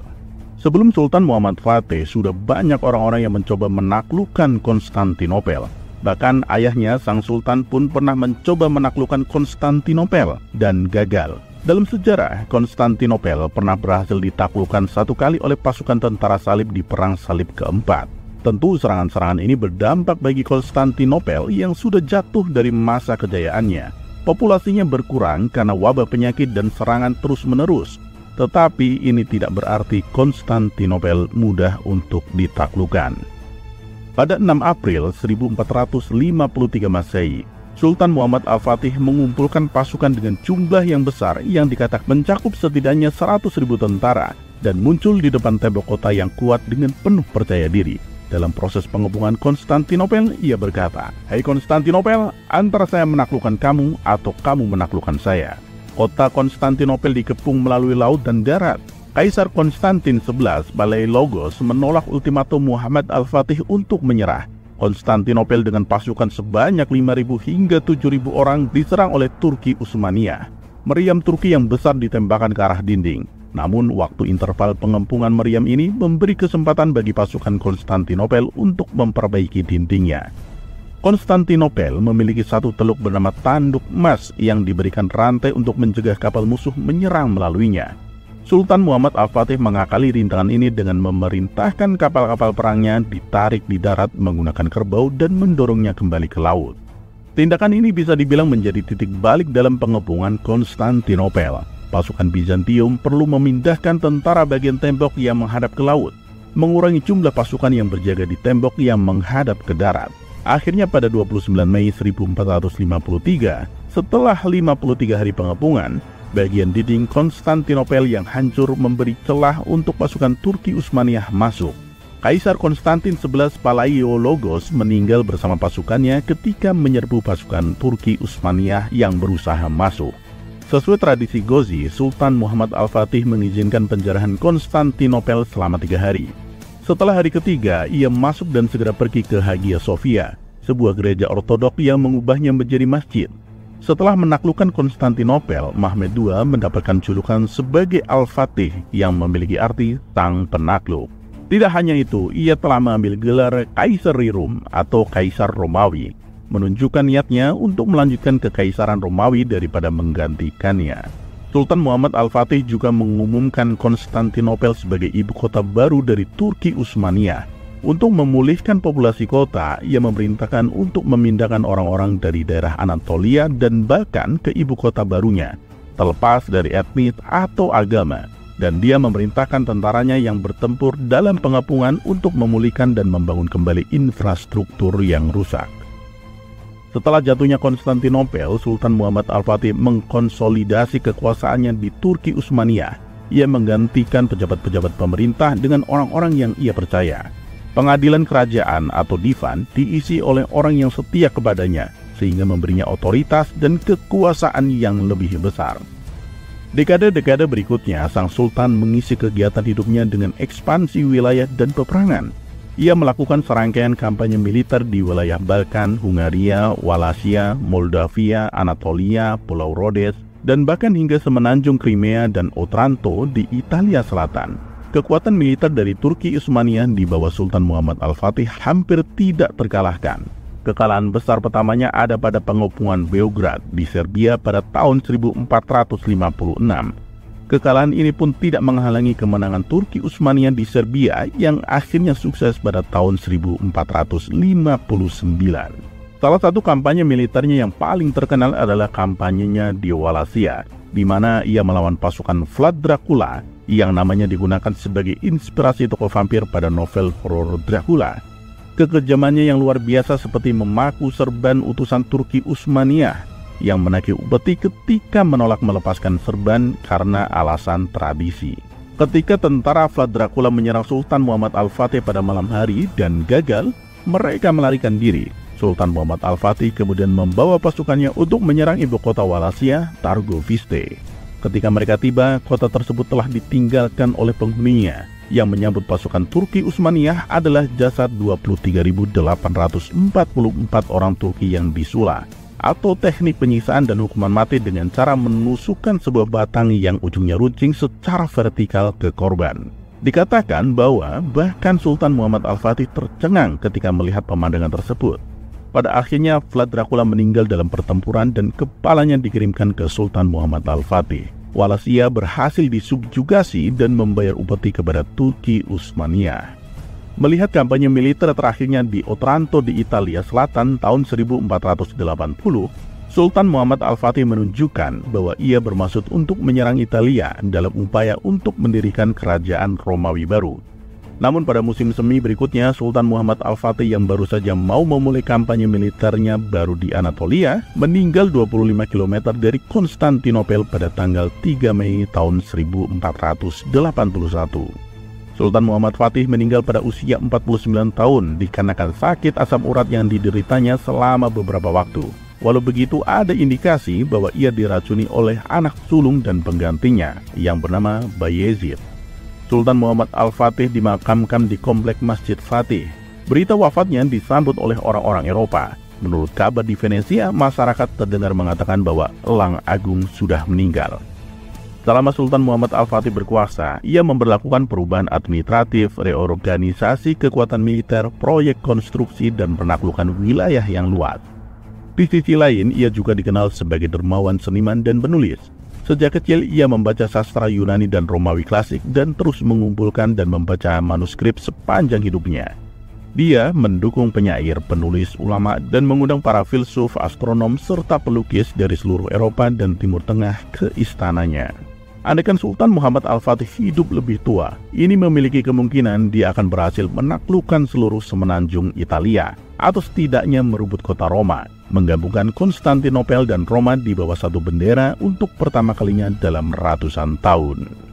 Sebelum Sultan Muhammad Fatih, sudah banyak orang-orang yang mencoba menaklukkan Konstantinopel. Bahkan ayahnya, Sang Sultan pun pernah mencoba menaklukkan Konstantinopel dan gagal. Dalam sejarah, Konstantinopel pernah berhasil ditaklukkan 1 kali oleh pasukan tentara salib di Perang Salib keempat. Tentu serangan-serangan ini berdampak bagi Konstantinopel yang sudah jatuh dari masa kejayaannya. Populasinya berkurang karena wabah penyakit dan serangan terus-menerus. Tetapi ini tidak berarti Konstantinopel mudah untuk ditaklukkan. Pada 6 April 1453 Masehi, Sultan Muhammad Al-Fatih mengumpulkan pasukan dengan jumlah yang besar yang dikatakan mencakup setidaknya 100.000 tentara dan muncul di depan tembok kota yang kuat dengan penuh percaya diri. Dalam proses pengepungan Konstantinopel, ia berkata, "Hai Konstantinopel, antara saya menaklukkan kamu atau kamu menaklukkan saya." Kota Konstantinopel dikepung melalui laut dan darat. Kaisar Konstantin XI Palaiologos menolak ultimatum Muhammad Al-Fatih untuk menyerah. Konstantinopel dengan pasukan sebanyak 5.000 hingga 7.000 orang diserang oleh Turki Utsmaniyah. Meriam Turki yang besar ditembakkan ke arah dinding. Namun waktu interval pengempungan meriam ini memberi kesempatan bagi pasukan Konstantinopel untuk memperbaiki dindingnya. Konstantinopel memiliki satu teluk bernama Tanduk Emas yang diberikan rantai untuk mencegah kapal musuh menyerang melaluinya. Sultan Muhammad Al-Fatih mengakali rintangan ini dengan memerintahkan kapal-kapal perangnya ditarik di darat menggunakan kerbau dan mendorongnya kembali ke laut. Tindakan ini bisa dibilang menjadi titik balik dalam pengepungan Konstantinopel. Pasukan Bizantium perlu memindahkan tentara bagian tembok yang menghadap ke laut, mengurangi jumlah pasukan yang berjaga di tembok yang menghadap ke darat. Akhirnya pada 29 Mei 1453, setelah 53 hari pengepungan, bagian dinding Konstantinopel yang hancur memberi celah untuk pasukan Turki Utsmaniyah masuk. Kaisar Konstantin XI Palaiologos meninggal bersama pasukannya ketika menyerbu pasukan Turki Utsmaniyah yang berusaha masuk. Sesuai tradisi Ghozi, Sultan Muhammad Al-Fatih mengizinkan penjarahan Konstantinopel selama 3 hari. Setelah hari ketiga, ia masuk dan segera pergi ke Hagia Sophia, sebuah gereja ortodok yang mengubahnya menjadi masjid. Setelah menaklukkan Konstantinopel, Mehmed II mendapatkan julukan sebagai Al-Fatih yang memiliki arti sang penakluk. Tidak hanya itu, ia telah mengambil gelar Kaisar Rum atau Kaisar Romawi, menunjukkan niatnya untuk melanjutkan kekaisaran Romawi daripada menggantikannya. Sultan Muhammad Al-Fatih juga mengumumkan Konstantinopel sebagai ibu kota baru dari Turki Utsmaniyah. Untuk memulihkan populasi kota, ia memerintahkan untuk memindahkan orang-orang dari daerah Anatolia dan bahkan ke ibu kota barunya, terlepas dari etnis atau agama. Dan dia memerintahkan tentaranya yang bertempur dalam pengepungan untuk memulihkan dan membangun kembali infrastruktur yang rusak. Setelah jatuhnya Konstantinopel, Sultan Muhammad Al-Fatih mengkonsolidasi kekuasaannya di Turki Utsmaniyah. Ia menggantikan pejabat-pejabat pemerintah dengan orang-orang yang ia percaya. Pengadilan kerajaan atau divan diisi oleh orang yang setia kepadanya, sehingga memberinya otoritas dan kekuasaan yang lebih besar. Dekade-dekade berikutnya, sang sultan mengisi kegiatan hidupnya dengan ekspansi wilayah dan peperangan. Ia melakukan serangkaian kampanye militer di wilayah Balkan, Hungaria, Wallachia, Moldavia, Anatolia, Pulau Rhodes, dan bahkan hingga semenanjung Crimea dan Otranto di Italia Selatan. Kekuatan militer dari Turki Utsmaniyah di bawah Sultan Muhammad Al-Fatih hampir tidak terkalahkan. Kekalahan besar pertamanya ada pada pengepungan Beograd di Serbia pada tahun 1456. Kekalahan ini pun tidak menghalangi kemenangan Turki Utsmaniyah di Serbia yang akhirnya sukses pada tahun 1459. Salah satu kampanye militernya yang paling terkenal adalah kampanyenya di Wallachia, di mana ia melawan pasukan Vlad Dracula yang namanya digunakan sebagai inspirasi tokoh vampir pada novel horor Dracula. Kekejamannya yang luar biasa seperti memaku serban utusan Turki Utsmaniyah yang menaiki upeti ketika menolak melepaskan serban karena alasan tradisi. Ketika tentara Vlad Dracula menyerang Sultan Muhammad Al-Fatih pada malam hari dan gagal, mereka melarikan diri. Sultan Muhammad Al-Fatih kemudian membawa pasukannya untuk menyerang ibu kota Wallachia, Targoviste. Ketika mereka tiba, kota tersebut telah ditinggalkan oleh penghuninya. Yang menyambut pasukan Turki Utsmaniyah adalah jasad 23.844 orang Turki yang disula, atau teknik penyisaan dan hukuman mati dengan cara menusukkan sebuah batang yang ujungnya runcing secara vertikal ke korban. Dikatakan bahwa bahkan Sultan Muhammad Al-Fatih tercengang ketika melihat pemandangan tersebut. Pada akhirnya Vlad Dracula meninggal dalam pertempuran dan kepalanya dikirimkan ke Sultan Muhammad Al-Fatih. Wallachia berhasil disubjugasi dan membayar upeti kepada Turki Utsmaniyah. Melihat kampanye militer terakhirnya di Otranto di Italia Selatan tahun 1480, Sultan Muhammad Al-Fatih menunjukkan bahwa ia bermaksud untuk menyerang Italia dalam upaya untuk mendirikan kerajaan Romawi baru. Namun pada musim semi berikutnya, Sultan Muhammad Al-Fatih yang baru saja mau memulai kampanye militernya baru di Anatolia, meninggal 25 km dari Konstantinopel pada tanggal 3 Mei tahun 1481. Sultan Muhammad Fatih meninggal pada usia 49 tahun dikarenakan sakit asam urat yang dideritanya selama beberapa waktu. Walau begitu, ada indikasi bahwa ia diracuni oleh anak sulung dan penggantinya yang bernama Bayezid. Sultan Muhammad Al-Fatih dimakamkan di komplek Masjid Fatih. Berita wafatnya disambut oleh orang-orang Eropa. Menurut kabar di Venesia, masyarakat terdengar mengatakan bahwa Elang Agung sudah meninggal. Selama Sultan Muhammad Al-Fatih berkuasa, ia memberlakukan perubahan administratif, reorganisasi kekuatan militer, proyek konstruksi, dan penaklukan wilayah yang luas. Di sisi lain, ia juga dikenal sebagai dermawan seniman dan penulis. Sejak kecil ia membaca sastra Yunani dan Romawi klasik dan terus mengumpulkan dan membaca manuskrip sepanjang hidupnya. Dia mendukung penyair, penulis, ulama, dan mengundang para filsuf, astronom, serta pelukis dari seluruh Eropa dan Timur Tengah ke istananya. Andaikan Sultan Muhammad Al-Fatih hidup lebih tua, ini memiliki kemungkinan dia akan berhasil menaklukkan seluruh semenanjung Italia, atau setidaknya merebut kota Roma, menggabungkan Konstantinopel dan Roma di bawah satu bendera untuk pertama kalinya dalam ratusan tahun.